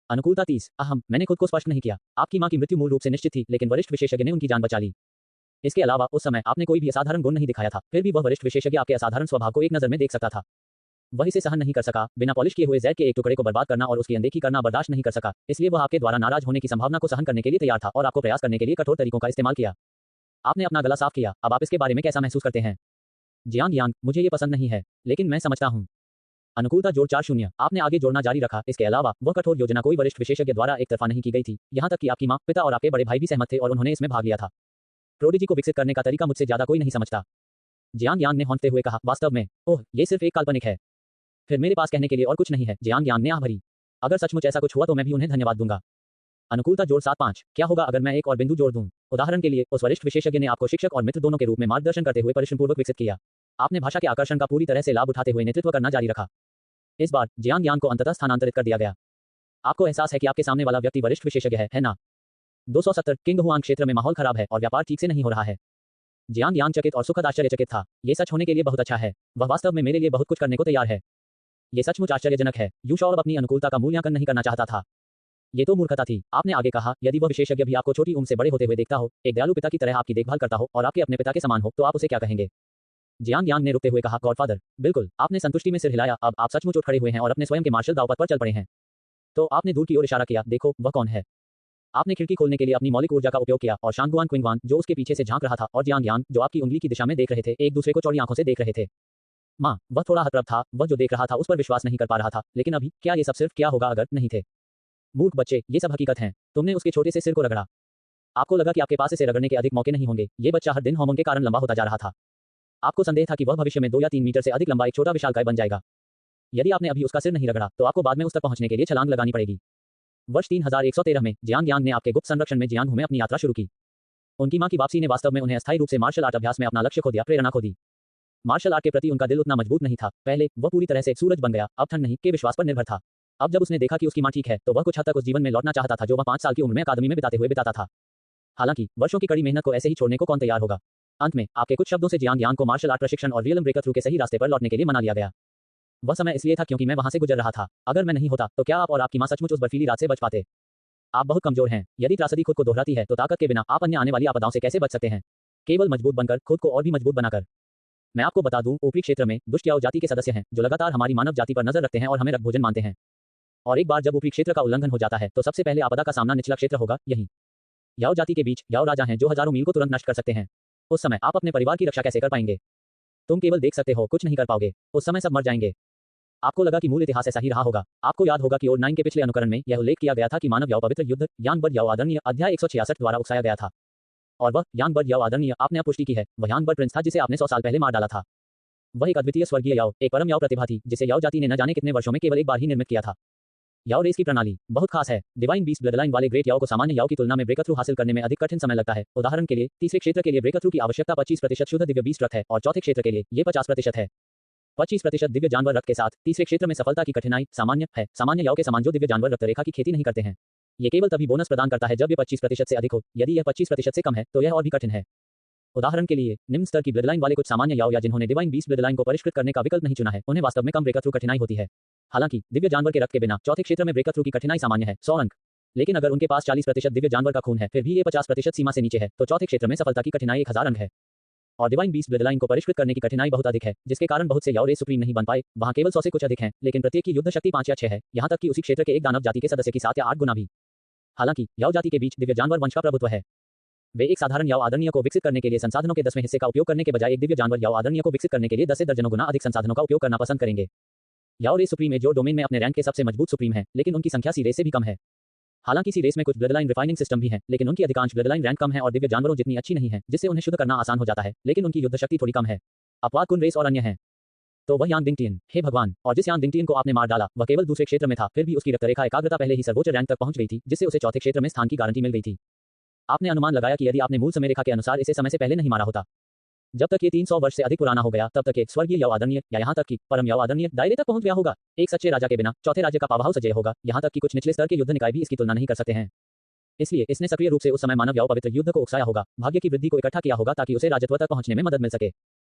अनुकूलता 30। मैंने खुद को स्पष्ट नहीं किया। आपकी मां की मृत्यु मूल रूप से निश्चित थी, लेकिन वरिष्ठ विशेषज्ञ ने उनकी जान बचा ली। इसके अलावा उस समय आपने कोई भी असाधारण गुण नहीं दिखाया था, फिर भी वह वरिष्ठ विशेषज्ञ आपके असाधारण स्वभाव को एक नजर में देख सकता था। वह इसे सहन नहीं कर सका। बिना पॉलिश किए हुए जैड के एक टुकड़े को बर्बाद करना और उसकी अनदेखी करना बर्दाश्त नहीं कर सका, इसलिए वह आपके द्वारा नाराज होने की संभावना को सहन करने के लिए तैयार था और आपको प्रयास करने के लिए कठोर तरीकों का इस्तेमाल किया। आपने अपना गला साफ किया। अब आप इसके बारे में कैसा महसूस करते हैं? जियांग यांग, मुझे ये पसंद नहीं है, लेकिन मैं समझता हूँ। अनुकूलता जोड़ 4-0। आपने आगे जोड़ना जारी रखा। इसके अलावा वह कठोर योजना कोई वरिष्ठ विशेषज्ञ द्वारा एक तरफा नहीं की गई थी। यहाँ तक कि आपकी माँ, पिता और आपके बड़े भाई भी सहमत थे और उन्होंने इसमें भाग लिया था। प्रोडिजी को विकसित करने का तरीका मुझसे ज्यादा कोई नहीं समझता। जियांग यांग ने हौंकते हुए कहा, वास्तव में? ओह, ये सिर्फ एक काल्पनिक है। फिर मेरे पास कहने के लिए और कुछ नहीं है। जियांग यांग ने आह भरी। अगर सचमुच ऐसा कुछ हुआ तो मैं भी उन्हें धन्यवाद दूंगा। अनुकूलता जोड़ 7-5। क्या होगा अगर मैं एक और बिंदु जोड़ दूं? उदाहरण के लिए, उस वरिष्ठ विशेषज्ञ ने आपको शिक्षक और मित्र दोनों के रूप में मार्गदर्शन करते हुए परिश्रमपूर्वक विकसित किया। आपने भाषा के आकर्षण का पूरी तरह से लाभ उठाते हुए नेतृत्व करना जारी रखा। इस बार जियांग यांग को अंततः स्थानांतरित कर दिया गया। आपको एहसास है कि आपके सामने वाला व्यक्ति वरिष्ठ विशेषज्ञ है ना? 270। किंग हुआंग क्षेत्र में माहौल खराब है और व्यापार ठीक से नहीं हो रहा है। जियांग यांग चकित और सुखद आश्चर्यचकित था। ये सच होने के लिए बहुत अच्छा है। वह वास्तव में मेरे लिए बहुत कुछ करने को तैयार है। ये सचमुच आश्चर्यजनक है। यू शॉ अब अपनी अनुकूलता का मूल्यांकन नहीं करना चाहता था। ये तो मूर्खता थी। आपने आगे कहा, यदि वह विशेषज्ञ भी आपको छोटी उम्र से बड़े होते हुए देखता हो, एक दयालु पिता की तरह आपकी देखभाल करता हो और आपके अपने पिता के समान हो, तो आप उसे क्या कहेंगे? जियांग यांग ने रुकते हुए कहा, गॉडफादर। बिल्कुल। आपने संतुष्टि में सिर हिलाया। अब आप सचमुच उठ खड़े हुए हैं और अपने स्वयं के मार्शल दांव पर चल पड़े हैं। तो आपने दूर की ओर इशारा किया, देखो, वह कौन है? आपने खिड़की खोलने के लिए अपनी मौलिक ऊर्जा का उपयोग किया और शांगुआन क्विंगवान, जो उसके पीछे से झांक रहा था, और जियांग यांग, जो आपकी उंगली की दिशा में देख रहे थे, एक दूसरे को चौड़ी आंखों से देख रहे थे। माँ, वह थोड़ा हतप्रभ था, वह जो देख रहा था उस पर विश्वास नहीं कर पा रहा था, लेकिन अभी, क्या ये सब सिर्फ क्या होगा अगर नहीं थे? मूर्ख बच्चे, ये सब हकीकत है। तुमने उसके छोटे से सिर को रगड़ा। आपको लगा कि आपके पास इसे रगड़ने के अधिक मौके नहीं होंगे। ये बच्चा हर दिन हार्मोन के कारण लंबा होता जा रहा था। आपको संदेह था कि वह भविष्य में 2 या 3 मीटर से अधिक लंबा एक छोटा विशालकाय बन जाएगा। यदि आपने अभी उसका सिर नहीं रगड़ा, तो आपको बाद में उस तक पहुंचने के लिए छलांग लगानी पड़ेगी। वर्ष 3113 में जियांग यांग ने आपके गुप्त संरक्षण में जियांगहू में अपनी यात्रा शुरू की। उनकी मां की वापसी ने वास्तव में उन्हें अस्थायी रूप से मार्शल आर्ट अभ्यास में अपना लक्ष्य खो दिया, प्रेरणा खो दी। मार्शल आर्ट के प्रति उनका दिल उतना मजबूत नहीं था। पहले वह पूरी तरह से एक सूरज बन गया, अब ठंड नहीं के विश्वास पर निर्भर था। अब जब उसने देखा कि उसकी मां ठीक है, तो वह कुछ हद तक उस जीवन में लौटना चाहता था जो वह 5 साल की उम्र में अकादमी में बिताता था। हालांकि वर्षों की कड़ी मेहनत को ऐसे ही छोड़ने को कौन तैयार होगा। अंत में आपके कुछ शब्दों से जियांग यांग को मार्शल आर्ट प्रशिक्षण और रियलम ब्रेकर थ्रू के सही रास्ते पर लौटने के लिए मना लिया गया। वह समय इसलिए था क्योंकि मैं वहां से गुजर रहा था। अगर मैं नहीं होता, तो क्या आप और आपकी मां सचमुच उस बर्फीली रात से बच पाते? आप बहुत कमजोर हैं। यदि त्रासदी खुद को दोहराती है, तो ताकत के बिना आप अन्य आने वाली आपदाओं से कैसे बच सकते हैं? केवल मजबूत बनकर, खुद को और भी मजबूत बनाकर। मैं आपको बता दूं, ऊपरी क्षेत्र में दुष्ट याओ जाति के सदस्य हैं, जो लगातार हमारी मानव जाति पर नजर रखते हैं और हमें रक्त भोजन मानते हैं। और एक बार जब ऊपरी क्षेत्र का उल्लंघन हो जाता है, तो सबसे पहले आपदा का सामना निचला क्षेत्र होगा। यही याओ जाति के बीच याओ राजा हैं जो हजारों मील को तुरंत नष्ट कर सकते हैं। उस समय आप अपने परिवार की रक्षा कैसे कर पाएंगे? तुम केवल देख सकते हो, कुछ नहीं कर पाओगे। उस समय सब मर जाएंगे। आपको लगा कि मूल इतिहास ऐसा ही रहा होगा। आपको याद होगा कि ओड 9 के पिछले अनुकरण में यह उल्लेख किया गया था कि मानव याओ पवित्र युद्ध यांग बर्ड याओ आदरणीय अध्याय 166 द्वारा उकसाया गया था। और वह यांग बर्ड याओ आदरणीय, आपने अब पुष्टि की है, वह यांग बर्ड प्रिंस था जिसे आपने 100 साल पहले मार डाला था। वह एक अद्वितीय स्वर्गीय याओ, एक परम याओ प्रतिभा थी, जिसे याओ जाति ने न जाने कितने वर्षों में केवल एक बार ही निर्मित किया था। याओ रेस की प्रणाली बहुत खास है। डिवाइन बीस्ट ब्लडलाइन वाले ग्रेट याओ को सामान्य याओ की तुलना में ब्रेकर थ्रू हासिल करने में अधिक कठिन समय लगता है। उदाहरण के लिए, तीसरे क्षेत्र के लिए ब्रेकर थ्रू की आवश्यकता 25% शुद्ध दिव्य बीस्ट रक्त है, और चौथे क्षेत्र के लिए ये 50% है। 25% दिव्य जानवर रक्त के साथ तीसरे क्षेत्र में सफलता की कठिनाई सामान्य है। सामान्य याओ के समान जो दिव्य जानवर रक्त रेखा की खेती नहीं करते हैं। ये केवल तभी बोनस प्रदान करता है जब ये 25% से अधिक हो। यदि यह 25% से कम है, तो यह और भी कठिन है। उदाहरण के लिए, निम्न स्तर की ब्लडलाइन वाले कुछ सामान्य याओ या जिन्होंने डिवाइन बीस्ट ब्लडलाइन को परिष्कृत करने का विकल्प नहीं चुना है, उन्हें वास्तव में कम ब्रेकर थ्रू कठिनाई होती है। हालांकि दिव्य जानवर के रक्त के बिना चौथे क्षेत्र में ब्रेकर थ्रू की कठिनाई सामान्य है, 100 अंक। लेकिन अगर उनके पास 40% दिव्य जानवर का खून है, फिर भी ये 50% सीमा से नीचे है, तो चौथे क्षेत्र में सफलता की कठिनाई 1000 अंक है। और डिवाइन बीस्ट ब्लडलाइन को परिष्कृत करने की कठिनाई बहुत अधिक है, जिसके कारण बहुत से याओ रेस सुप्रीम नहीं बन पाए। वहां केवल 100 से कुछ अधिक हैं, लेकिन प्रत्येक की युद्ध शक्ति 5 या 6 है, यहां तक कि उसी क्षेत्र के एक दानव जाति के सदस्य की 7 या 8 गुना भी। हालांकि याओ जाति के बीच दिव्य जानवर वंश का प्रभुत्व है। वे एक साधारण याओ आदरणीय को विकसित करने के लिए संसाधनों के 10वें हिस्से का उपयोग करने के बजाय एक दिव्य जानवर याओ आदरणीय को विकसित करने के लिए 10 से दर्जनों गुना अधिक संसाधनों का उपयोग करना पसंद करेंगे। याओ रेस सुप्रीम जो डोमेन में अपने रैंक के सबसे मजबूत सुप्रीम है, लेकिन उनकी संख्या सी रेस से भी कम है। हालांकि सी रेस में कुछ ब्लडलाइन रिफाइनिंग सिस्टम भी हैं, लेकिन उनकी अधिकांश ब्लडलाइन रैंक कम है और दिव्य जानवरों जितनी अच्छी नहीं है, जिससे उन्हें शुद्ध करना आसान हो जाता है, लेकिन उनकी युद्ध शक्ति थोड़ी कम है। अपवाद कुन रेस और अन्य हैं। तो वह यान दिंगटियन, हे भगवान, और जिस यान दिंगटियन को आपने मार डाला, वह केवल दूसरे क्षेत्र में था, फिर भी उसकी रक्तरेखा एकाग्रता पहले ही सर्वोच्च रैंक तक पहुंच गई थी, जिससे उसे चौथे क्षेत्र में स्थान की गारंटी मिल गई थी। आपने अनुमान लगाया कि यदि आपने मूल समय रेखा के अनुसार इसे समय से पहले नहीं मारा होता, जब तक ये 300 वर्ष से अधिक पुराना हो गया, तब तक एक स्वर्गीय याओ आदरणीय या यहाँ तक कि परम याओ आदरणीय दायरे तक पहुंच गया होगा। एक सच्चे राजा के बिना चौथे राज्य का पावरहाउस अजेय होगा, यहाँ तक कि कुछ निचले स्तर के युद्ध निकाय भी इसकी तुलना नहीं कर सकते हैं। इसलिए इसने सक्रिय रूप से उस समय मानव याओ पवित्र युद्ध को उकसाया होगा, भाग्य की वृद्धि को इकट्ठा किया होगा ताकि उसे राजत्व तक पहुंचने में मदद मिल सके।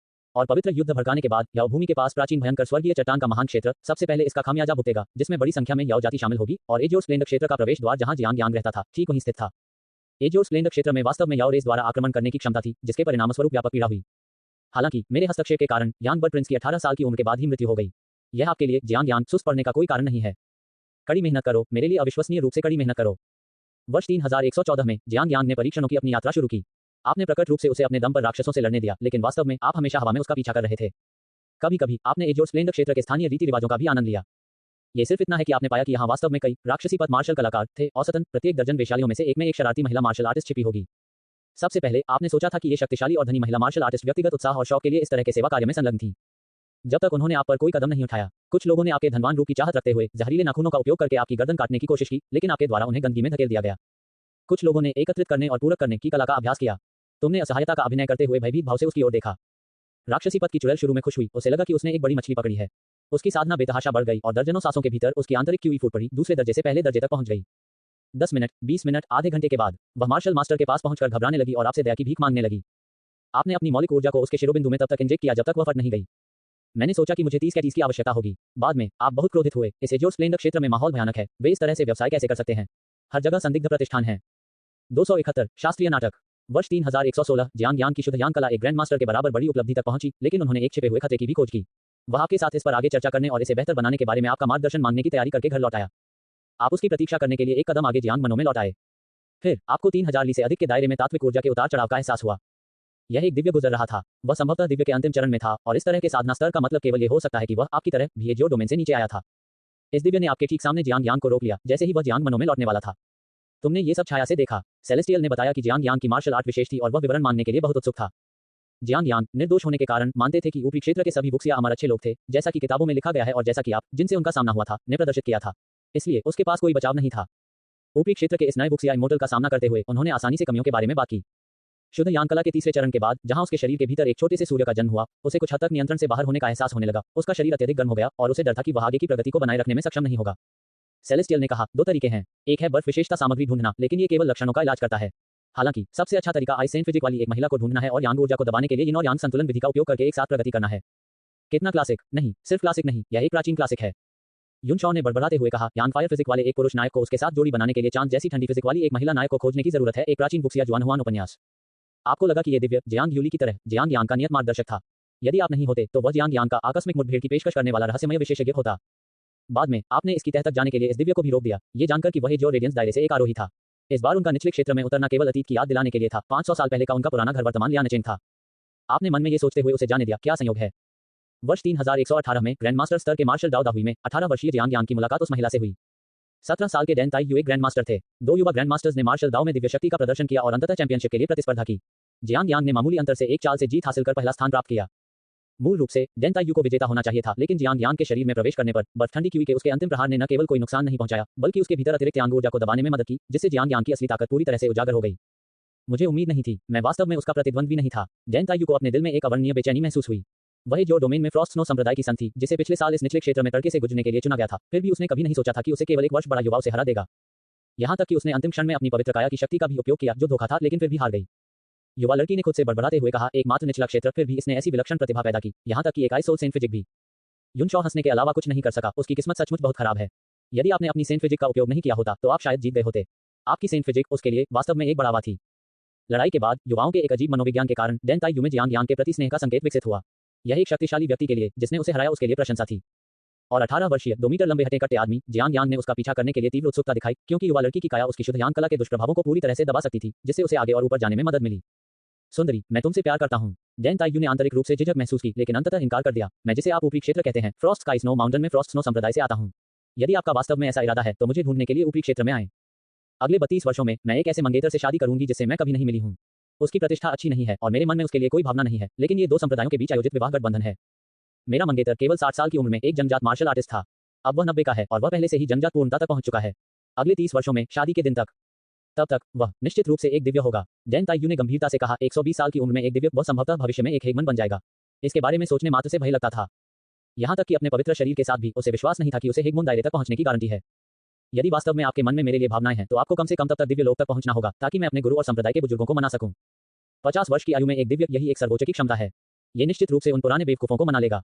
और पवित्र युद्ध भड़काने के बाद याओ भूमि के पास प्राचीन भयंकर स्वर्गीय चट्टान का महान क्षेत्र सबसे पहले इसका खामियाजा भुगतेगा, जिसमें बड़ी संख्या में याओ जाति शामिल होगी, और एजोर स्प्लेंडर क्षेत्र का प्रवेश द्वार जहां जियांग यांग रहता था, ठीक वहीं स्थित था। एजोर स्प्लेंडर क्षेत्र में वास्तव में याओ रेस द्वारा आक्रमण करने की क्षमता थी, जिसके परिणामस्वरूप व्यापक पीड़ा हुई। हालांकि मेरे हस्तक्षेप के कारण यांग बर्ड प्रिंस की 18 साल की उम्र के बाद ही मृत्यु हो गई। यह आपके लिए जियांग यांग सुस्त पड़ने का कोई कारण नहीं है। कड़ी मेहनत करो, मेरे लिए अविश्वसनीय रूप से कड़ी मेहनत करो। वर्ष 3114 में जियांग यांग ने परीक्षणों की अपनी यात्रा शुरू की। आपने प्रकट रूप से उसे अपने दम पर राक्षसों से लड़ने दिया, लेकिन वास्तव में आप हमेशा हवा में उसका पीछा कर रहे थे। कभी कभी आपने एजोर स्प्लेंडर क्षेत्र के स्थानीय रीति रिवाजों का भी आनंद लिया। ये सिर्फ इतना है कि आपने पाया कि यहाँ वास्तव में कई राक्षसी पद मार्शल कलाकार थे, औसतन प्रत्येक दर्जन वेश्यालियों में से एक में एक शरारती महिला मार्शल आर्टिस्ट छिपी होगी। सबसे पहले आपने सोचा था कि ये शक्तिशाली और धनी महिला मार्शल आर्टिस्ट व्यक्तिगत उत्साह और शौक के लिए इस तरह के सेवा कार्य में संलग्न थी। जब तक उन्होंने आप पर कोई कदम नहीं उठाया, कुछ लोगों ने आपके धनवान रूप की चाहत रखते हुए जहरीले नाखूनों का उपयोग करके आपकी गर्दन काटने की कोशिश की, लेकिन आपके द्वारा उन्हें गंदगी में धकेल दिया गया। कुछ लोगों ने एकत्रित करने और पूरक करने की कला का अभ्यास किया। तुमने असहायता का अभिनय करते हुए भयभीत भाव से उसकी ओर देखा। राक्षसी पद की चुड़ैल शुरू में खुश हुई, उसे लगा कि उसने एक बड़ी मछली पकड़ी है। उसकी साधना बेतहाशा बढ़ गई और दर्जनों सांसों के भीतर उसकी आंतरिक क्यूई फूट पड़ी, दूसरे दर्जे से पहले दर्जे तक पहुंच गई। 10 मिनट, 20 मिनट, आधे घंटे के बाद वह मार्शल मास्टर के पास पहुंचकर घबराने लगी और आपसे दया की भीख मांगने लगी। आपने अपनी मौलिक ऊर्जा को उसके शिरोबिंदु में तब तक इंजेक्ट किया जब तक वह फट नहीं गई। मैंने सोचा कि मुझे 30 कैटीज की आवश्यकता होगी। बाद में आप बहुत क्रोधित हुए। इस एजोर स्प्लेंडर क्षेत्र में माहौल भयानक है, वे इस तरह से व्यवसाय कैसे कर सकते हैं? हर जगह संदिग्ध प्रतिष्ठान है। 271 शास्त्रीय नाटक। वर्ष 3116 जियांग यांग की शुद्ध यांग कला एक ग्रैंड मास्टर के बराबर बड़ी उपलब्धि तक पहुंची, लेकिन उन्होंने एक छिपे हुए खतरे की भी खोज की। वह आपके साथ इस पर आगे चर्चा करने और इसे बेहतर बनाने के बारे में आपका मार्गदर्शन मांगने की तैयारी करके घर लौट आया। आप उसकी प्रतीक्षा करने के लिए एक कदम आगे जियांग मनों में लौट आए। फिर आपको 3000 ली से अधिक के दायरे में तात्विक ऊर्जा के उतार चढ़ाव का एहसास हुआ। यह एक दिव्य गुजर रहा था। वह संभवतः दिव्य के अंतिम चरण में था और इस तरह के साधना स्तर का मतलब केवल ये हो सकता है कि वह आपकी तरह भी जो डोमेन से नीचे आया था। इस दिव्य ने आपके ठीक सामने जियांग यांग को रोक लिया जैसे ही वह जियांग मनो में लौटने वाला था। तुमने ये सब छाया से देखा। सेलेस्टियल ने बताया कि जियांग यांग की मार्शल आर्ट विशेष थी और वह विवरण मानने के लिए बहुत उत्सुक था। जियांग यांग निर्दोष होने के कारण मानते थे कि ऊपरी क्षेत्र के सभी बुक्सिया अमर अच्छे लोग थे, जैसा कि किताबों में लिखा गया है और जैसा कि आप जिनसे उनका सामना हुआ था ने प्रदर्शित किया था। इसलिए उसके पास कोई बचाव नहीं था। ऊपरी क्षेत्र के इस नए बुक्सिया इमोर्टल का सामना करते हुए उन्होंने आसानी से कमियों के बारे में बात की। शुद्ध यांग कला के तीसरे चरण के बाद जहां उसके शरीर के भीतर एक छोटे से सूर्य का जन्म हुआ, उसे कुछ हद तक नियंत्रण से बाहर होने का एहसास होने लगा। उसका शरीर अत्यधिक गर्म हो गया और उसे डर था कि वह आगे की प्रगति को बनाए रखने में सक्षम नहीं होगा। सेलेस्टियल ने कहा, दो तरीके हैं। एक है बर्फ विशेषता सामग्री ढूंढना, लेकिन ये केवल लक्षणों का इलाज करता है। हालांकि सबसे अच्छा तरीका आइस सेंट फिजिक वाली एक महिला को ढूंढना है और यांग ऊर्जा को दबाने के लिए यिन और यांग संतुलन विधि का उपयोग करके एक साथ प्रगति करना है। कितना क्लासिक? नहीं, सिर्फ क्लासिक नहीं, यह एक प्राचीन क्लासिक है। युन शॉ ने बड़बड़ाते हुए कहा, यांग फायर फिजिक वाले एक पुरुष नायक को उसके साथ जोड़ी बनाने के लिए चांद जैसी ठंडी फिजिक वाली एक महिला नायक को खोजने की जरूरत है। एक प्राचीन बुक्सिया जुआन हुआन उपन्यास। आपको लगा कि यह दिव्य जियांग यूली की तरह जियांग यांग का नियत मार्गदर्शक था। यदि आप नहीं होते तो वह जियांग यांग का आकस्मिक मुठभेड़ की पेशकश करने वाला रहस्यमय विशेषज्ञ होता। बाद में आपने इसकी तह तक जाने के लिए इस दिव्य को भी रोक दिया, ये जानकर कि वह जो रेडियंस दायरे से एक आरोही था। इस बार उनका निचले क्षेत्र में उतरना केवल अतीत की याद दिलाने के लिए था। 500 साल पहले का उनका पुराना घर वर्तमान लियानचेन था। आपने मन में ये सोचते हुए उसे जाने दिया, क्या संयोग है। वर्ष 3118 में ग्रैंड मास्टर स्तर के मार्शल दाओ दाहुई में 18 वर्षीय जियांग यांग की मुलाकात उस महिला से हुई। 17 साल के डैन ताई यू एक ग्रैंड मास्टर थे। दो युवा ग्रैंड मास्टर्स ने मार्शल दाओ में दिव्य शक्ति का प्रदर्शन किया और अंततः चैंपियनशिप के लिए प्रतिस्पर्धा की। जियांग यांग ने मामूली अंतर से एक चाल से जीत हासिल कर पहला स्थान प्राप्त किया। मूल रूप से डैन ताई यू को विजेता होना चाहिए था, लेकिन जियांग यांग के शरीर में प्रवेश करने पर बर्फ ठंडी क्यूई के उसके अंतिम प्रहार ने न केवल कोई नुकसान नहीं पहुंचाया, बल्कि उसके भीतर अतिरिक्त यांग ऊर्जा को दबाने में मदद की, जिससे जियांग यांग की असली ताकत पूरी तरह से उजागर हो गई। मुझे उम्मीद नहीं थी, मैं वास्तव में उसका प्रतिद्वंद्वी नहीं था। डैन ताई यू को अपने दिल में एक अवर्णनीय बेचैनी महसूस हुई। वह जो डोमेन में फ्रॉस्ट स्नो संप्रदाय की संत थी, जिसे पिछले साल इस निचले क्षेत्र में तड़के से गुजरने के लिए चुना गया था, फिर भी उसने कभी नहीं सोचा था कि उसे केवल एक वर्ष बड़ा युवा उसे हरा देगा। यहाँ तक कि उसने अंतिम क्षण में अपनी पवित्र काया की शक्ति का भी उपयोग किया, जो धोखा था, लेकिन फिर भी हार गई। युवा लड़की ने खुद से बड़बड़ाते हुए कहा, एकमात्र निचला क्षेत्र, फिर भी इसने ऐसी विलक्षण प्रतिभा पैदा की, यहाँ तक कि एक आइस सोल सेंट फिजिक भी। युन शॉ हंसने के अलावा कुछ नहीं कर सका। उसकी किस्मत सचमुच बहुत खराब है। यदि आपने अपनी सेंट फिजिक का उपयोग नहीं किया होता तो आप शायद जीत गए होते। आपकी सेंट फिजिक उसके लिए वास्तव में एक बढ़ावा थी। लड़ाई के बाद युवाओं के एक अजीब मनोविज्ञान के कारण डैन ताई यू में जियांग यांग के प्रति स्नेह का संकेत विकसित हुआ। यह एक शक्तिशाली व्यक्ति के लिए जिसने उसे हराया उसके लिए प्रशंसा थी। और 18 वर्षीय 2 मीटर लंबे हटे कट्टे आदमी जियांग यांग ने उसका पीछा करने के लिए तीव्र उत्सुकता दिखाई, क्योंकि युवा लड़की की काया उसकी शुद्ध यांग कला के दुष्प्रभावों को पूरी तरह से दबा सकती थी, जिससे उसे आगे और ऊपर जाने में मदद मिली। सुंदरी, मैं तुमसे प्यार करता हूँ। डैन ताई यू ने आंतरिक रूप से झिझक महसूस की, लेकिन अंततः इनकार कर दिया। मैं, जिसे आप ऊपरी क्षेत्र कहते हैं, फ्रॉस्ट स्काई स्नो माउंटेन में फ्रॉस्ट स्नो संप्रदाय से आता हूँ। यदि आपका वास्तव में ऐसा इरादा है तो मुझे ढूंढने के लिए ऊपरी क्षेत्र में आएं। अगले 32 वर्षों में मैं एक ऐसे मंगेतर से शादी करूंगी जिससे मैं कभी नहीं मिली हूँ। उसकी प्रतिष्ठा अच्छी नहीं है और मेरे मन में उसके लिए कोई भावना नहीं है, लेकिन ये दो संप्रदायों के बीच आयोजित विवाह गठबंधन है। मेरा मंगेतर केवल 60 साल की उम्र में एक जन्मजात मार्शल आर्टिस्ट था। अब वह 90 का है और वह पहले से ही जन्मजात पूर्णता तक पहुंच चुका है। अगले 30 वर्षों में शादी के दिन तक, तब तक वह निश्चित रूप से एक दिव्य होगा। डैन ताई यू ने गंभीरता से कहा, 120 साल की उम्र में एक दिव्य, वह संभवतः भविष्य में एक हेगमन बन जाएगा। इसके बारे में सोचने मात्र से भय लगता था। यहाँ तक कि अपने पवित्र शरीर के साथ भी उसे विश्वास नहीं था कि उसे हेगमन दायरे तक पहुंचने की गारंटी है। यदि वास्तव में आपके मन में मेरे लिए भावनाएं हैं तो आपको कम से कम तब तक दिव्य लोक तक पहुंचना होगा, ताकि मैं अपने गुरु और संप्रदाय के बुजुर्गों को मना सकूं। 50 वर्ष की आयु में एक दिव्य, यही एक सर्वोच्च की क्षमता है। ये निश्चित रूप से उन पुराने बेवकूफों को मना लेगा।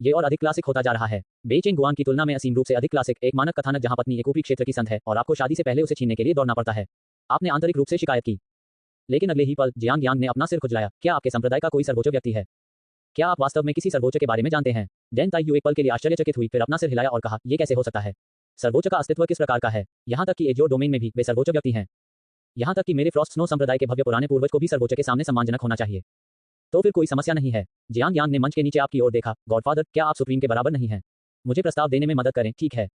ये और अधिक क्लासिक होता जा रहा है। बेइचेंग गुआन की तुलना में असीम रूप से अधिक क्लासिक, एक मानक कथानक जहां पत्नी एक ऊपरी क्षेत्र की संत है और आपको शादी से पहले उसे छीनने के लिए दौड़ना पड़ता है। आपने आंतरिक रूप से शिकायत की, लेकिन अगले ही पल जियांग यांग ने अपना सिर खुजलाया। क्या आपके संप्रदाय का कोई सर्वोच्च व्यक्ति है? क्या आप वास्तव में किसी सर्वोच्च के बारे में जानते हैं? डैन ताई यू एक पल के लिए आश्चर्यचकित हुई, फिर अपना सिर हिलाया और कहा, यह कैसे हो सकता है? सर्वोच्च का अस्तित्व किस प्रकार का है? यहाँ तक कि एजो डोमेन में भी वे सर्वोच्च व्यक्ति हैं। यहाँ तक कि मेरे फ्रॉस्ट स्नो संप्रदाय के भव्य पुराने पूर्वज को भी सर्वोच्च के सामने सम्मानजनक होना चाहिए। तो फिर कोई समस्या नहीं है। जियांग यांग ने मंच के नीचे आपकी ओर देखा। गॉडफादर, क्या आप सुप्रीम के बराबर नहीं हैं? मुझे प्रस्ताव देने में मदद करें, ठीक है?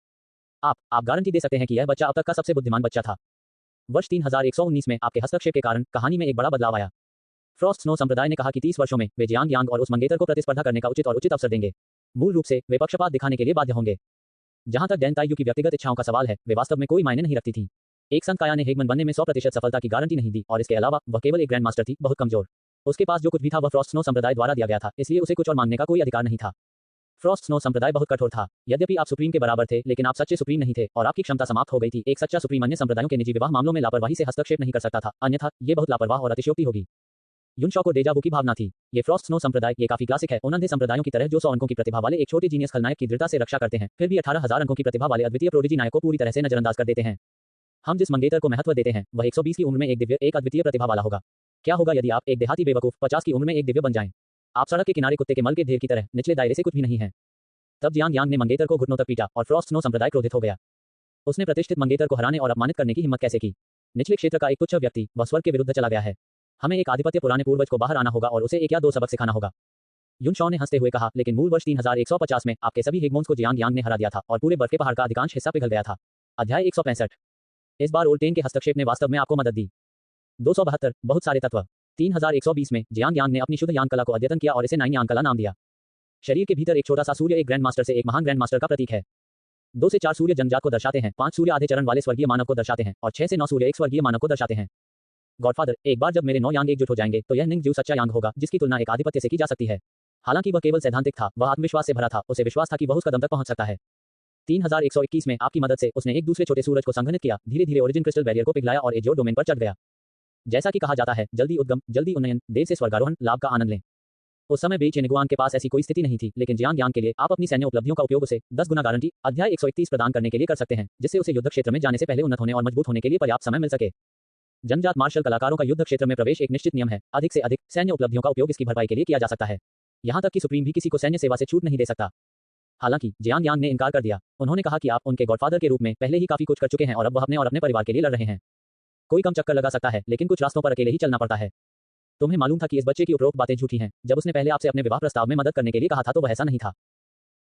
आप गारंटी दे सकते हैं कि यह बच्चा अब तक का सबसे बुद्धिमान बच्चा था। वर्ष 3119 में आपके हस्तक्षेप के कारण कहानी में एक बड़ा बदलाव आया। फ्रॉस्ट स्नो संप्रदाय ने कहा कि 30 वर्षों में वे जियांग यांग और उस मंगेतर को प्रतिस्पर्धा करने का उचित अवसर देंगे। मूल रूप से वे पक्षपात दिखाने के लिए बाध्य होंगे। जहां तक डैन ताई यू की व्यक्तिगत इच्छाओं का सवाल है, वे वास्तव में कोई मायने नहीं रखती थी। एक संत काया ने हेगमन बनने में 100% सफलता की गारंटी नहीं दी, और इसके अलावा वह केवल एक ग्रैंड मास्टर थी, बहुत कमजोर। उसके पास जो कुछ भी था वह फ्रॉस्ट स्नो संप्रदाय द्वारा दिया गया था, इसलिए उसे कुछ और मांगने का कोई अधिकार नहीं था। फ्रॉस्ट स्नो संप्रदाय बहुत कठोर था। यद्यपि आप सुप्रीम के बराबर थे, लेकिन आप सच्चे सुप्रीम नहीं थे और आपकी क्षमता समाप्त हो गई थी। एक सच्चा सुप्रीम अन्य संप्रदायों के निजी विवाह मामलों में लापरवाही से हस्तक्षेप नहीं कर सकता था, अन्यथा ये बहुत लापरवाह और अतिशयोक्ति होगी। युन शॉ को डेजावू की भावना थी। ये फ्रॉस्ट स्नो संप्रदाय ये काफी क्लासिक है, उन अंधे संप्रदायों की तरह जो 100 अंकों की प्रतिभा वाले एक छोटे जीनियस खलनायक की दृढ़ता से रक्षा करते हैं, फिर भी 18,000 अंकों की प्रतिभा वाले अद्वितीय प्रोडिजी नायक को पूरी तरह से नजरअंदाज कर देते हैं। हम जिस मंगेतर को महत्व देते हैं वह 120 की उम्र में एक दिव्य, एक अद्वितीय प्रतिभा वाला होगा। क्या होगा यदि आप एक देहाती बेवकूफ 50 की उम्र में एक दिव्य बन जाएं? आप सड़क के किनारे कुत्ते के मल के ढेर की तरह निचले दायरे से कुछ भी नहीं है। तब जियांग यांग ने मंगेतर को घुटनों तक पीटा और फ्रॉस्ट स्नो संप्रदाय क्रोधित हो गया। उसने प्रतिष्ठित मंगेतर को हराने और अपमानित करने की हिम्मत कैसे की? निचले क्षेत्र का एक तुच्छ व्यक्ति वह स्वर्ग के विरुद्ध चला गया है। हमें एक आधिपत्य पुराने पूर्वज को बाहर आना होगा और उसे 1 या 2 सबक सिखाना होगा। युन शॉ ने हंसते हुए कहा, लेकिन मूल वर्ष 3150 में आपके सभी हेगमोन्स को जियांग यांग ने हरा दिया था और पूरे बर्फ के पहाड़ का अधिकांश हिस्सा पिघल गया था। अध्याय 165। इस बार ओल्ड टेन के हस्तक्षेप ने वास्तव में आपको मदद दी। 272 बहुत सारे तत्व। 3120 में जियांग यांग ने अपनी शुद्ध यांग कला को अद्यतन किया और इसे 9 यांग कला नाम दिया। शरीर के भीतर एक छोटा सा सूर्य एक ग्रैंड मास्टर से एक महान ग्रैंड मास्टर का प्रतीक है। 2 से 4 सूर्य जनजात को दर्शाते हैं, 5 सूर्य आधे चरण वाले स्वर्गीय मानव को दर्शाते हैं और 6 से 9 सूर्य एक स्वर्गीय मानव को दर्शाते हैं। गॉडफादर, एक बार जब मेरे 9 यांग एकजुट हो जाएंगे तो यह निंग सच्चा यांग होगा जिसकी तुलना एक आधिपत्य से की जा सकती है। हालांकि वह केवल सैद्धांतिक था, वह आत्मविश्वास से भरा था, उसे विश्वास था कि वह उस कदम तक पहुंच सकता है। 3121 में आपकी मदद से उसने एक दूसरे छोटे सूरज को संघनित किया, धीरे धीरे ओरिजिन क्रिस्टल बैरियर को पिघलाया और एजियोर डोमेन पर चढ़ गया। जैसा कि कहा जाता है, जल्दी उद्गम, जल्दी उन्नयन, देर से स्वर्गारोहण, लाभ का आनंद लें। उस समय बेई चेनगुआन के पास ऐसी कोई स्थिति नहीं थी, लेकिन जियांग यांग के लिए आप अपनी सैन्य उपलब्धियों का उपयोग उसे 10 गुना गारंटी अध्याय 131 प्रदान करने के लिए कर सकते हैं, जिससे उसे युद्ध क्षेत्र में जाने से पहले उन्नत होने और मजबूत होने के लिए पर्याप्त समय मिल सके। जनजात मार्शल कलाकारों का युद्ध क्षेत्र में प्रवेश एक निश्चित नियम है, अधिक से अधिक सैन्य उपलब्धियों का उपयोग इसकी भरपाई के लिए किया जा सकता है। यहाँ तक कि सुप्रीम भी किसी को सैन्य सेवा से छूट नहीं दे सकता। हालांकि जियांग यांग ने इनकार कर दिया। उन्होंने कहा कि आप उनके गॉडफादर के रूप में पहले ही काफी कुछ कर चुके हैं और अब वह अपने और अपने परिवार के लिए लड़ रहे हैं। कोई कम चक्कर लगा सकता है, लेकिन कुछ रास्तों पर अकेले ही चलना पड़ता है। तुम्हें मालूम था कि इस बच्चे की उपरोक्त बातें झूठी हैं। जब उसने पहले आपसे अपने विवाह प्रस्ताव में मदद करने के लिए कहा था तो वह ऐसा नहीं था।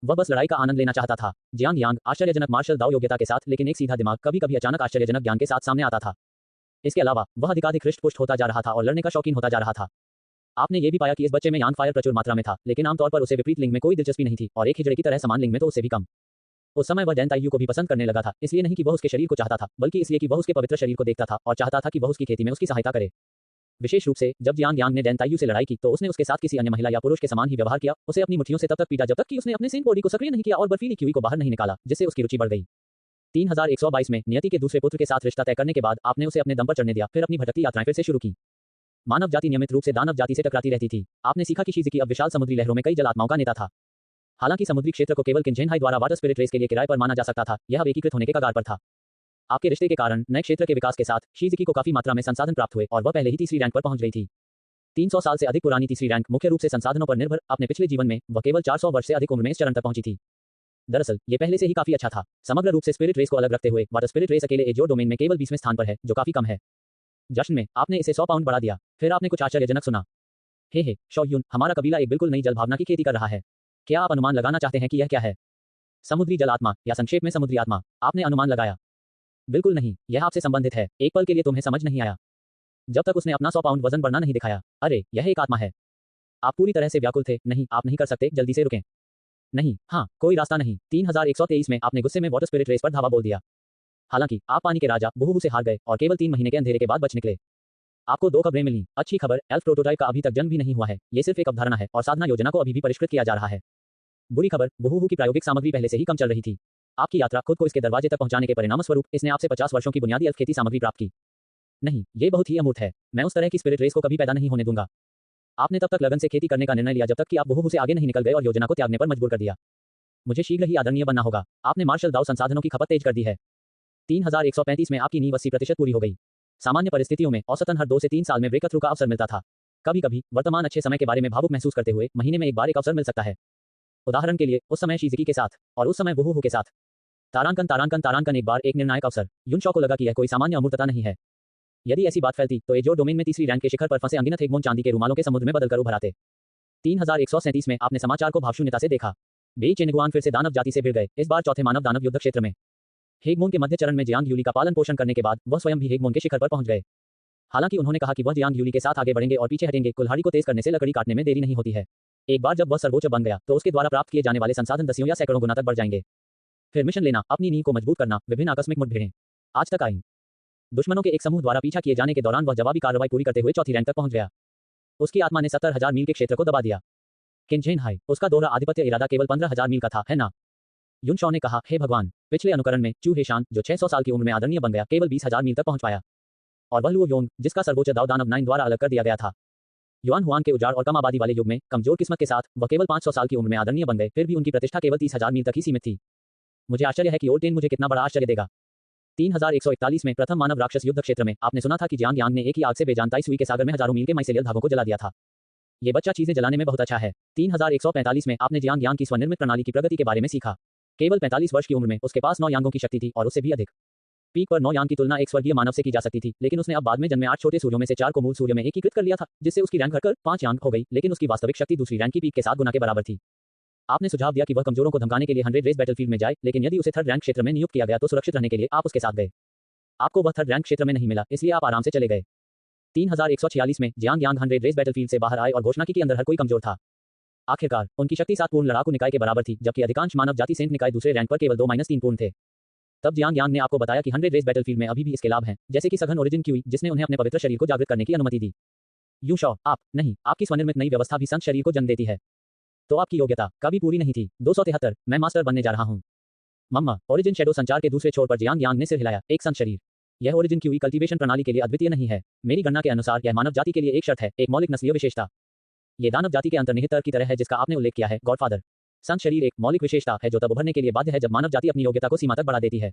वह बस लड़ाई का आनंद लेना चाहता था। जियांग यांग आश्चर्यजनक मार्शल दाव योग्यता के साथ, लेकिन एक सीधा दिमाग कभी कभी अचानक आश्चर्यजनक ज्ञान के साथ सामने आता था। इसके अलावा वह अधिकाधिक हृष्ट-पुष्ट होता जा रहा था और लड़ने का शौकीन होता जा रहा था। आपने ये भी पाया कि इस बच्चे में यांग फायर प्रचुर मात्रा में था, लेकिन आमतौर पर उसे विपरीत लिंग में कोई दिलचस्पी नहीं थी और एक हिजड़े की तरह समान लिंग में तो उससे भी कम। उस समय वह डैन ताइयू को भी पसंद करने लगा था, इसलिए नहीं कि वह उसके शरीर को चाहता था, बल्कि इसलिए कि वह उसके पवित्र शरीर को देखता था और चाहता था कि वह उसकी खेती में उसकी सहायता करे। विशेष रूप से जब जियांग यांग ने डैन ताइयू से लड़ाई की तो उसने उसके साथ किसी अन्य महिला या पुरुष के समान ही व्यवहार किया। उसे अपनी मुट्ठियों से तब तक पीटा जब तक कि उसने अपने सेंट बॉडी को सक्रिय नहीं किया और बर्फीली क्यूई को बाहर नहीं निकाला, जिससे उसकी रुचि बढ़ गई। 3122 में नियति के दूसरे पुत्र के साथ रिश्ता तय करने के बाद आपने उसे अपने दम पर चढ़ने दिया, फिर अपनी भटकती यात्राएं फिर से शुरू की। मानव जाति नियमित रूप से दानव जाति से टकराती रहती थी। आपने सीखा कि शिज़ुकी अब विशाल समुद्री लहरों में कई जल आत्माओं का नेता था। हालांकि समुद्री क्षेत्र को केवल किंझेनहाई द्वारा वाटर स्पिरिट रेस के लिए किराए पर माना जा सकता था, यह अब एकीकृत होने के कगार पर था। आपके रिश्ते के कारण नए क्षेत्र के विकास के साथ शिज़ुकी को काफी मात्रा में संसाधन प्राप्त हुए और वह पहले ही तीसरी रैंक पर पहुंच गई थी। 300 साल से अधिक पुरानी तीसरी रैंक मुख्य रूप से संसाधनों पर निर्भर। अपने पिछले जीवन में वह केवल 400 वर्ष से अधिक उम्र में इस चरण तक पहुंची थी। दरअसल ये पहले से ही काफी अच्छा था। समग्र रूप से स्पिरिट रेस को अलग रखते हुए वाटर स्पिरिट रेस अकेले एजियोर डोमेन में केवल 20वें स्थान पर है, जो काफी कम है। जश्न में आपने इसे 100 पाउंड बढ़ा दिया। फिर आपने कुछ आश्चर्यजनक सुना। हे शॉ यून, हमारा कबीला एक बिल्कुल नई जल भावना की खेती कर रहा है। क्या आप अनुमान लगाना चाहते हैं कि यह क्या है? समुद्री जल आत्मा, या संक्षेप में समुद्री आत्मा। आपने अनुमान लगाया? बिल्कुल नहीं, यह आपसे संबंधित है। एक पल के लिए तुम्हें समझ नहीं आया जब तक उसने अपना 100 पाउंड वजन बढ़ना नहीं दिखाया। अरे यह एक आत्मा है। आप पूरी तरह से व्याकुल थे। नहीं, आप नहीं कर सकते, जल्दी से रुकें। नहीं, हाँ, कोई रास्ता नहीं। 3123 में आपने गुस्से में वाटर स्पिरिट रेस पर धावा बोल दिया। हालांकि आप पानी के राजा वुहुहु से हार गए और केवल 3 महीने के अंधेरे के बाद बच निकले। आपको 2 खबरें मिली। अच्छी खबर, एल्फ प्रोटोटाइप का अभी तक जन्म भी नहीं हुआ है। ये सिर्फ एक अवधारणा है और साधना योजना को अभी भी परिष्कृत किया जा रहा है। बुरी खबर, वुहुहु की प्रायोगिक सामग्री पहले से ही कम चल रही थी। आपकी यात्रा खुद को इसके दरवाजे तक पहुंचाने के परिणामस्वरूप इसने आपसे 50 वर्षों की बुनियादी एल्फ खेती सामग्री प्राप्त की। नहीं, ये बहुत ही अमूर्त है। मैं उस तरह की स्पिरिट रेस को कभी पैदा नहीं होने दूंगा। आपने तब तक लगन से खेती करने का निर्णय लिया जब तक कि आप वुहुहु से आगे नहीं निकल गए और योजना को त्यागने पर मजबूर कर दिया। मुझे शीघ्र ही आदरणीय बनना होगा। आपने मार्शल दाव संसाधनों की खपत तेज कर दी है। 3135 में आपकी नींव 80% पूरी हो गई। सामान्य परिस्थितियों में औसतन हर 2 से 3 साल में ब्रेक थ्रू का अवसर मिलता था। कभी कभी वर्तमान अच्छे समय के बारे में भावुक महसूस करते हुए महीने में एक बार एक अवसर मिल सकता है। उदाहरण के लिए उस समय शिज़ुकी के साथ और उस समय वुहुहु के साथ। तारांकन एक बार एक निर्णायक अवसर। युन शॉ को लगा कि यह कोई सामान्य अमूर्तता नहीं है। यदि ऐसी बात फैलती तो एजियोर डोमेन में तीसरी रैंक के शिखर पर फंसे अनगिनत हेगमोन चांदी के रुमालों के समुद्र में बदलकर उभर आते। 3137 में आपने समाचार को भावशून्यता से देखा। बेई चेनगुआन फिर से दानव जाति से भिड़ गए, इस बार चौथे मानव दानव युद्ध क्षेत्र में। हेगमोन के मध्य चरण में जियांग यूली का पालन पोषण करने के बाद वह स्वयं भी हेगमोन के शिखर पर पहुंच गए। हालांकि उन्होंने कहा कि वह जियांग यूली के साथ आगे बढ़ेंगे और पीछे हटेंगे। कुल्हाड़ी को तेज करने से लकड़ी काटने में देरी नहीं होती है। एक बार जब वह सर्वोच्च बन गया तो उसके द्वारा प्राप्त किए जाने वाले संसाधन दसियों या सैकड़ों गुना तक बढ़ जाएंगे। फिर मिशन लेना, अपनी नींव को मजबूत करना, विभिन्न आकस्मिक मुठभेड़ें आज तक आई। दुश्मनों के एक समूह द्वारा पीछा किए जाने के दौरान वह जवाबी कार्रवाई पूरी करते हुए चौथी रैंक तक पहुंच गया। उसकी आत्मा ने 70,000 मील के क्षेत्र को दबा दिया। किंझेनहाई, उसका दोहरा आधिपत्य इरादा केवल 15,000 मील का था, है ना? युन शॉ ने कहा, हे भगवान, पिछले अनुकरण में चू हेशान, जो 600 साल की उम्र में आदरणीय बन गया, केवल 20,000 मील तक पहुंच पाया। और वह लुओ योंग, जिसका सर्वोच्च दाव दानव 9 द्वारा अलग कर दिया गया था। युआन हुआन के उजाड़ और कम आबादी वाले युग में कमजोर किस्मत के साथ वह केवल 500 साल की उम्र में आदरणीय बन गए, फिर भी उनकी प्रतिष्ठा केवल 30,000 मील तक ही सीमित थी। मुझे आश्चर्य है कि ओल्ड टेन मुझे कितना बड़ा आश्चर्य देगा। 3141 में प्रथम मानव राक्षस युद्ध क्षेत्र में आपने सुना था कि जियांग यांग ने एक ही आग से बेजानताई सुई के सागर में हजारों मील के माइसेलियल धागों को जला दिया था। ये बच्चा चीजें जलाने में बहुत अच्छा है। 3145 में आपने जियांग यांग की स्वनिर्मित प्रणाली की प्रगति के बारे में सीखा। केवल 45 वर्ष की उम्र में उसके पास 9 यांगों की शक्ति थी और उससे भी अधिक। पीक पर 9 यांग की तुलना एक स्वर्गीय मानव से की जा सकती थी, लेकिन उसने अब बाद में जन्मे 8 छोटे सूर्यों में से 4 को मूल सूर्य में एकीकृत कर लिया था, जिससे उसकी रैंक घटकर 5 यांग हो गई, लेकिन उसकी वास्तविक शक्ति दूसरी रैंक की पीक के 7 गुना के बराबर थी। आपने सुझाव दिया कि वह कमजोरों को धमकाने के लिए 100 रेस बैटलफील्ड में जाए, लेकिन यदि उसे थर्ड रैंक क्षेत्र में नियुक्त किया गया तो सुरक्षित रहने के लिए आप उसके साथ गए। आपको वह थर्ड रैंक क्षेत्र में नहीं मिला, इसलिए आप आराम से चले गए। 3146 में जियांग यांग 100 रेस बैटलफील्ड से बाहर आए और घोषणा की कि अंदर हर कोई कमजोर था। आखिरकार उनकी शक्ति 7 पूर्ण लड़ाकू निकाय के बराबर थी, जबकि अधिकांश मानव जाति सेंट निकाय दूसरे रैंक पर केवल 2-3 पूर्ण थे। तब जियांग यांग ने आपको बताया कि 100 रेस बैटलफील्ड में अभी भी इसके लाभ हैं, जैसे कि सघन ओरिजिन क्यूई, जिसने उन्हें अपने पवित्र शरीर को जागृत करने की अनुमति दी। यू शॉ आप नहीं, आपकी स्वनिर्मित नई व्यवस्था भी संत शरीर को जन्म देती है। तो आपकी योग्यता कभी पूरी नहीं थी। 273 मैं मास्टर बनने जा रहा हूँ। मम्मा ओरिजिन शेडो संचार के दूसरे छोर पर जियांग यांग ने सिर हिलाया। एक संत शरीर, यह ओरिजिन क्यूई कल्टीवेशन प्रणाली के लिए अद्वितीय नहीं है। मेरी गणना के अनुसार यह मानव जाति के लिए एक शर्त है, एक मौलिक नस्लीय विशेषता। ये दानव जाति के अंतर्निहित तर्क की तरह है जिसका आपने उल्लेख किया है, गॉडफादर। संत शरीर एक मौलिक विशेषता है जो तब उभरने के लिए बाध्य है जब मानव जाति अपनी योग्यता को सीमा तक बढ़ा देती है।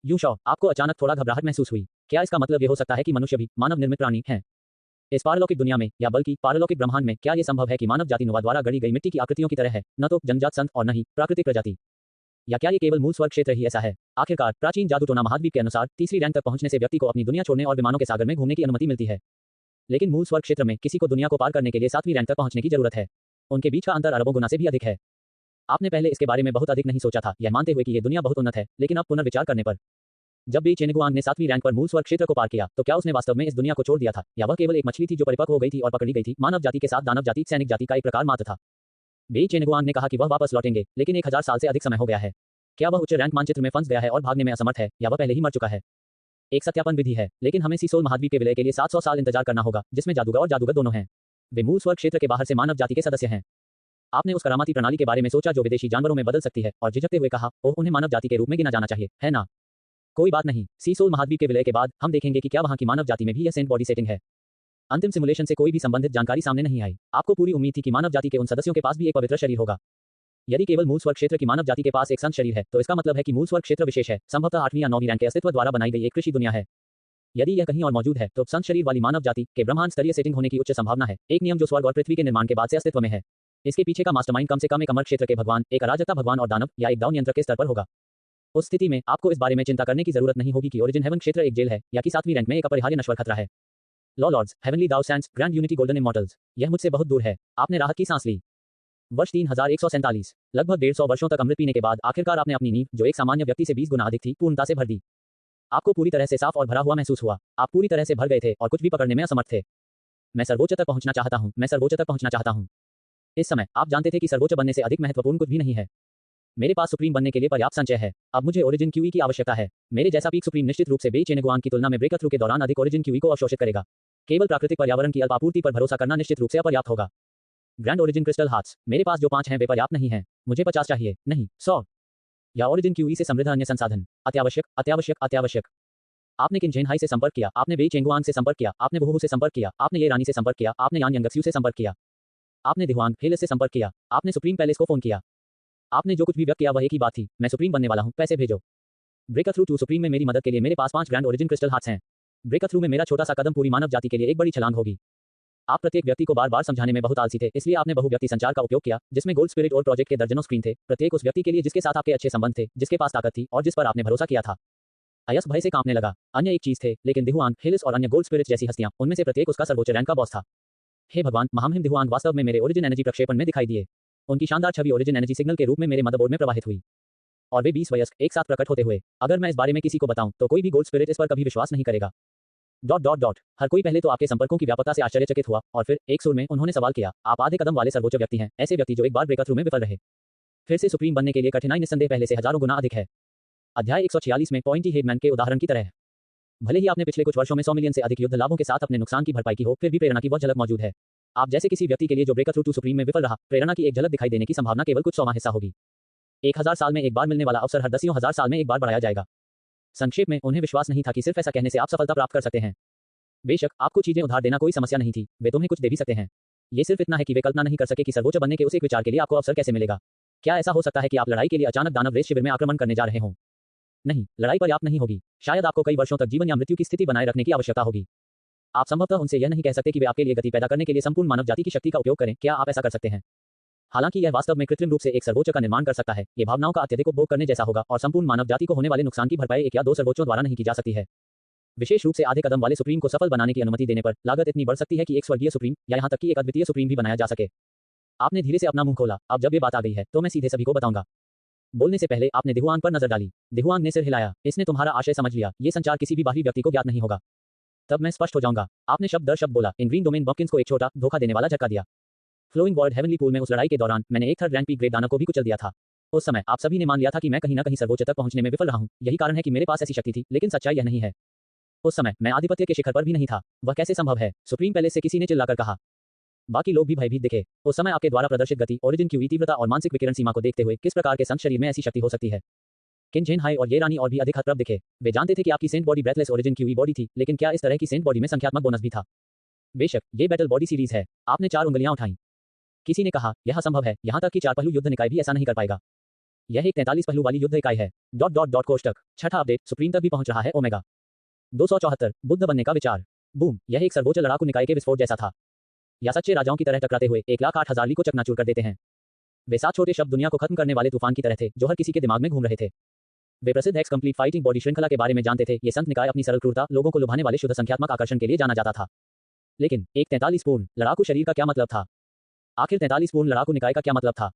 यू शॉ आपको अचानक थोड़ा घबराहट महसूस हुई। क्या इसका मतलब ये हो सकता है कि मनुष्य भी मानव निर्मित प्राणी हैं? इस पारलौकिक दुनिया में, या बल्कि पारलौकिक ब्रह्मांड में, क्या यह संभव है कि मानव जाति नुवा द्वारा गढ़ी गई मिट्टी की आकृतियों की तरह है, न तो जनजात संत और न ही प्राकृतिक प्रजाति? या क्या ये केवल मूल स्वर्ग क्षेत्र ही ऐसा है? आखिरकार प्राचीन जादूटोना महाद्वीप के अनुसार तीसरी रैंक तक पहुंचने से व्यक्ति को अपनी दुनिया छोड़ने और विमानों के सागर में घूमने की अनुमति मिलती है, लेकिन मूल स्वर्ग क्षेत्र में किसी को दुनिया को पार करने के लिए 7वीं रैंक तक पहुंचने की जरूरत है। उनके बीच का अंतर अरबों गुना से भी अधिक है। आपने पहले इसके बारे में बहुत अधिक नहीं सोचा था, यह मानते हुए कि यह दुनिया बहुत उन्नत है, लेकिन अब पुनर्विचार करने पर जब बेई चेनगुआंग ने 7वीं रैंक पर मूल स्वर्ग क्षेत्र को पार किया, तो क्या उसने वास्तव में इस दुनिया को छोड़ दिया था, या वह केवल एक मछली थी जो परिपक्व हो गई थी और पकड़ी गई थी? मानव जाति के साथ दानव जाति सैनिक जाति का एक प्रकार मात्र था। बेई चेनगुआंग ने कहा कि वह वापस लौटेंगे, लेकिन 1000 साल से अधिक समय हो गया है। क्या वह उच्च रैंक मानचित्र में फंस गया है और भागने में असमर्थ है, या वह पहले ही मर चुका है? एक सत्यापन विधि है, लेकिन हमें सीसोल महाद्वीप के विलय के लिए 700 साल इंतजार करना होगा, जिसमें जादूगर और जादूगर दोनों हैं। वे मूल स्वर्ग क्षेत्र के बाहर से मानव जाति के सदस्य हैं। आपने उस करामाती प्रणाली के बारे में सोचा जो विदेशी जानवरों में बदल सकती है, और झिझकते हुए कहा, ओह, उन्हें मानव जाति के रूप में गिना जाना चाहिए, है ना? कोई बात नहीं, सीसोल महाद्वीप के विलय के बाद हम देखेंगे कि क्या वहां की मानव जाति में भी यह सेंट बॉडी सेटिंग है। अंतिम सिमुलेशन से कोई भी संबंधित जानकारी सामने नहीं आई। आपको पूरी उम्मीद थी कि मानव जाति के उन सदस्यों के पास भी एक पवित्र शरीर होगा। यदि केवल मूल स्वर्ग क्षेत्र की मानव जाति के पास एक संत शरीर है, तो इसका मतलब है कि मूल स्वर्ग क्षेत्र विशेष है, संभवतः 8वीं या 9वीं रैंक के अस्तित्व द्वारा बनाई गई एक कृषि दुनिया है। यदि यह कहीं और मौजूद है, तो संत शरीर वाली मानव जाति के ब्रह्मांड स्तरीय सेटिंग होने की उच्च संभावना है, एक नियम जो स्वर्ग और पृथ्वी के निर्माण के बाद से अस्तित्व में है। इसके पीछे का मास्टरमाइंड कम से कम एक अमर क्षेत्र के भगवान, एक अराजकता भगवान और दानव, या एक दाव नियंत्रक के स्तर पर होगा। उस स्थिति में आपको इस बारे में चिंता करने की जरूरत नहीं होगी कि ओरिजिन हेवन क्षेत्र एक जेल है, या कि 7वीं रैंक में एक अपरिहार्य नश्वर खतरा है। लॉ लॉर्ड्स, हेवनली दाव Sands, grand unity golden immortals, यह मुझसे बहुत दूर है। आपने राहत की सांस ली। वर्ष 3147, लगभग 150 वर्षों तक अमृत पीने के बाद आखिरकार आपने अपनी नींव, जो एक सामान्य व्यक्ति से 20 गुना अधिक थी, पूर्णता से भर दी। आपको पूरी तरह से साफ और भरा हुआ महसूस हुआ। आप पूरी तरह से भर गए थे और कुछ भी पकड़ने में असमर्थ थे। मैं सर्वोच्च तक पहुंचना चाहता हूं, मैं सर्वोच्च तक पहुंचना चाहता हूं। इस समय आप जानते थे कि सर्वोच्च बनने से अधिक महत्वपूर्ण कुछ भी नहीं है। मेरे पास सुप्रीम बनने के लिए पर्याप्त संचय है। अब मुझे ओरिजिन क्यूई की आवश्यकता है। मेरे जैसा पीक सुप्रीम निश्चित रूप से बेई चेनगुआंग की तुलना में ब्रेकथ्रू के दौरान अधिक ओरिजिन क्यूई को अवशोषित करेगा। केवल प्राकृतिक पर्यावरण की अल्पापूर्ति पर भरोसा करना निश्चित रूप से अपर्याप्त होगा। ग्रैंड ओरिजिन क्रिस्टल हार्ट्स, मेरे पास जो 5 हैं वे पर्याप्त नहीं हैं। मुझे 50 चाहिए, नहीं 100। या ओरिजिन क्यूई से समृद्ध अन्य संसाधन, अत्यावश्यक अत्यावश्यक अत्यावश्यक। आपने किन हाई से संपर्क किया, आपने बेई चेंगुआंग से संपर्क किया, आपने वुहू से संपर्क किया, आपने ये रानी से संपर्क किया, आपने यान यंगक्स्यू से संपर्क किया, आपने दिहुआंग हेलिस से संपर्क किया, आपने सुप्रीम पैलेस को फोन किया। आपने जो कुछ भी व्यक्त किया वह एक ही बात थी, मैं सुप्रीम बनने वाला हूं, पैसे भेजो। ब्रेकथ्रू टू सुप्रीम में मेरी मदद के लिए मेरे पास 5 ग्रैंड ओरिजिन क्रिस्टल हार्ट्स हैं। ब्रेकथ्रू में मेरा छोटा सा कदम पूरी मानव जाति के लिए एक बड़ी छलांग होगी। आप प्रत्येक व्यक्ति को बार बार समझाने में बहुत आलसी थे, इसलिए आपने बहुव्यक्ति संचार का उपयोग किया, जिसमें गोल्ड स्पिरिट और प्रोजेक्ट के दर्जनों स्क्रीन थे, प्रत्येक उस व्यक्ति के लिए जिसके साथ आपके अच्छे संबंध थे, जिसके पास ताकत थी और जिस पर आपने भरोसा किया था। अयस भय से कांपने लगा। अन्य एक चीज थे, लेकिन दिहुआंग हेलिस और अन्य गोल्ड स्पिरिट जैसी हस्तियां, उनमें से प्रत्येक उसका सर्वोच्च रैंक का बॉस था। हे भगवान, महामहिम दिहुआंग वास्तव में मेरे ओरिजिन एनर्जी प्रक्षेपण में दिखाई दिए। उनकी शानदार छवि ओरिजिन एनर्जी सिग्नल के रूप में मेरे मदरबोर्ड में प्रवाहित हुई, और वे 20 वयस्क एक साथ प्रकट होते हुए। अगर मैं इस बारे में किसी को बताऊं, तो कोई भी गोल्ड स्पिरिट इस पर कभी विश्वास नहीं करेगा। ... हर कोई पहले तो आपके संपर्कों की व्यापकता से आश्चर्यचकित हुआ, और फिर एक सुर में उन्होंने सवाल किया, आप आधे कदम वाले सर्वोच्च व्यक्ति हैं, ऐसे व्यक्ति जो एक बार ब्रेकथ्रू में विफल रहे। फिर से सुप्रीम बनने के लिए कठिनाई निस्संदेह पहले से हजारों गुना अधिक है। अध्याय 146 में पॉइंटी हेडमैन के उदाहरण की तरह, भले ही आपने पिछले कुछ वर्षों में 100 मिलियन से अधिक युद्ध लाभों के साथ अपने नुकसान की भरपाई की हो, फिर भी प्रेरणा की वह झलक मौजूद है। आप जैसे किसी व्यक्ति के लिए जो ब्रेकथ्रू टू सुप्रीम में विफल रहा, प्रेरणा की एक झलक दिखाई देने की संभावना केवल कुछ 100वां हिस्सा होगी। 1000 साल में एक बार मिलने वाला अवसर हर 10,000 साल में एक बार बढ़ाया जाएगा। संक्षेप में, उन्हें विश्वास नहीं था कि सिर्फ ऐसा कहने से आप सफलता प्राप्त कर सकते हैं। बेशक आपको चीजें उधार देना कोई समस्या नहीं थी, वे तुम्हें कुछ दे भी सकते हैं। ये सिर्फ इतना है कि वे कल्पना नहीं कर सके कि सर्वोच्च बनने के उस एक विचार के लिए आपको अवसर कैसे मिलेगा। क्या ऐसा हो सकता है कि आप लड़ाई के लिए अचानक दानव रेस शिविर में आक्रमण करने जा रहे हों? नहीं, लड़ाई पर्याप्त नहीं होगी। शायद आपको कई वर्षों तक जीवन या मृत्यु की स्थिति बनाए रखने की आवश्यकता होगी। आप संभवतः उनसे यह नहीं कह सकते कि वे आपके लिए गति पैदा करने के लिए संपूर्ण मानव जाति की शक्ति का उपयोग करें। क्या आप ऐसा कर सकते हैं? हालांकि यह वास्तव में कृत्रिम रूप से एक सर्वोच्च का निर्माण कर सकता है, ये भावनाओं का अत्यधिक उपभोग करने जैसा होगा और संपूर्ण मानव जाति को होने वाले नुकसान की भरपाई एक या दो सर्वोच्चों द्वारा नहीं की जा सकती है। विशेष रूप से आधे कदम वाले सुप्रीम को सफल बनाने की अनुमति देने पर लागत इतनी बढ़ सकती है कि एक स्वर्गीय सुप्रीम या यहां तक कि एक अद्वितीय सुप्रीम भी बनाया जा सके। आपने धीरे से अपना मुंह खोला। अब जब ये बात आ गई है तो मैं सीधे सभी को बताऊंगा। बोलने से पहले आपने दिहुआंग पर नजर डाली। दिहुआंग ने सिर हिलाया। इसने तुम्हारा आशय समझ लिया। ये संचार किसी भी बाहरी व्यक्ति को ज्ञात नहीं होगा। तब मैं स्पष्ट हो जाऊंगा। आपने शब्द दर शब्द बोला। इन ग्रीन डोमेन बॉकिंस को एक छोटा धोखा देने वाला झटका दिया। फ्लोइंग वर्ल्ड हेवनली पूल में उस लड़ाई के दौरान मैंने एक थर्ड रैंक पी ग्रेड दानव को भी कुचल दिया था। उस समय आप सभी ने मान लिया था कि मैं कहीं न कहीं सर्वोच्च तक पहुंचने में विफल रहा हूं। यही कारण है कि मेरे पास ऐसी शक्ति थी, लेकिन सच्चाई यह नहीं है। उस समय मैं आधिपत्य के शिखर पर भी नहीं था। वह कैसे संभव है? सुप्रीम पैलेस से किसी ने चिल्लाकर कहा। बाकी लोग भी भयभीत दिखे। उस समय आपके द्वारा प्रदर्शित गति, ओरिजिन की तीव्रता और मानसिक विकिरण सीमा को देखते हुए किस प्रकार के संत शरीर में ऐसी शक्ति हो सकती है? किन जेन हाई और ये रानी और भी अधिक हतप्रभ दिखे। वे जानते थे कि आपकी सेंट बॉडी ब्रेथलेस ओरिजिन की बॉडी थी, लेकिन क्या इस तरह की सेंट बॉडी में संख्यात्मक बोनस भी था? बेशक ये बैटल बॉडी सीरीज है। आपने 4 उंगलियां उठाई। किसी ने कहा यह असंभव है, यहां तक कि 4 पहलू युद्ध निकाय भी ऐसा नहीं कर पाएगा। यह एक 43 पहलू वाली युद्ध इकाई है। कोष्टक। छठा अपडेट सुप्रीम तक भी पहुंच रहा है। ओमेगा 274 बुद्ध बनने का विचार। बूम। यह एक सर्वोच्च लड़ाकू निकाय के विस्फोट जैसा था, या सच्चे राजाओं की तरह टकराते हुए 1,08,000 ली को चकनाचूर कर देते हैं। वे 7 छोटे शब्द दुनिया को खत्म करने वाले तूफान की तरह थे जो हर किसी के दिमाग में घूम रहे थे। वे प्रसिद्ध एक्स कंप्लीट फाइटिंग बॉडी श्रृंखला के बारे में जानते थे। ये संत निकाय अपनी सरल क्रूरता, लोगों को लुभाने वाले शुद्ध संख्यात्मक आकर्षण के लिए जाना जाता था। लेकिन एक 43 पूर्ण लड़ाकू शरीर का क्या मतलब था? आखिर 43 पूर्ण लड़ाकू निकाय का क्या मतलब था?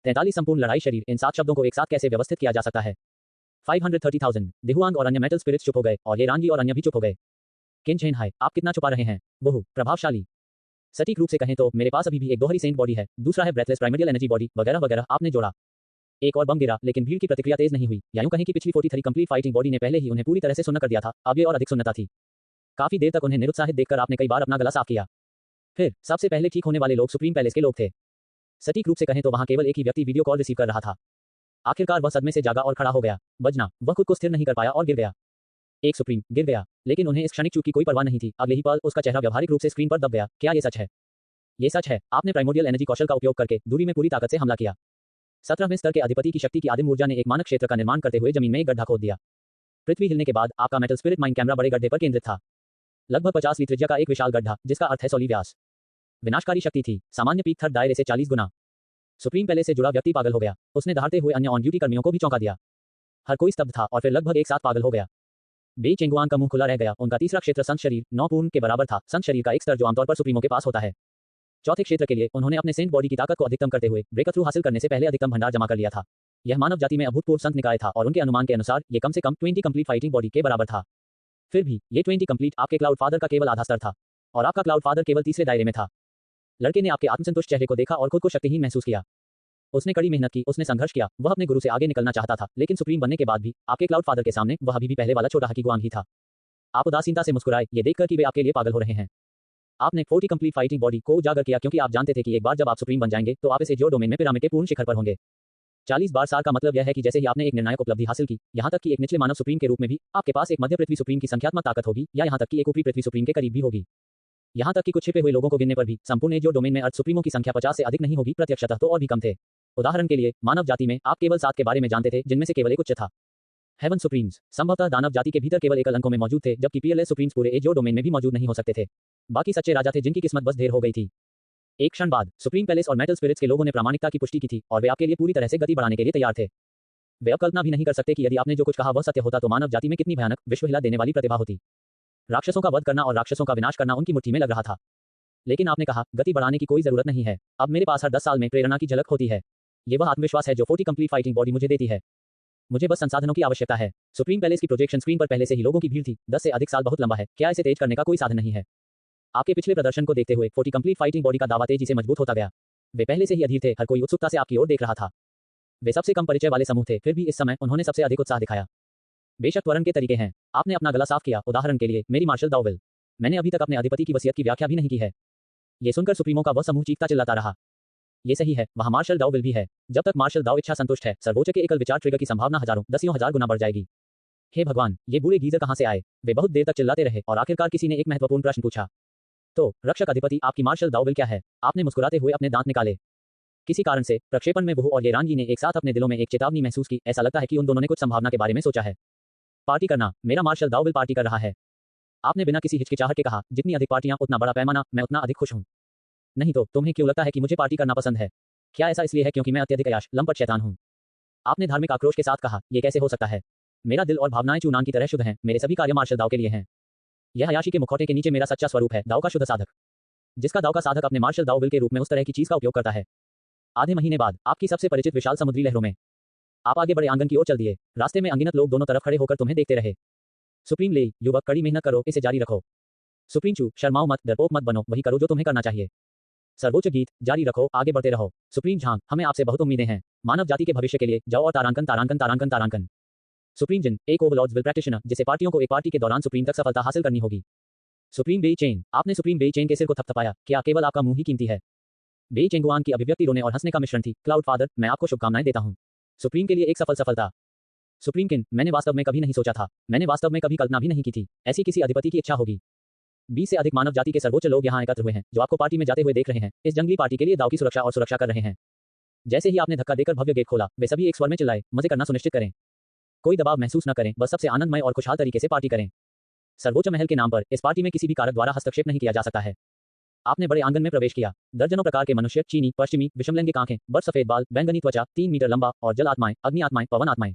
43 संपूर्ण लड़ाई शरीर, इन 7 शब्दों को एक साथ कैसे व्यवस्थित किया जा सकता है? 530,000। दिहुआंग और अन्य मेटल स्पिरिट्स चुप हो गए और ये रांगी और अन्य भी चुप हो गए। किन झेन हाय, आप कितना छुपा रहे हैं? बहु प्रभावशाली। सटीक रूप से कहें तो मेरे पास अभी भी एक दोहरी सेंट बॉडी है, दूसरा है ब्रेथलेस प्राइमरियल एनर्जी बॉडी, वगैरह वगैरह। आपने जोड़ा। एक और बम गिरा, लेकिन भीड़ की प्रतिक्रिया तेज नहीं हुई, या यूं कहें कि पिछली 43 कंप्लीट फाइटिंग बॉडी ने पहले ही उन्हें पूरी तरह से सुन्न कर दिया था। अब ये और अधिक सुन्नता थी। काफी देर तक उन्हें निरुत्साहित देखकर आपने कई बार अपना गला साफ किया। फिर सबसे पहले ठीक होने वाले लोग सुप्रीम पैलेस के लोग थे। सटीक रूप से कहें तो वहां केवल एक ही व्यक्ति वीडियो कॉल रिसीव कर रहा था। आखिरकार वह सदमे से जागा और खड़ा हो गया। बजना, वह खुद को स्थिर नहीं कर पाया और गिर गया। एक सुप्रीम गिर गया, लेकिन उन्हें इस क्षणिक चूक की कोई परवाह नहीं थी। अगले ही पल उसका चेहरा व्यावहारिक रूप से स्क्रीन पर दब गया। क्या ये सच है? ये सच है। आपने प्राइमोर्डियल एनर्जी कौशल का उपयोग करके दूरी में पूरी ताकत से हमला किया। 17वें स्तर के अधिपति की शक्ति की आदिम ऊर्जा ने एक मानक क्षेत्र का निर्माण करते हुए जमीन में एक गड्ढा खोद दिया। पृथ्वी हिलने के बाद आपका मेटल स्पिरिट माइंड कैमरा बड़े गड्ढे पर केंद्रित था। लगभग 50 वीं त्रिज्या का एक विशाल गड्ढा, जिसका अर्थ है 100 व्यास। विनाशकारी शक्ति थी, सामान्य पीक थर्ड दायरे से 40 गुना। सुप्रीम पैलेस से जुड़ा व्यक्ति पागल हो गया। उसने दहाड़ते हुए अन्य ऑन ड्यूटी कर्मियों को भी चौंका दिया। हर कोई स्तब्ध था और फिर लगभग एक साथ पागल हो गया। बेई चेंगुआंग का मुंह खुला रह गया। उनका तीसरा क्षेत्र संत शरीर 9 पूर्ण के बराबर था। संत शरीर का एक स्तर जो आमतौर पर सुप्रीमों के पास होता है। चौथे क्षेत्र के लिए उन्होंने अपने सेंट बॉडी की ताकत को अधिकतम करते हुए ब्रेक थ्रू हासिल करने से पहले अधिकतम भंडार जमा कर लिया था। यह मानव जाति में अभूतपूर्व संत निकाय था और उनके अनुमान के अनुसार यह कम से कम 20 कंप्लीट फाइटिंग बॉडी के बराबर था। फिर भी ये 20 कंप्लीट आपके क्लाउड फादर का केवल आधा स्तर था और आपका क्लाउड फादर केवल तीसरे दायरे में था। लड़के ने आपके आत्मसंतुष्ट चेहरे को देखा और खुद को शक्तिहीन महसूस किया। उसने कड़ी मेहनत की, उसने संघर्ष किया, वह अपने गुरु से आगे निकलना चाहता था, लेकिन सुप्रीम बनने के बाद भी आपके क्लाउड फादर के सामने वह अभी भी पहले वाला छोटा हकी गुआंग ही था। आप उदासीनता से मुस्कुराए, ये देखकर कि वे आपके लिए पागल हो रहे हैं। आपने 40 कंप्लीट फाइटिंग बॉडी को उजागर किया क्योंकि आप जानते थे कि एक बार जब आप सुप्रीम बन जाएंगे तो आप इस एजोर डोमेन में पिरामिड के पूर्ण शिखर पर होंगे। 40 बार सार का मतलब यह है कि जैसे ही आपने एक निर्णायक उपलब्धि हासिल की, यहां तक कि एक निचले मानव सुप्रीम के रूप में भी आपके पास एक मध्य पृथ्वी सुप्रीम की संख्यात्मक ताकत होगी, या यहां तक कि एक ऊपरी पृथ्वी सुप्रीम के करीब भी होगी। यहां तक कि कुछ छिपे हुए लोगों को गिनने पर भी संपूर्ण एजोर डोमेन में अर्थ सुप्रीमों की संख्या 50 से अधिक नहीं होगी, प्रत्यक्षतः तो और भी कम थे। उदाहरण के लिए मानव जाति में आप केवल 7 के बारे में जानते थे, जिनमें से केवल एक उच्च था। हेवन सुप्रीम्स संभवतः दानव जाति के भीतर केवल एकल अंकों में मौजूद थे, जबकि पीएलएस सुप्रीम्स पूरे एजोर डोमेन में भी मौजूद नहीं हो सकते थे। बाकी सच्चे राजा थे जिनकी किस्मत बस ढेर हो गई थी। एक क्षण बाद सुप्रीम पैलेस और मेटल स्पिरिट्स के लोगों ने प्रामाणिकता की पुष्टि की थी और वे आपके लिए पूरी तरह से गति बढ़ाने के लिए तैयार थे। वे अब कल्पना भी नहीं कर सकते कि यदि आपने जो कुछ कहा वह सत्य होता तो मानव जाति में कितनी भयानक, विश्व हिला देने वाली प्रतिभा होती। राक्षसों का वध करना और राक्षसों का विनाश करना उनकी मुट्ठी में लग रहा था। लेकिन आपने कहा गति बढ़ाने की कोई जरूरत नहीं है। अब मेरे पास हर 10 साल में प्रेरणा की झलक होती है। ये वह आत्मविश्वास है जो 40 कंप्लीट फाइटिंग बॉडी मुझे देती है। मुझे बस संसाधनों की आवश्यकता है। सुप्रीम पैलेस की प्रोजेक्शन स्क्रीन पर पहले से ही लोगों की भीड़ थी। 10 से अधिक साल बहुत लंबा है। क्या इसे तेज करने का कोई साधन नहीं है? आपके पिछले प्रदर्शन को देखते हुए 40 कंप्लीट फाइटिंग बॉडी का दावा तेजी से मजबूत होता गया। वे पहले से ही अधीर थे, हर कोई उत्सुकता से आपकी ओर देख रहा था। वे सबसे कम परिचय वाले समूह थे, फिर भी इस समय उन्होंने सबसे अधिक उत्साह दिखाया। बेशक त्वरण के तरीके हैं। आपने अपना गला साफ किया। उदाहरण के लिए मेरी मार्शल दाओविल। मैंने अभी तक अपने अधिपति की वसीयत की व्याख्या भी नहीं की है। ये सुनकर सुप्रीमों का वह समूह चीखता चिल्लाता रहा। ये सही है, वहां मार्शल दाओविल भी है। जब तक मार्शल दाओ इच्छा संतुष्ट है, सर्वोच्च के एकल विचार ट्रिगर की संभावना हजारों, दसियों हजार गुना बढ़ जाएगी। हे भगवान, ये बूढ़े गीजर कहां से आए? वे बहुत देर तक चिल्लाते रहे और आखिरकार किसी ने एक महत्वपूर्ण प्रश्न पूछा। तो रक्षक अधिपति, आपकी मार्शल दाओविल क्या है? आपने मुस्कुराते हुए अपने दांत निकाले। किसी कारण से प्रक्षेपण में बहु और ये रानगी ने एक साथ अपने दिलों में एक चेतावनी महसूस की। ऐसा लगता है कि उन दोनों ने कुछ संभावना के बारे में सोचा है। पार्टी करना, मेरा मार्शल दाओविल पार्टी कर रहा है। आपने बिना किसी हिचकिचाहट के कहा, जितनी अधिक पार्टियां उतना बड़ा पैमाना, मैं उतना अधिक खुश हूं। नहीं तो तुम्हें क्यों लगता है कि मुझे पार्टी करना पसंद है? क्या ऐसा इसलिए है क्योंकि मैं अत्यधिक अयाश लंपट शैतान हूँ? आपने धार्मिक आक्रोश के साथ कहा, ये कैसे हो सकता है? मेरा दिल और भावनाएं चूनान की तरह शुद्ध हैं, मेरे सभी कार्य मार्शल दाव के लिए हैं। यह अयाशी के मुखौटे के नीचे मेरा सच्चा स्वरूप है, दाव का शुद्ध साधक। जिसका दाव का साधक अपने मार्शल दाव विल के रूप में उस तरह की चीज का उपयोग करता है। आधे महीने बाद आपकी सबसे परिचित विशाल समुद्री लहरों में आप आगे बड़े आंगन की ओर चल दिए। रास्ते में अनगिनत लोग दोनों तरफ खड़े होकर तुम्हें देखते रहे। सुप्रीम ले, युवक, कड़ी मेहनत करो, इसे जारी रखो। सुप्रीम चू, शर्माओ मत, डरपोक मत बनो, वही करो जो तुम्हें करना चाहिए। सर्वोच्च गीत, जारी रखो, आगे बढ़ते रहो। सुप्रीम झांग, हमें आपसे बहुत उम्मीदें हैं। मानव जाति के भविष्य के लिए जाओ और तारांकन तारांकन तारांकन तारांकन। सुप्रीम जिन, एक ओवरलॉर्ड्स विल प्रैक्टिशनर, जिसे पार्टियों को एक पार्टी के दौरान सुप्रीम तक सफलता हासिल करनी होगी। सुप्रीम बेई चेन, आपने सुप्रीम बेई चेन के सिर को थपथपाया, क्या केवल आपका मुंह ही कीमती है? बेई चेंगुआन की अभिव्यक्ति रोने और हंसने का मिश्रण थी। क्लाउड फादर, मैं आपको शुभकामनाएं देता हूं। सुप्रीम के लिए एक सफल सफलता। सुप्रीम किन, मैंने वास्तव में कभी नहीं सोचा था, मैंने वास्तव में कभी कल्पना भी नहीं की थी, ऐसी किसी अधिपति की इच्छा होगी। 20 से अधिक मानव जाति के सर्वोच्च लोग यहाँ एकत्र हुए हैं, जो आपको पार्टी में जाते हुए देख रहे हैं, इस जंगली पार्टी के लिए दाव की सुरक्षा और सुरक्षा कर रहे हैं। जैसे ही आपने धक्का देकर भव्य गेट खोला, वे सभी एक स्वर में चिल्लाए, मजे करना सुनिश्चित करें। कोई दबाव महसूस न करें, बस सबसे आनंदमय और खुशहाल तरीके से पार्टी करें। सर्वोच्च महल के नाम पर इस पार्टी में किसी भी कारक द्वारा हस्तक्षेप नहीं किया जा सकता है। आपने बड़े आंगन में प्रवेश किया। दर्जनों प्रकार के मनुष्य, चीनी, पश्चिमी, विषमलैंगिक आंखें, बर्फ सफेद बाल, बैंगनी त्वचा, 3 मीटर लंबा, और जल आत्माएं, अग्नि आत्माएं, पवन आत्माएं।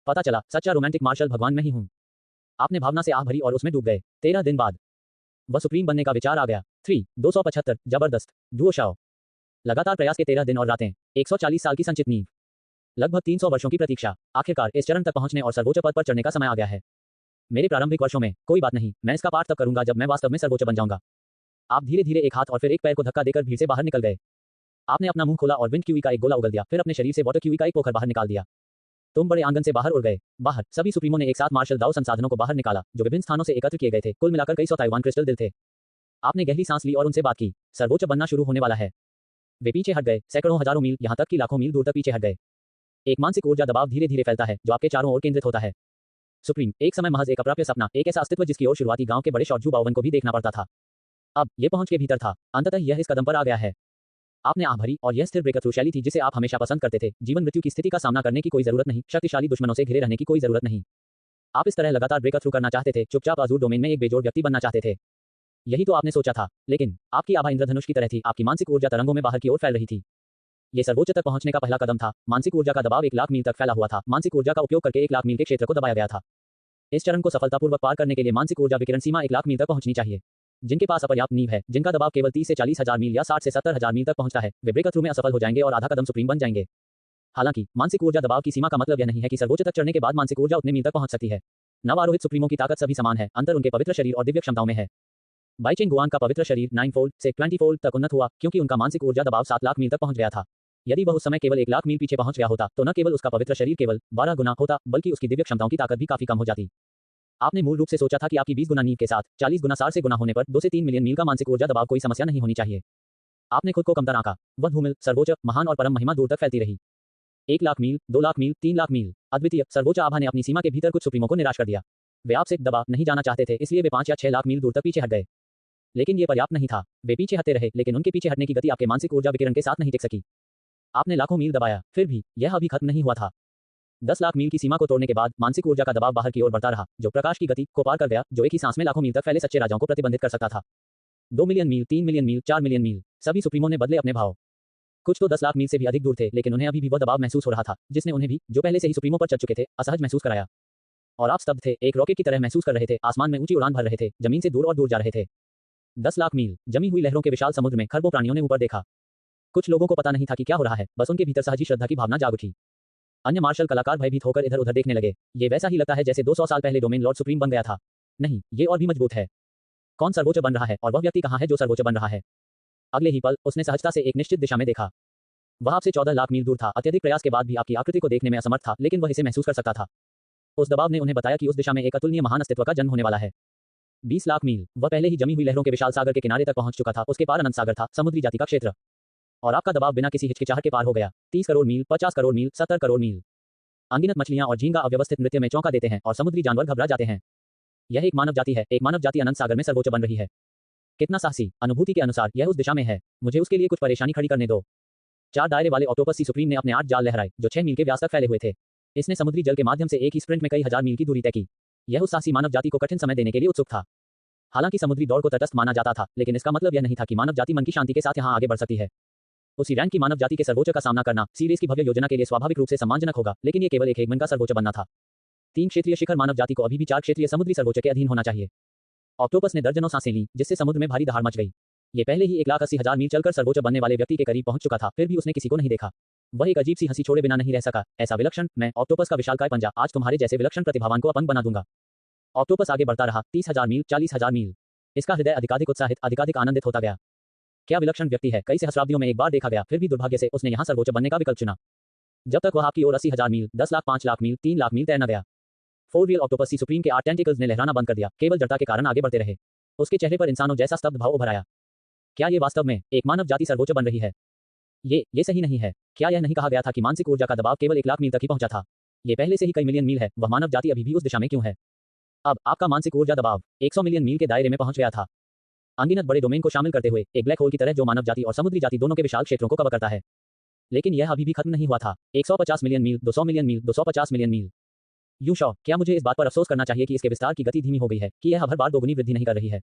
पता चला, सच्चा रोमांटिक मार्शल भगवान मैं ही हूं। आपने भावना से आह भरी और उसमें डूब गए। 13 दिन बाद वह सुप्रीम बनने का विचार आ गया। 275 जबरदस्त डुओ शाओ। लगातार प्रयास के 13 दिन और रातें, 140 साल की संचित नींव, लगभग 300 वर्षों की प्रतीक्षा, आखिरकार इस चरण तक पहुंचने और सर्वोच्च पद पर चढ़ने का समय आ गया है। मेरे प्रारंभिक वर्षों में कोई बात नहीं, मैं इसका पाठ तब करूंगा जब मैं वास्तव में सर्वोच्च बन जाऊंगा। आप धीरे धीरे एक हाथ और फिर एक पैर को धक्का देकर भीड़ से बाहर निकल गए। आपने अपना मुंह खोला और विंड क्यूई का एक गोला उगल दिया, फिर अपने शरीर से वाटर क्यूई का एक पोखर बाहर निकाल दिया। तुम बड़े आंगन से बाहर उड़ गए। बाहर सभी सुप्रीमों ने एक साथ मार्शल दाव संसाधनों को बाहर निकाला, जो विभिन्न स्थानों से एकत्र किए गए थे। कुल मिलाकर कई सौ ताइवान क्रिस्टल दिल थे। आपने गहरी सांस ली और उनसे बात की। सर्वोच्च बनना शुरू होने वाला है। वे पीछे हट गए, सैकड़ों हजारों मील, यहां तक कि लाखों मील दूर तक पीछे हट गए। एक मानसिक ऊर्जा दबाव धीरे धीरे फैलता है, जो आपके चारों ओर केंद्रित होता है। सुप्रीम, एक समय महज एक अप्राप्य सपना, एक ऐसा अस्तित्व जिसकी ओर शुरुआती गांव के बड़े शॉटजू बावन को भी देखना पड़ता था। अब ये पहुंच के भीतर था। अंततः यह इस कदम पर आ गया है। आपने आह भरी, और यह स्थिर ब्रेकथ्रू शैली थी जिसे आप हमेशा पसंद करते थे। जीवन मृत्यु की स्थिति का सामना करने की कोई जरूरत नहीं, शक्तिशाली दुश्मनों से घिरे रहने की कोई जरूरत नहीं। आप इस तरह लगातार ब्रेकथ्रू करना चाहते थे, चुपचाप आजूर डोमेन में एक बेजोड़ व्यक्ति बनना चाहते थे। यही तो आपने सोचा था, लेकिन आपकी आभा इंद्रधनुष की तरह थी, आपकी मानसिक ऊर्जा तरंगों में बाहर की ओर फैल रही थी। ये सर्वोच्च तक पहुंचने का पहला कदम था। मानसिक ऊर्जा का दबाव 1 लाख मील तक फैला हुआ था। मानसिक ऊर्जा का उपयोग करके 1 लाख मील के क्षेत्र को दबाया गया था। इस चरण को सफलतापूर्वक पार करने के लिए मानसिक ऊर्जा विकिरण सीमा 1 लाख मील तक पहुंचनी चाहिए। जिनके पास अपर्याप्त नींव है, जिनका दबाव केवल 30 से 40 हजार मील या 60 से 70 हजार मील तक पहुंचता है, वे ब्रेकथ्रू में असफल हो जाएंगे और आधा कदम सुप्रीम बन जाएंगे। हालांकि मानसिक ऊर्जा दबाव की सीमा का मतलब यह नहीं है कि सर्वोच्च तक चढ़ने के बाद मानसिक ऊर्जा उतने मील तक पहुंच सकती है। नव आरोहित सुप्रीमों की ताकत सभी समान है, अंतर उनके पवित्र शरीर और दिव्य क्षमताओं में है। बाइचेंग गुआन का पवित्र शरीर 9 फोल्ड से 20 फोल्ड तक उन्नत हुआ, क्योंकि उनका मानसिक ऊर्जा दबाव 7 लाख मील तक पहुंच गया था। यदि वह उस समय केवल 1 लाख मील पीछे पहुंच गया होता, तो न केवल उसका पवित्र शरीर केवल 12 गुना होता, बल्कि उसकी दिव्य क्षमताओं की ताकत भी काफी कम हो जाती। आपने मूल रूप से सोचा था कि आपकी 20 गुना नींव के साथ 40 गुना 60 से गुना होने पर 2 से 3 मिलियन मील का मानसिक ऊर्जा दबाव कोई समस्या नहीं होनी चाहिए। आपने खुद को कमतर आंका। वह धूमिल, सर्वोच्च, महान और परम महिमा दूर तक फैलती रही। 1 लाख मील, 2 लाख मील, 3 लाख मील, अद्वितीय। सर्वोच्च आभा ने अपनी सीमा के भीतर कुछ सुप्रीमों को निराश कर दिया। वे आपसे दबा नहीं जाना चाहते थे, इसलिए वे 5 या 6 लाख मील दूर तक पीछे हट गए। लेकिन ये पर्याप्त नहीं था। वे पीछे हटते रहे, लेकिन उनके पीछे हटने की गति आपके मानसिक ऊर्जा विकिरण के साथ नहीं टिक सकी। आपने लाखों मील दबाया, फिर भी यह अभी खत्म नहीं हुआ था। 10 लाख मील की सीमा को तोड़ने के बाद मानसिक ऊर्जा का दबाव बाहर की ओर बढ़ता रहा, जो प्रकाश की गति को पार कर गया, जो एक ही सांस में लाखों मील तक फैले सच्चे राजाओं को प्रतिबंधित कर सकता था। 2 मिलियन मील, 3 मिलियन मील, 4 मिलियन मील, सभी सुप्रीमों ने बदले अपने भाव। कुछ तो 10 लाख मील से भी अधिक दूर थे, लेकिन उन्हें अभी भी वह दबाव महसूस हो रहा था, जिसने उन्हें भी, जो पहले से ही सुप्रीमों पर चढ़ चुके थे, असहज महसूस कराया। और आप स्तब्ध थे, एक रॉकेट की तरह महसूस कर रहे थे, आसमान में ऊंची उड़ान भर रहे थे, जमीन से दूर और दूर जा रहे थे। 10 लाख मील, जमी हुई लहरों के विशाल समुद्र में खरबों प्राणियों ने ऊपर देखा। कुछ लोगों को पता नहीं था कि क्या हो रहा है, बस उनके भीतर सहज ही श्रद्धा की भावना जाग उठी। अन्य मार्शल कलाकार भयभीत होकर इधर उधर देखने लगे। ये वैसा ही लगता है जैसे 200 साल पहले डोमेन लॉर्ड सुप्रीम बन गया था। नहीं, ये और भी मजबूत है। कौन सर्वोच्च बन रहा है, और वह व्यक्ति कहाँ है जो सर्वोच्च बन रहा है? अगले ही पल उसने सहजता से एक निश्चित दिशा में देखा। वह आपसे 14 लाख मील दूर था। अत्यधिक प्रयास के बाद भी आपकी आकृति को देखने में असमर्थ था, लेकिन वह इसे महसूस कर सकता था। उस दबाव ने उन्हें बताया कि उस दिशा में एक अतुलनीय महान अस्तित्व का जन्म होने वाला है। 20 लाख मील, वह पहले ही जमी हुई लहरों के विशाल सागर के किनारे तक पहुंच चुका था। उसके पार अनंत सागर था, समुद्री जाति का क्षेत्र। और आपका दबाव बिना किसी हिचकिचाहट के पार हो गया। 30 करोड़ मील, 50 करोड़ मील, 70 करोड़ मील। अनगिनत मछलियां और झींगा अव्यवस्थित नृत्य में चौंका देते हैं, और समुद्री जानवर घबरा जाते हैं। यह एक मानव जाति है, एक मानव जाति अनंत सागर में सर्वोच्च बन रही है। कितना साहसी। अनुभूति के अनुसार यह उस दिशा में है। मुझे उसके लिए कुछ परेशानी खड़ी करने दो। 4 दायरे वाले ऑक्टोपस सी सुप्रीम ने अपने 8 जाल लहराए, जो 6 मील के व्यास तक फैले हुए थे। इसने समुद्री जल के माध्यम से एक ही स्प्रिंट में कई हजार मील की दूरी तय की। यह उस साहसी मानव जाति को कठिन समय देने के लिए उत्सुक था। हालांकि समुद्री दौड़ को तटस्थ माना जाता था, लेकिन इसका मतलब यह नहीं था कि मानव जाति मन की शांति के साथ यहां आगे बढ़ सकती है। उसी रैंक की मानव जाति के सर्वोच्च का सामना करना सीरीज की भव्य योजना के लिए स्वाभाविक रूप से सम्मानजनक होगा, लेकिन ये केवल एक हेगमन का सर्वोच्च बनना था। 3 क्षेत्रीय शिखर मानव जाति को अभी भी 4 क्षेत्रीय समुद्री सर्वोच्च के अधीन होना चाहिए। ऑक्टोपस ने दर्जनों सांसें ली, जिससे समुद्र में भारी दहाड़ मच गई। ये पहले ही 1,80,000 मील चलकर सर्वोच्च बनने वाले व्यक्ति के करीब पहुंच चुका था, फिर भी उसने किसी को नहीं देखा। वह एक अजीब सी हंसी छोड़े बिना नहीं रह सका। ऐसा विलक्षण, मैं ऑक्टोपस का विशालकाय पंजा आज तुम्हारे जैसे विलक्षण प्रतिभावान को अपंग बना दूंगा। ऑक्टोपस आगे बढ़ता रहा, 30,000 मील, 40,000 मील। इसका हृदय अधिकाधिक उत्साहित, अधिकाधिक आनंदित होता गया। क्या विलक्षण व्यक्ति है, कई सहस्राब्दियों में एक बार देखा गया, फिर भी दुर्भाग्य से उसने यहाँ सर्वोच्च बनने का विकल्प चुना। जब तक वह आपकी ओर 80,000 मील, 10 लाख, 5 लाख मील, 3 लाख मील तैर न गया। 4 व्हील ऑक्टोपस सी सुप्रीम के 8 टेंटिकल्स ने लहराना बंद कर दिया, केवल जड़ता के कारण आगे बढ़ते रहे। उसके चेहरे पर इंसानों जैसा स्तब्ध भाव उभर आया। क्या ये वास्तव में एक मानव जाति सर्वोच्च बन रही है? ये सही नहीं है। क्या यह नहीं कहा गया था कि मानसिक ऊर्जा का दबाव केवल 1 लाख मील तक ही पहुंचा था? ये पहले से ही कई मिलियन मील है, वह मानव जाति अभी भी उस दिशा में क्यों है? अब आपका मानसिक ऊर्जा दबाव 100 मिलियन मील के दायरे में पहुंच गया था, अनगिनत बड़े डोमेन को शामिल करते हुए, एक ब्लैक होल की तरह जो मानव जाति और समुद्री जाति दोनों के विशाल क्षेत्रों को कवर करता है। लेकिन यह अभी भी खत्म नहीं हुआ था। 150 मिलियन मील, 200 मिलियन मील, 250 मिलियन मील। यूं शॉ, क्या मुझे इस बात पर अफसोस करना चाहिए कि इसके विस्तार की गति धीमी हो गई है, कि यह हर बार दोगुनी वृद्धि नहीं कर रही है?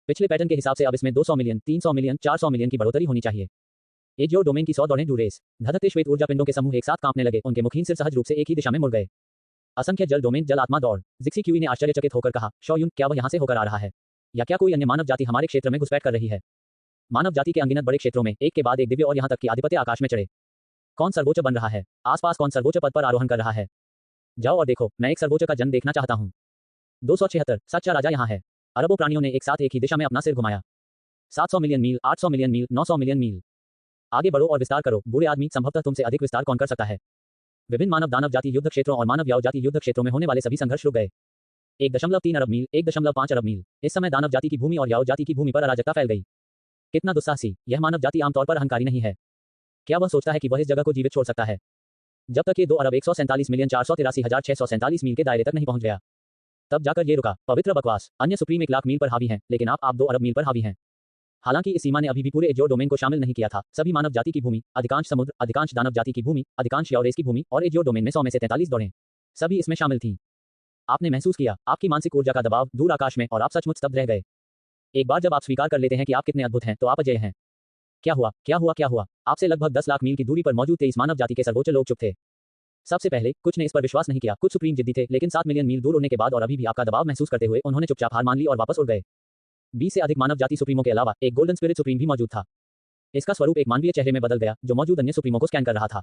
पिछले पैटर्न के हिसाब से अब इसमें 200 मिलियन, 300 मिलियन, 400 मिलियन की बढ़ोतरी होनी चाहिए। एजियो डोमेन की 100 दौड़ें डू रेस। धधकते श्वेत ऊर्जा पिंडों के समूह एक साथ कांपने लगे, उनके मुखहीन सिर सहज रूप से एक ही दिशा में मुड़ गए। असंख्य जल डोमेन, जल आत्मा दौड़। जिक्सी क्यूई ने आश्चर्यचकित होकर कहा, शॉयुन, क्या वह यहाँ से होकर आ रहा है? या क्या कोई अन्य मानव जाति हमारे क्षेत्र में घुसपैठ कर रही है? मानव जाति के अनगिनत बड़े क्षेत्रों में एक के बाद एक दिव्य और यहाँ तक कि आधिपत्य आकाश में चढ़े। कौन सर्वोच्च बन रहा है? आसपास कौन सर्वोच्च पद पर आरोहण कर रहा है? जाओ और देखो, मैं एक सर्वोच्च का जन्म देखना चाहता हूँ। 276 सच्चा राजा यहाँ है। अरबों प्राणियों ने एक साथ एक ही दिशा में अपना सिर घुमाया। 700 मिलियन मील, 800 मिलियन मील, 900 मिलियन मील। आगे बढ़ो और विस्तार करो। बुरे आदमी, संभवतः तुमसे अधिक विस्तार कौन कर सकता है? विभिन्न मानव दानव जाति युद्ध क्षेत्रों और मानव याव जाति युद्ध क्षेत्रों में होने वाले सभी संघर्ष रुक गए। 1.3 अरब मील, 1.5 अरब मील। इस समय दानव जाति की भूमि और याव जाति की भूमि पर अराजकता फैल गई। कितना दुस्साहसी! यह मानव जाति आमतौर पर अहंकारी नहीं है। क्या वह सोचता है कि वह इस जगह को जीवित छोड़ सकता है? जब तक ये 2 अरब 147 मिलियन 483,647 मील के दायरे तक नहीं पहुंच गया, तब जाकर ये रुका। पवित्र बकवास। अन्य सुप्रीम 1 लाख मील पर हावी हैं, लेकिन आप 2 अरब मील पर हावी हैं। हालांकि इस सीमा ने अभी भी पूरे एजियो डोमेन को शामिल नहीं किया था। सभी मानव जाति की भूमि, अधिकांश समुद्र, अधिकांश दानव जाति की भूमि, अधिकांश याव रेस की भूमि और एजियो डोमेन में 100 में से 43 दौड़ें सभी इसमें शामिल थीं। आपने महसूस किया आपकी मानसिक ऊर्जा का दबाव दूर आकाश में, और आप सचमुच स्तब्ध रह गए। एक बार जब आप स्वीकार कर लेते हैं कि आप कितने अद्भुत हैं, तो आप अजेय हैं। क्या हुआ? क्या हुआ? क्या हुआ? आपसे लगभग 10 लाख मील की दूरी पर मौजूद 23 मानव जाति के सर्वोच्च लोग चुप थे। सबसे पहले कुछ ने इस पर विश्वास नहीं किया, कुछ सुप्रीम जिद्दी थे, लेकिन 7 मिलियन मील दूर उड़ने के बाद और अभी भी आपका दबाव महसूस करते हुए उन्होंने चुपचाप हार मान ली और वापस उड़ गए। 20 से अधिक मानव जाति सुप्रीमों के अलावा एक गोल्डन स्पिरिट सुप्रीम भी मौजूद था। इसका स्वरूप एक मानवीय चेहरे में बदल गया, जो मौजूद अन्य सुप्रीमों को स्कैन कर रहा था।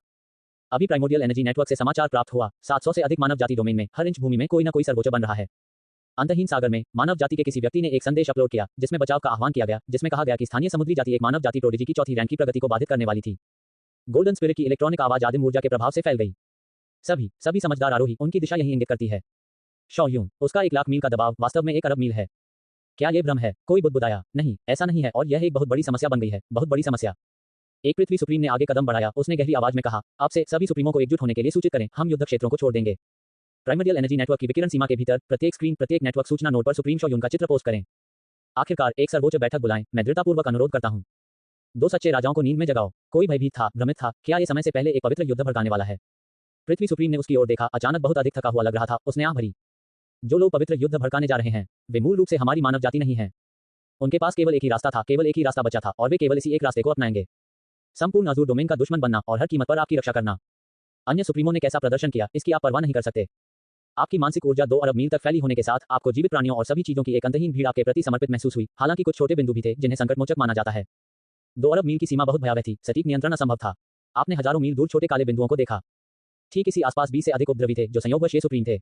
अभी प्राइमोर्डियल एनर्जी नेटवर्क से समाचार प्राप्त हुआ, 700 से अधिक मानव जाति डोमेन में हर इंच भूमि में कोई न कोई सर्वोच्च बन रहा है। अंतहीन सागर में मानव जाति के किसी व्यक्ति ने एक संदेश अपलोड किया, जिसमें बचाव का आह्वान किया गया, जिसमें कहा गया कि स्थानीय समुद्री जाति एक मानव जाति प्रोडिजी की चौथी रैंक की प्रगति को बाधित करने वाली थी। गोल्डन स्पिरिट की इलेक्ट्रॉनिक आवाज आदिम ऊर्जा के प्रभाव से फैल गई। सभी समझदार आरोही, उनकी दिशा यही इंगित करती है। शॉयुन, उसका 1 लाख मील का दबाव वास्तव में 1 अरब मील है। क्या ये भ्रम है? कोई बुदबुदाया, नहीं, ऐसा नहीं है, और यह एक बहुत बड़ी समस्या बन गई है, बहुत बड़ी समस्या। एक पृथ्वी सुप्रीम ने आगे कदम बढ़ाया, उसने गहरी आवाज में कहा, अब से सभी सुप्रीमों को एकजुट होने के लिए सूचित करें, हम युद्ध क्षेत्रों को छोड़ देंगे। प्राइमोर्डियल एनर्जी नेटवर्क की विकिरण सीमा के भीतर प्रत्येक स्क्रीन, प्रत्येक नेटवर्क सूचना नोड पर सुप्रीम शॉयुन का चित्र पोस्ट करें। आखिरकार एक सर्वोच्च बैठक बुलाएं, मैं दृढ़तापूर्वक अनुरोध करता हूं। 2 सच्चे राजाओं को नींद में जगाओ। कोई भयभीत था, भ्रमित था, क्या ये समय से पहले एक पवित्र युद्ध भड़काने वाला है? पृथ्वी सुप्रीम ने उसकी ओर देखा, अचानक बहुत अधिक थका हुआ लग रहा था, उसने आह भरी। जो लोग पवित्र युद्ध भड़काने जा रहे हैं, वे मूल रूप से हमारी मानव जाति नहीं है। उनके पास केवल एक ही रास्ता था, केवल एक ही रास्ता बचा था, और वे केवल इसी एक रास्ते को अपनाएंगे। संपूर्ण अज़ूर डोमेन का दुश्मन बनना और हर कीमत पर आपकी रक्षा करना। अन्य सुप्रीमों ने कैसा प्रदर्शन किया, इसकी आप परवाह नहीं कर सकते। आपकी मानसिक ऊर्जा 2 अरब मील तक फैली होने के साथ आपको जीवित प्राणियों और सभी चीजों की एक अंतहीन भीड़ आपके प्रति समर्पित महसूस हुई। हालांकि कुछ छोटे बिंदु भी थे जिन्हें संकटमोचक माना जाता है। 2 अरब मील की सीमा बहुत भयावह थी, सटीक नियंत्रण असंभव था। आपने हजारों मील दूर छोटे काले बिंदुओं को देखा। ठीक इसी आसपास 20 से अधिक उपद्रवी थे जो संयोगवश ये सुप्रीम थे,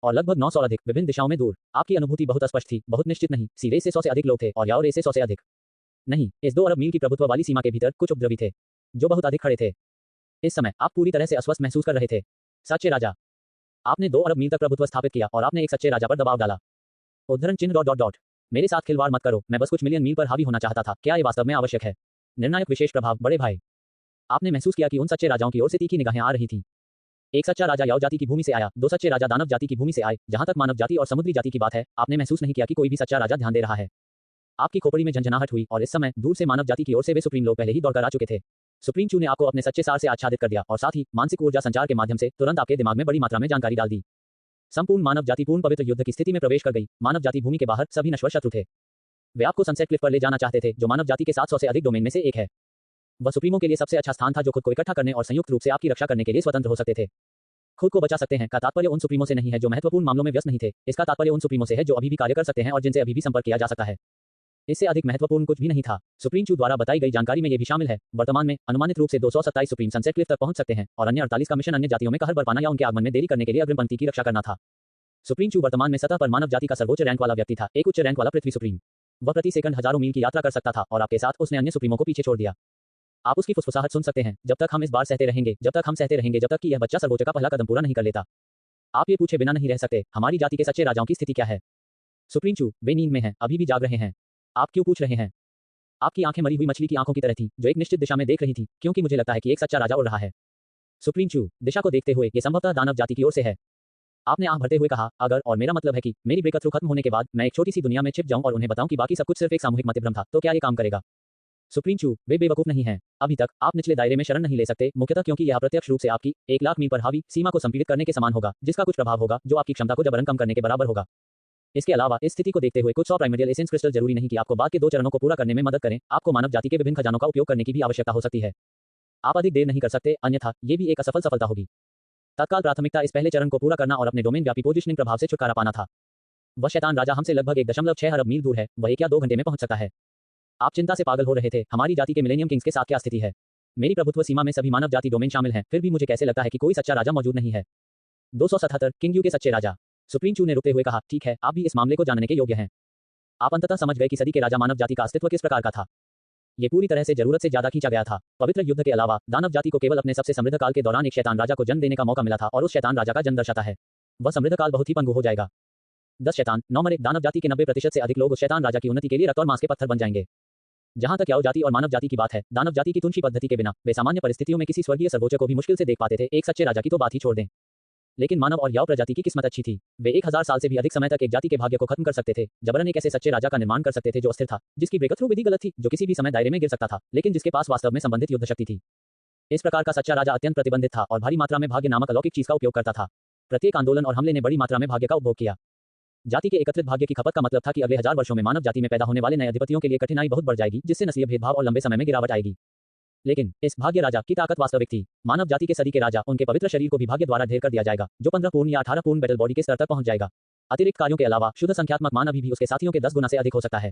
और लगभग 900 अधिक विभिन्न दिशाओं में दूर। आपकी अनुभूति बहुत स्पष्ट थी, बहुत निश्चित नहीं। सी रेस से 100 से अधिक लोग थे और याओ रेस से 100 से अधिक नहीं। इस 2 अरब मील की प्रभुत्व वाली सीमा के भीतर कुछ उपद्रवी थे जो बहुत अधिक खड़े थे। इस समय आप पूरी तरह से अस्वस्थ महसूस कर रहे थे। सच्चे राजा, आपने 2 अरब मील तक प्रभुत्व स्थापित किया और आपने एक सच्चे राजा पर दबाव डाला। उद्धरण चिन्ह ... मेरे साथ खिलवाड़ मत करो, मैं बस कुछ मिलियन मील पर हावी होना चाहता था। क्या ये वास्तव में आवश्यक है? निर्णायक विशेष प्रभाव, बड़े भाई। आपने महसूस किया कि उन सच्चे राजाओं की ओर से तीखी निगाहें आ रही थीं। एक सच्चा राजा याव जाति की भूमि से आया, 2 सच्चे राजा दानव जाति की भूमि से आए। जहां तक मानव जाति और समुद्री जाति की बात है, आपने महसूस नहीं किया कि कोई भी सच्चा राजा ध्यान दे रहा है। आपकी खोपड़ी में झंझनाहट हुई, और इस समय दूर से मानव जाति की ओर से वे सुप्रीम लोग पहले ही दौड़कर आ चुके थे। सुप्रीम चू ने आपको अपने सच्चे सार से आच्छादित कर दिया और साथ ही मानसिक ऊर्जा संचार के माध्यम से तुरंत आपके दिमाग में बड़ी मात्रा में जानकारी डाल दी। संपूर्ण मानव जाति पूर्ण पवित्र युद्ध की स्थिति में प्रवेश कर गई। मानव जाति भूमि के बाहर सभी नश्वर शत्रु थे। वे आपको सनसेट क्लिफ पर ले जाना चाहते थे, जो मानव जाति के 700 से अधिक डोमेन में से एक है। वह सुप्रीमो के लिए सबसे अच्छा स्थान था जो खुद को इकट्ठा करने और संयुक्त रूप से आपकी रक्षा करने के लिए स्वतंत्र हो सकते थे। खुद को बचा सकते हैं का तात्पर्य उन सुप्रीमो से नहीं है जो महत्वपूर्ण मामलों में व्यस्त नहीं थे, इसका तात्पर्य उन सुप्रीमो से है जो अभी भी कार्य कर सकते हैं और जिनसे अभी भी संपर्क किया जा सकता है। इससे अधिक महत्वपूर्ण कुछ भी नहीं था। सुप्रीम चू द्वारा बताई गई जानकारी में यह भी शामिल है, वर्तमान में अनुमानित रूप से 227 सुप्रीम सनसेट क्लिफ तक पहुंच सकते हैं और अन्य 48 का मिशन अन्य जातियों में कहर बरपाना या उनके आगमन में देरी करने के लिए अग्रिम पंक्ति की रक्षा करना था। सुप्रीम चू वर्तमान में सतह पर मानव जाति का सर्वोच्च रैंक वाला व्यक्ति था, एक उच्च रैंक वाला पृथ्वी सुप्रीम। वह प्रति सेकंड हजारों मील की यात्रा कर सकता था और आपके साथ उसने अन्य सुप्रीमों को पीछे छोड़ दिया। आप उसकी फुसफुसाहट सुन सकते हैं, जब तक हम इस बार सहते रहेंगे, जब तक हम सहते रहेंगे, जब तक कि यह बच्चा सर्वोच्च का पहला कदम पूरा नहीं कर लेता। आप ये पूछे बिना नहीं रह सकते, हमारी जाति के सच्चे राजाओं की स्थिति क्या है? सुप्रीम चू, वे नींद में हैं, अभी भी जाग रहे हैं। आप क्यों पूछ रहे हैं? आपकी आंखें मरी हुई मछली की आंखों की तरह थीं, जो एक निश्चित दिशा में देख रही थी, क्योंकि मुझे लगता है कि एक सच्चा राजा उड़ रहा है। सुप्रीम चू, दिशा को देखते हुए, ये संभवतः दानव जाति की ओर से है। आपने आंख भरते हुए कहा, अगर, और मेरा मतलब है कि मेरी ब्रेकथ्रू खत्म होने के बाद मैं एक छोटी सी दुनिया में छिप जाऊं और उन्हें बताऊं कि बाकी सब कुछ सिर्फ एक सामूहिक मतिभ्रम था, तो क्या ये काम करेगा? सुप्रीम चू, वे बेवकूफ नहीं हैं। अभी तक आप निचले दायरे में शरण नहीं ले सकते, मुख्यतः क्योंकि यह प्रत्यक्ष रूप से आपकी 1,00,000 मील पर हावी सीमा को संपीड़ित करने के समान होगा, जिसका कुछ प्रभाव होगा जो आपकी क्षमता को जबरन कम करने के बराबर होगा। इसके अलावा इस स्थिति को देखते हुए कुछ 100 प्राइमर्डियल एसेंस क्रिस्टल जरूरी नहीं कि आपको बाद के 2 चरणों को पूरा करने में मदद करें, आपको मानव जाति के विभिन्न खजानों का उपयोग करने की भी आवश्यकता हो सकती है। आप अधिक देर नहीं कर सकते, अन्यथा ये भी एक असफल सफलता होगी। तत्काल प्राथमिकता इस पहले चरण को पूरा करना और अपने डोमेन व्यापी पोजिशनिंग प्रभाव से छुटकारा पाना था। वह शैतान राजा हमसे लगभग 1.6 अरब मील दूर है, वह 1 या 2 घंटे में पहुंच सकता है। आप चिंता से पागल हो रहे थे, हमारी जाति के मिलेनियम किंग्स के साथ क्या स्थिति है? मेरी प्रभुत्व सीमा में सभी मानव जाति डोमेन शामिल हैं, फिर भी मुझे कैसे लगता है कि कोई सच्चा राजा मौजूद नहीं है। 277 किंग यू के सच्चे राजा। सुप्रीम चू ने रुकते हुए कहा, ठीक है, आप भी इस मामले को जानने के योग्य हैं। आप अंततः समझ गए कि सदी के राजा मानव जाति का अस्तित्व किस प्रकार का था। ये पूरी तरह से जरूरत से ज्यादा खींचा गया था। पवित्र युद्ध के अलावा दानव जाति को केवल अपने सबसे समृद्ध काल के दौरान एक शैतान राजा को जन्म देने का मौका मिला था और उस शैतान राजा का जन्म दर्शाता है वह समृद्ध काल बहुत ही पंगु हो जाएगा। 10 शैतान 9 मरे। दानव जाति के 90% से अधिक लोग उस शैतान राजा की उन्नति के लिए रक्त और मांस के पत्थर बन जाएंगे। जहां तक याओ जाति और मानव जाति की बात है, दानव जाति की तुंशी पद्धति के बिना वे सामान्य परिस्थितियों में किसी स्वर्गीय सर्वोच्च को भी मुश्किल से देख पाते थे, एक सच्चे राजा की तो बात ही छोड़ दें। लेकिन मानव और याओ प्रजाति की किस्मत अच्छी थी, वे 1000 साल से भी अधिक समय तक एक जाति के भाग्य को खत्म कर सकते थे, जबरन एक ऐसे सच्चे राजा का निर्माण कर सकते थे जो अस्थिर था, जिसकी ब्रेकथ्रू विधि गलत थी, जो किसी भी समय दायरे में गिर सकता था, लेकिन जिसके पास वास्तव में संबंधित युद्ध शक्ति थी। इस प्रकार का सच्चा राजा अत्यंत प्रतिबंधित था और भारी मात्रा में भाग्य नामक अलौकिक चीज का उपयोग करता था। प्रत्येक आंदोलन और हमले ने बड़ी मात्रा में भाग्य का उपभोग किया। जाति के एकत्रित भाग्य की खपत का मतलब था कि अगले 1000 वर्षों में मानव जाति में पैदा होने वाले नए अधिपतियों के लिए कठिनाई बहुत बढ़ जाएगी, जिससे नस्लीय भेदभाव और लंबे समय में गिरावट आएगी। लेकिन इस भाग्य राजा की ताकत वास्तविक थी। मानव जाति के सदी के राजा, उनके पवित्र शरीर को भी भाग्य द्वारा ढेर कर दिया जाएगा, जो 15 पूर्ण या 18 पूर्ण बैटल बॉडी के स्तर तक पहुंच जाएगा। अतिरिक्त कार्यों के अलावा शुद्ध संख्यात्मक मान अभी भी उसके साथियों के 10 गुना से अधिक हो सकता है।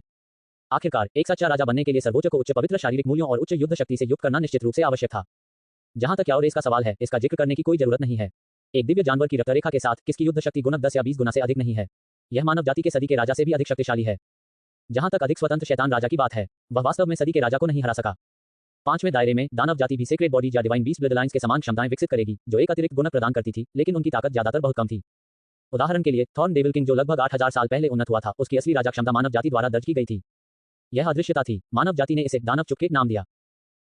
आखिरकार एक सच्चा राजा बनने के लिए सर्वोच्च को उच्च पवित्र शारीरिक मूल्यों और उच्च युद्ध शक्ति से युक्त करना निश्चित रूप से आवश्यक था। जहां तक याओ रेस का सवाल है, इसका जिक्र करने की कोई जरूरत नहीं है। एक दिव्य जानवर की रक्तरेखा के साथ किसकी युद्ध शक्ति गुणक 10 या 20 गुना से अधिक नहीं है। यह मानव जाति के सदी के राजा से भी अधिक शक्तिशाली है। जहां तक अधिक स्वतंत्र शैतान राजा की बात है, वह वास्तव में सदी के राजा को नहीं हरा सका। 5वें दायरे में दानव जाति भी सेक्रेड बॉडीज या डिवाइन बीस्ट ब्लड लाइन्स के समान क्षमताएं विकसित करेगी, जो एक अतिरिक्त गुणक प्रदान करती थी, लेकिन उनकी ताकत ज्यादातर बहुत कम थी। उदाहरण के लिए थॉर्न डेविल किंग जो लगभग 8000 साल पहले उन्नत हुआ था, उसकी असली राजा क्षमता मानव जाति द्वारा दर्ज की गई थी। यह अदृश्यता थी। मानव जाति ने इसे दानव चुपके नाम दिया।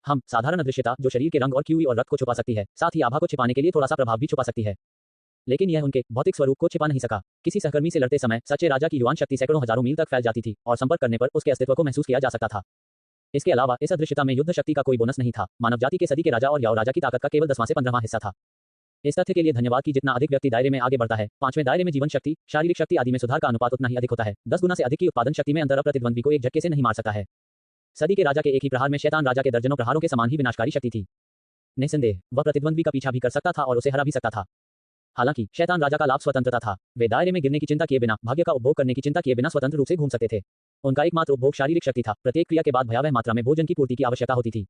हम साधारण अदृश्यता जो शरीर के रंग और क्यूई और रक्त को छुपा सकती है, साथ ही आभा को छिपाने के लिए थोड़ा सा प्रभाव भी छुपा सकती है, लेकिन यह उनके भौतिक स्वरूप को छिपा नहीं सका। किसी सहकर्मी से लड़ते समय सच्चे राजा की युवान शक्ति सैकड़ों हजारों मील तक फैल जाती थी और संपर्क करने पर उसके अस्तित्व को महसूस किया जा सकता था। इसके अलावा इस अदृश्यता में युद्ध शक्ति का कोई बोनस नहीं था। मानव जाति के सदी के राजा और याओ राजा की ताकत का केवल 10वां से 15वां हिस्सा था। इस तथ्य के लिए धन्यवाद कि जितना अधिक व्यक्ति दायरे में आगे बढ़ता है, 5वें दायरे में जीवन शक्ति, शारीरिक शक्ति आदि में सुधार का अनुपात उतना ही अधिक होता है। 10 गुना से अधिक की उत्पादन शक्ति में अंतर प्रतिद्वंद्वी को एक झटके से नहीं मार सकता है। सदी के राजा के एक ही प्रहार में शैतान राजा के दर्जनों प्रहारों के समान ही विनाशकारी शक्ति थी। निस्संदेह वह प्रतिद्वंद्वी का पीछा भी कर सकता था और उसे हरा भी सकता था। हालांकि शैतान राजा का लाभ स्वतंत्रता था। वे दायरे में गिरने की चिंता किए बिना, भाग्य का उपभोग करने की चिंता किए बिना स्वतंत्र रूप से घूम सकते थे। उनका एकमात्र उपभोग शारीरिक शक्ति था। प्रत्येक क्रिया के बाद भयावह मात्रा में भोजन की पूर्ति की आवश्यकता होती थी।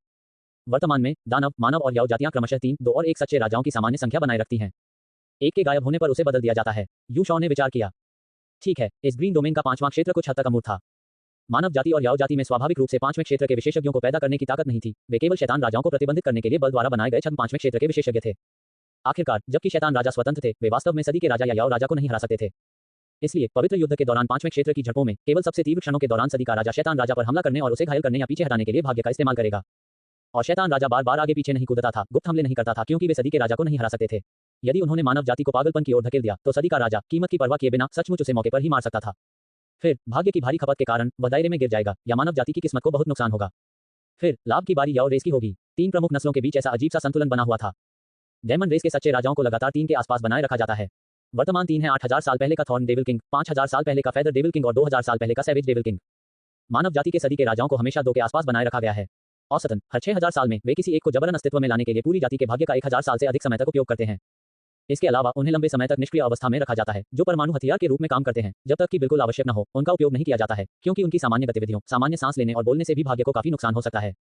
वर्तमान में दानव, मानव और याओ जातियां क्रमशः 3, 2 और 1 सच्चे राजाओं की सामान्य संख्या बनाए रखती हैं। एक के गायब होने पर उसे बदल दिया जाता है। यू शॉ ने विचार किया, ठीक है, इस ग्रीन डोमेन का 5वां क्षेत्र कुछ हद तक अमूर्त था। मानव जाति और याओ जाति में स्वाभाविक रूप से 5वें क्षेत्र के विशेषज्ञों को पैदा करने की ताकत नहीं थी। वे केवल शैतान राजाओं को प्रतिबंधित करने के लिए बल द्वारा बनाए गए 5वें क्षेत्र के विशेषज्ञ थे। आखिरकार जबकि शैतान राजा स्वतंत्र थे, वे वास्तव में सदी के राजा या याओ राजा को नहीं हरा सकते थे। इसलिए पवित्र युद्ध के दौरान 5वें क्षेत्र की झड़पों में केवल सबसे तीव्र क्षणों के दौरान सदी का राजा शैतान राजा पर हमला करने और उसे घायल करने या पीछे हटाने के लिए भाग्य का इस्तेमाल करेगा। और शैतान राजा बार बार आगे पीछे नहीं कूदता था, गुप्त हमले नहीं करता था, क्योंकि वे सदी के राजा को नहीं हरा सकते थे। यदि उन्होंने मानव जाति को पागलपन की ओर धकेल दिया, तो सदी का राजा कीमत की परवाह किए बिना सचमुच उसे मौके पर ही मार सकता था। फिर भाग्य की भारी खपत के कारण वह दायरे में गिर जाएगा या मानव जाति की किस्मत को बहुत नुकसान होगा। फिर लाभ की बारी याओ रेस की होगी। 3 प्रमुख नस्लों के बीच ऐसा अजीब सा संतुलन बना हुआ था। डेमन रेस के सच्चे राजाओं को लगातार 3 के आसपास बनाए रखा जाता है। वर्तमान 3 है 8000 साल पहले का थॉर्न डेविल किंग, 5000 साल पहले का फेदर डेविल किंग और 2000 साल पहले का सैवेज डेविल किंग। मानव जाति के सदी के राजाओं को हमेशा 2 के आसपास बनाए रखा गया है। औसतन हर 6000 साल में वे किसी एक को जबरन अस्तित्व में लाने के लिए पूरी जाति के भाग्य का 1000 साल से अधिक समय तक उपयोग करते हैं। इसके अलावा उन्हें लंबे समय तक निष्क्रिय अवस्था में रखा जाता है, जो परमाणु हथियार के रूप में काम करते हैं। जब तक कि बिल्कुल आवश्यक न हो, उनका उपयोग नहीं किया जाता है, क्योंकि उनकी सामान्य गतिविधियों, सामान्य सांस लेने और बोलने से भी भाग्य को काफी नुकसान हो सकता है।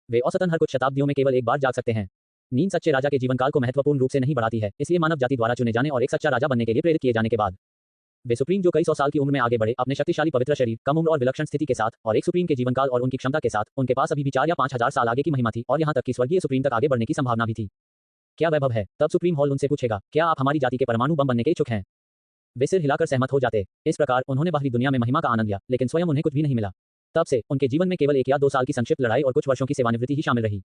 वे औसतन हर कुछ शताब्दियों में केवल एक बार जाग सकते हैं। नींद सच्चे राजा के जीवन काल को महत्वपूर्ण रूप से नहीं बढ़ाती है, इसलिए मानव जाति द्वारा चुने जाने और एक सच्चा राजा बनने के लिए प्रेरित किए जाने के बाद वे सुप्रीम जो कई सौ साल की उम्र में आगे बढ़े, अपने शक्तिशाली पवित्र शरीर, कम उम्र और विलक्षण स्थिति के साथ, और एक सुप्रीम के जीवनकाल और उनकी क्षमता के साथ, उनके पास अभी भी 4 या 5000 साल आगे की महिमा थी और यहाँ तक कि स्वर्गीय सुप्रीम तक आगे बढ़ने की संभावना भी थी। क्या वैभव है? तब सुप्रीम हॉल उनसे पूछेगा, क्या आप हमारी जाति के परमाणु बम बनने के इच्छुक हैं? वे सिर हिलाकर सहमत हो जाते। इस प्रकार उन्होंने बाहरी दुनिया में महिमा का आनंद लिया, लेकिन स्वयं उन्हें कुछ भी नहीं मिला। तब से उनके जीवन में केवल 1 या 2 साल की संक्षिप्त लड़ाई और कुछ वर्षों की सेवानिवृत्ति ही शामिल रही।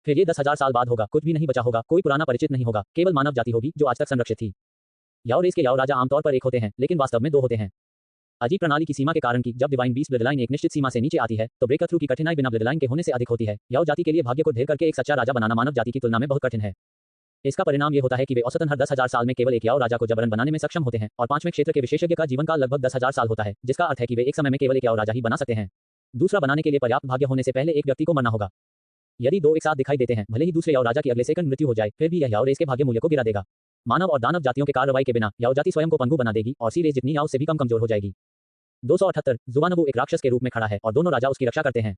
फिर ये 10,000 साल बाद होगा, कुछ भी नहीं बचा होगा, कोई पुराना परिचित नहीं होगा, केवल मानव जाति होगी जो आज तक संरक्षित थी। याओ रेस के याओ राजा आमतौर पर एक होते हैं, लेकिन वास्तव में 2 होते हैं। अजीब प्रणाली की सीमा के कारण कि जब डिवाइन बीस्ट ब्लडलाइन एक निश्चित सीमा से नीचे आती है, तो ब्रेक थ्रू की कठिनाई बिना ब्लडलाइन के होने से अधिक होती है। याओ जाति के लिए भाग्य को ढेर करके एक सच्चा राजा बनाना मानव जाति की तुलना में बहुत कठिन है। इसका परिणाम ये होता है कि वे औसतन हर 10,000 साल में केवल एक याओ राजा को जबरन बनाने में सक्षम होते हैं, और 5वें क्षेत्र के विशेषज्ञ का जीवनकाल लगभग 10,000 साल होता है, जिसका अर्थ है कि वे एक समय में केवल एक याओ राजा ही बना सकते हैं। दूसरा बनाने के लिए पर्याप्त भाग्य होने से पहले एक व्यक्ति को मरना होगा। यदि 2 एक साथ दिखाई देते हैं, भले ही दूसरे याओ राजा की अगले सेकंड मृत्यु हो जाए, फिर भी यह याओ रेस के भाग्य मूल्य को गिरा देगा। मानव और दानव जातियों के कार्रवाई के बिना याओ जाति स्वयं को पंगु बना देगी और सी रेस जितनी याओ से भी कम कमजोर हो जाएगी। 278 जुवानबू एक राक्षस के रूप में खड़ा है और दोनों राजा उसकी रक्षा करते हैं।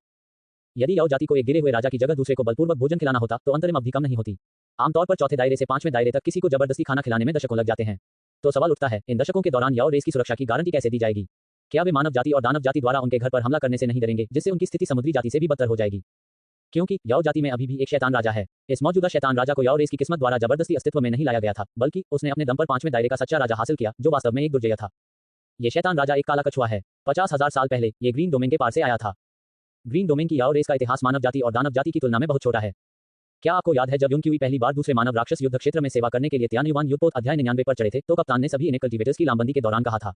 यदि याओ जाति को एक गिरे हुए राजा की जगह दूसरे को बलपूर्वक भोजन खिलाना होता, तो अंतरिम अवधि कम नहीं होती। आमतौर पर चौथे दायरे से 5वें दायरे तक किसी को जबरदस्ती खाना खिलाने में दशकों लग जाते हैं। तो सवाल उठता है, इन दशकों के दौरान याओ रेस की सुरक्षा की गारंटी कैसे दी जाएगी? क्या वे मानव जाति और दानव जाति द्वारा उनके घर पर हमला करने से नहीं डरेंगे, जिससे उनकी स्थिति समुद्री जाति से भी बदतर हो जाएगी? क्योंकि याओ जाति में अभी भी एक शैतान राजा है। इस मौजूदा शैतान राजा को याओ रेस की किस्मत द्वारा जबरदस्ती अस्तित्व में नहीं लाया गया था, बल्कि उसने अपने दम पर 5वें दायरे का सच्चा राजा हासिल किया, जो वास्तव में एक दुर्जय था। ये शैतान राजा एक काला कछुआ है। 50,000 साल पहले ये ग्रीन डोमेन के पार से आया था। ग्रीन डोमेन की याओ रेस का इतिहास मानव जाति और दानव जाति की तुलना में बहुत छोटा है। क्या आपको याद है जब युनक्यूई पहली बार दूसरे मानव राक्षस युद्ध क्षेत्र में सेवा करने के लिए तियानयुआन युद्धपोत अध्याय 99 पर चढ़े थे, तो कप्तान ने सभी इन्हें कल्टीवेटर्स की लामबंदी के दौरान कहा था।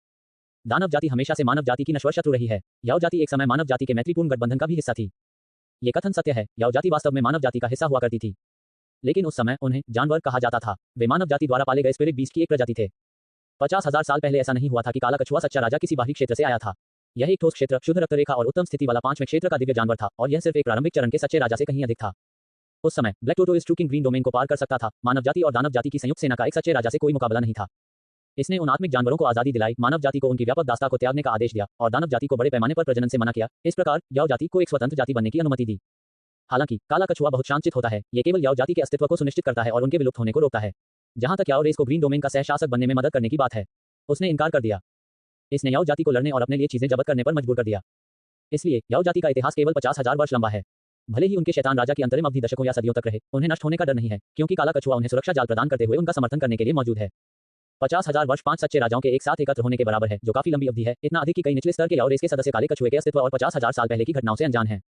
दानव जाति हमेशा से मानव जाति की नश्वर शत्रु रही है। याओ जाति एक समय मानव जाति के मैत्रीपूर्ण गठबंधन का भी हिस्सा थी। ये कथन सत्य है, याओ जाति वास्तव में मानव जाति का हिस्सा हुआ करती थी, लेकिन उस समय उन्हें जानवर कहा जाता था। वे मानव जाति द्वारा पाले गए स्पिरिट बीस्ट की एक प्रजाति थे। 50,000 साल पहले ऐसा नहीं हुआ था कि काला कछुआ सच्चा राजा किसी बाहरी क्षेत्र से आया था। यह एक ठोस क्षेत्र, शुद्ध रक्तरेखा और उत्तम स्थिति वाला 5वें क्षेत्र का दिव्य जानवर था, और यह सिर्फ एक प्रारंभिक चरण के सच्चे राजा से कहीं अधिक था। उस समय ब्लैक टोटो इस ट्रूकिंग ग्रीन डोमेन को पार कर सकता था। मानव जाति और दानव जाति की संयुक्त सेना का एक सच्चे राजा से कोई मुकाबला नहीं था। इसने उन आत्मिक जानवरों को आजादी दिलाई, मानव जाति को उनकी व्यापक दास्ता को त्यागने का आदेश दिया, और दानव जाति को बड़े पैमाने पर प्रजनन से मना किया। इस प्रकार याओ जाति को एक स्वतंत्र जाति बनने की अनुमति दी। हालांकि काला कछुआ बहुत शांतचित्त होता है। ये केवल याओ जाति के अस्तित्व को सुनिश्चित करता है और उनके विलुप्त होने को रोकता है। जहां तक याओ रेस को ग्रीन डोमेन का सहशासक बनने में मदद करने की बात है, उसने इनकार कर दिया। इसने याओ जाति को लड़ने और अपने लिए चीजें जब्त करने पर मजबूर कर दिया। इसलिए याओ जाति का इतिहास केवल 50,000 वर्ष लंबा है। भले ही उनके शैतान राजा की अंतरिम अवधि दशकों या सदियों तक रहे, उन्हें नष्ट होने का डर नहीं है, क्योंकि काला कछुआ उन्हें सुरक्षा जाल प्रदान करते हुए उनका समर्थन करने के लिए मौजूद है। 50,000 वर्ष 5 सच्चे राजाओं के एक साथ एकत्र होने के बराबर है, जो काफी लंबी अवधि है। इतना अधिक कि कई निचले स्तर के याओ रेस के सदस्य काले कछुए के अस्तित्व और 50,000 साल पहले की घटनाओं से अनजान हैं।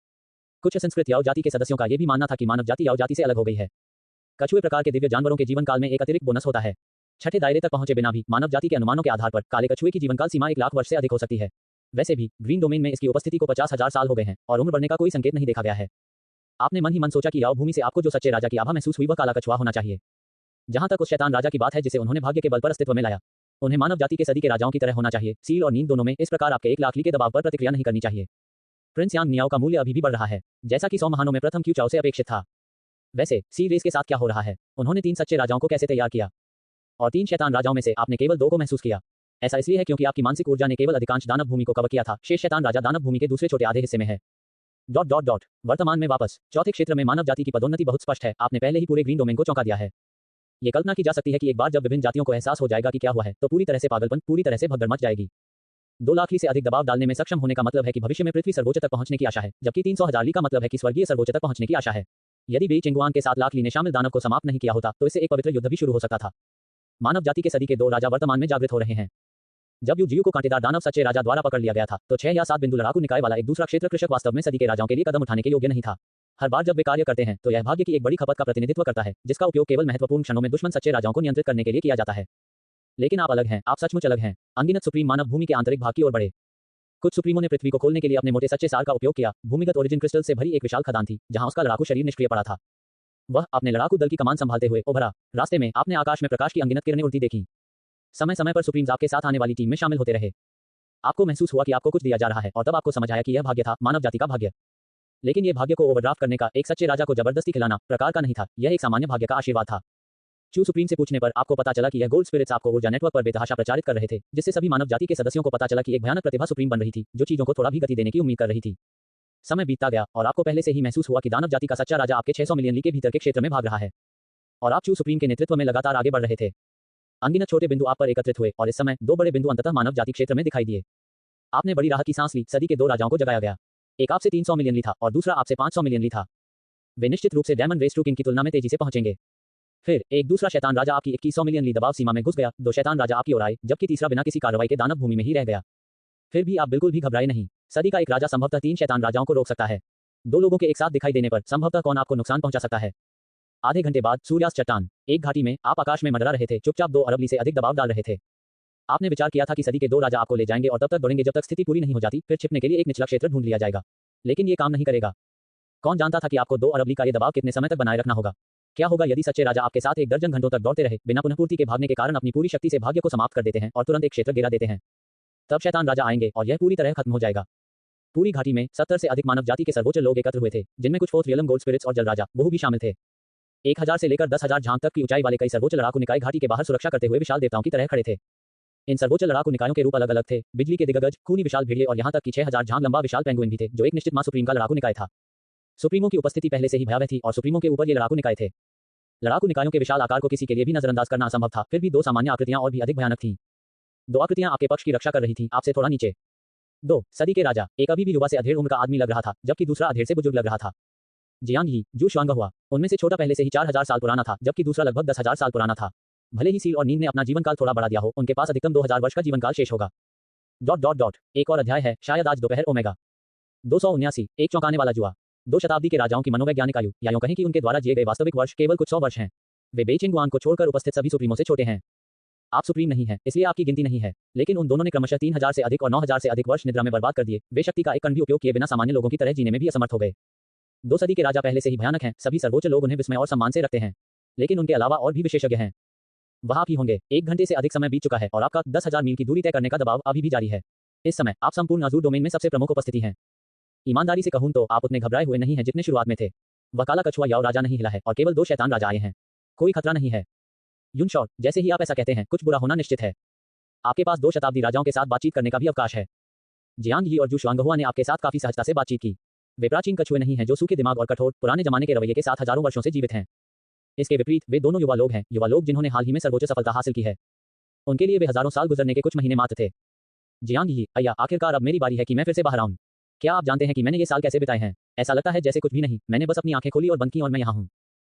कुछ संस्कृत याओ जाति के सदस्यों का यह भी मानना था कि मानव जाति याओ जाति से अलग हो गई है। कछुए प्रकार के दिव्य जानवरों के जीवन काल में एक अतिरिक्त बोनस होता है। छठे दायरे तक पहुंचे बिना भी मानव जाति के अनुमानों के आधार पर काले कछुए की जीवनकाल सीमा 1 लाख वर्ष से अधिक हो सकती है। वैसे भी ग्रीन डोमेन में इसकी उपस्थिति को 50,000 साल हो गए हैं और उम्र बढ़ने का कोई संकेत नहीं देखा गया है। आपने मन ही मन सोचा कि याओ भूमि से आपको जो सच्चे राजा की आभा महसूस हुई वह काला कछुआ होना चाहिए। जहां तक उस शैतान राजा की बात है जिसे उन्होंने भाग्य के बल पर अस्तित्व में लाया, उन्हें मानव जाति के सदी के राजाओं की तरह होना चाहिए। सील और नींद दोनों में इस प्रकार आपके 1 लाख ली के दबाव पर प्रतिक्रिया नहीं करनी चाहिए। प्रिंस यांग नियाओ का मूल्य अभी भी बढ़ रहा है, जैसा कि 100 महानों में प्रथम क्यू चाओ से अपेक्षित था। वैसे सी रेस के साथ क्या हो रहा है? उन्होंने 3 सच्चे राजाओं को कैसे तैयार किया, और 3 शैतान राजाओं में से आपने केवल 2 को महसूस किया। ऐसा इसलिए है क्योंकि आपकी मानसिक ऊर्जा ने केवल अधिकांश दानव भूमि को कवर किया था। शेष शैतान राजा दानव भूमि के दूसरे छोटे आधे हिस्से में है। वर्तमान में वापस चौथे क्षेत्र में मानव जाति की पदोन्नति बहुत स्पष्ट है। आपने पहले ही पूरे ग्रीन डोमेन को चौंका दिया है। ये कल्पना की जा सकती है कि एक बार जब विभिन्न जातियों को एहसास हो जाएगा कि क्या हुआ है, तो पूरी तरह से पागलपन, पूरी तरह से भगदड़ मच जाएगी। 2 लाख ली से अधिक दबाव डालने में सक्षम होने का मतलब है कि भविष्य में पृथ्वी सर्वोच्च तक पहुंचने की आशा है, जबकि 300,000 ली का मतलब है कि स्वर्गीय सर्वोच्च तक पहुंचने की आशा है। यदि बेई चिंगुआन के 7 लाख ली ने शामिल दानव को समाप्त नहीं किया होता, तो इससे एक पवित्र युद्ध भी शुरू हो सकता था। मानव जाति के सदी के 2 राजा वर्तमान में जागृत हो रहे हैं। जब यू जियू को कांटेदार दानव सच्चे राजा द्वारा पकड़ लिया गया था, तो 6 या 7 बिंदु लड़ाकू निकाय वाला एक दूसरा क्षेत्र कृषक वास्तव में सदी के राजाओं के लिए कदम उठाने के योग्य नहीं था। हर बार जब वे कार्य करते हैं, तो यह भाग्य की एक बड़ी खपत का प्रतिनिधित्व करता है, जिसका उपयोग केवल महत्वपूर्ण क्षणों में दुश्मन सच्चे राजाओं को नियंत्रित करने के लिए किया जाता है। लेकिन आप अलग हैं, आप सचमुच अलग हैं। अनगिनत सुप्रीम मानव भूमि के आंतरिक भाग की ओर बढ़े। कुछ सुप्रीमों ने पृथ्वी को खोलने के लिए अपने मोटे सच्चे सार का उपयोग किया। भूमिगत ओरिजिन क्रिस्टल से भरी एक विशाल खदान थी, जहां उसका लड़ाकू शरीर निष्क्रिय पड़ा था। वह अपने लड़ाकू दल की कमान संभालते हुए उभरा। रास्ते में आपने आकाश में प्रकाश की अनगिनत किरणें उड़ती देखी। समय समय पर सुप्रीम्स आपके साथ आने वाली टीम में शामिल होते रहे। आपको महसूस हुआ कि आपको कुछ दिया जा रहा है, और तब आपको समझ आया कि यह भाग्य था, मानव जाति का भाग्य। लेकिन ये भाग्य को ओवरड्राफ्ट करने का, एक सच्चे राजा को जबरदस्ती खिलाना प्रकार का नहीं था, यह एक सामान्य भाग्य का आशीर्वाद था। चू सुप्रीम से पूछने पर आपको पता चला कि यह गोल्ड स्पिरिट्स आपको ऊर्जा नेटवर्क पर बेतहाशा प्रचारित कर रहे थे, जिससे सभी मानव जाति के सदस्यों को पता चला कि एक भयानक प्रतिभा सुप्रीम बन रही थी, जो चीजों को थोड़ा भी गति देने की उम्मीद कर रही थी। समय बीतता गया और आपको पहले से ही महसूस हुआ कि दानव जाति का सच्चा राजा आपके 600 मिलियन ली के भीतर के क्षेत्र में भाग रहा है, और आप चू सुप्रीम के नेतृत्व में लगातार आगे बढ़ रहे थे। अनगिनत छोटे बिंदु आप पर एकत्रित हुए और इस समय 2 बड़े बिंदु अंततः मानव जाति क्षेत्र में दिखाई दिए। आपने बड़ी राहत की सांस ली, सदी के 2 राजाओं को जगाया गया। एक आपसे 300 मिलियन ली था और दूसरा आपसे 500 मिलियन ली था। वे निश्चित रूप से डायमंड रेस टू किंग की तुलना में तेजी से पहुंचेंगे। फिर एक दूसरा शैतान राजा आपकी 2100 मिलियन ली दबाव सीमा में घुस गया, 2 शैतान राजा आपकी ओर आए, जबकि तीसरा बिना किसी कार्रवाई के दानव भूमि में ही रह गया। फिर भी आप बिल्कुल भी घबराए नहीं। सदी का एक राजा संभवतः 3 शैतान राजाओं को रोक सकता है। 2 लोगों के एक साथ दिखाई देने पर संभवतः कौन आपको नुकसान पहुंचा सकता है। आधे घंटे बाद सूर्यास्त चट्टान, एक घाटी में आप आकाश में मंडरा रहे थे, चुपचाप 2 अरब ली से अधिक दबाव डाल रहे थे। आपने विचार किया था कि सदी के 2 राजा आपको ले जाएंगे और तब तक दौड़ेंगे जब तक स्थिति पूरी नहीं हो जाती, फिर छिपने के लिए एक निचला क्षेत्र ढूंढ लिया जाएगा। लेकिन ये काम नहीं करेगा। कौन जानता था कि आपको 2 अरब ली का ये दबाव कितने समय तक बनाए रखना होगा। क्या होगा यदि सच्चे राजा आपके साथ 1 दर्जन घंटों तक दौड़ते रहे, बिना पुनःपूर्ति के भागने के कारण अपनी पूरी शक्ति से भाग्य को समाप्त कर देते हैं और तुरंत एक क्षेत्र गिरा देते हैं। तब शैतान राजा आएंगे और यह पूरी तरह खत्म हो जाएगा। पूरी घाटी में 70 से अधिक मानव जाति के सर्वोच्च लोग एकत्र हुए थे, जिनमें कुछ 4th रियलम गोल्ड स्पिरिट्स और जल राजा बहु भी शामिल थे। 1000 से लेकर 10,000 झांग तक की ऊंचाई वाले कई सर्वोच्च लड़ाकू निकाय घाटी के बाहर सुरक्षा करते हुए विशाल देवताओं की तरह खड़े थे। इन सर्वोच्च लड़ाकू निकायों के रूप अलग अलग थे, बिजली के दिग्गज, खूनी विशाल भेड़िए और यहाँ तक कि 6000 झांग लंबा विशाल पेंगुइन भी थे, जो एक निश्चित मां सुप्रीम का लड़ाकू निकाय था। सुप्रीमों की उपस्थिति पहले से ही भयावह थी और सुप्रीमों के ऊपर ये लड़ाकू निकाय थे। लड़ाकू निकायों के विशाल आकार को किसी के लिए भी नजरअंदाज करना असंभव था, फिर भी 2 सामान्य आकृतियां और भी अधिक भयानक थीं। 2 आकृतियां आपके पक्ष की रक्षा कर रही थीं, आपसे थोड़ा नीचे। 2 सदी के राजा, एक अभी भी युवा से अधेड़ उम्र का आदमी लग रहा था, जबकि दूसरा अधेड़ से बुजुर्ग लग रहा था। जियांग ही, जू शुआंगहुआ, उनमें से छोटा पहले से ही 4000 साल पुराना था, जबकि दूसरा लगभग 10,000 साल पुराना था। भले ही सील और नींद ने अपना जीवन काल थोड़ा बढ़ा दिया हो, उनके पास अधिकतम 2000 वर्ष का जीवन काल शेष होगा। ... एक और अध्याय है, शायद आज दोपहर ओमेगा 279, एक चौंकाने वाला जुआ। 2 शताब्दी के राजाओं की मनोवैज्ञानिक आयु, या यूं कहें कि उनके द्वारा जिए गए वास्तविक वर्ष केवल कुछ 100 वर्ष हैं। वे बेइचिंग को छोड़कर उपस्थित सभी सुप्रीमों से छोटे हैं। आप सुप्रीम नहीं हैं, इसलिए आपकी गिनती नहीं है, लेकिन उन दोनों ने क्रमशः 3000 से अधिक और 9000 से अधिक वर्ष निद्रा में बर्बाद कर दिए। वे शक्ति का एक कण भी उपयोग किए बिना सामान्य लोगों की तरह जीने में भी असमर्थ हो गए। 2 सदी के राजा पहले से ही भयानक हैं, सभी सर्वोच्च लोग उन्हें विस्मय और सम्मान से रखते हैं, लेकिन उनके अलावा और भी विशेषज्ञ हैं। वह आप ही होंगे। 1 घंटे से अधिक समय बीत चुका है और आपका 10,000 मील की दूरी तय करने का दबाव अभी भी जारी है। इस समय आप संपूर्ण अज़ूर डोमेन में सबसे प्रमुख उपस्थिति हैं। ईमानदारी से कहूं तो आप उतने घबराए हुए नहीं हैं जितने शुरुआत में थे। वह काला कछुआ याओ राजा नहीं हिला है और केवल 2 शैतान राजा आए हैं। कोई खतरा नहीं है। यून शॉर्ट, जैसे ही आप ऐसा कहते हैं, कुछ बुरा होना निश्चित है। आपके पास 2 शताब्दी राजाओं के साथ बातचीत करने का भी अवकाश है। जियांग ही और जू शुआंगहुआ ने आपके साथ काफी सहजता से बातचीत की। वे प्राचीन कछुए नहीं हैं जो सूखे दिमाग और कठोर पुराने जमाने के रवैये के साथ हजारों वर्षों से जीवित हैं। इसके विपरीत वे दोनों युवा लोग हैं, युवा लोग जिन्होंने हाल ही में सर्वोच्च सफलता हासिल की है। उनके लिए वे हजारों साल गुजरने के कुछ महीने मात्र थे। जियांग ही, अय्या, आखिरकार अब मेरी बारी है कि मैं फिर से बाहर आऊं। क्या आप जानते हैं कि मैंने ये साल कैसे बिताए हैं? ऐसा लगता है जैसे कुछ भी नहीं, मैंने बस अपनी आंखें खोली और बंद की और मैं यहाँ हूँ।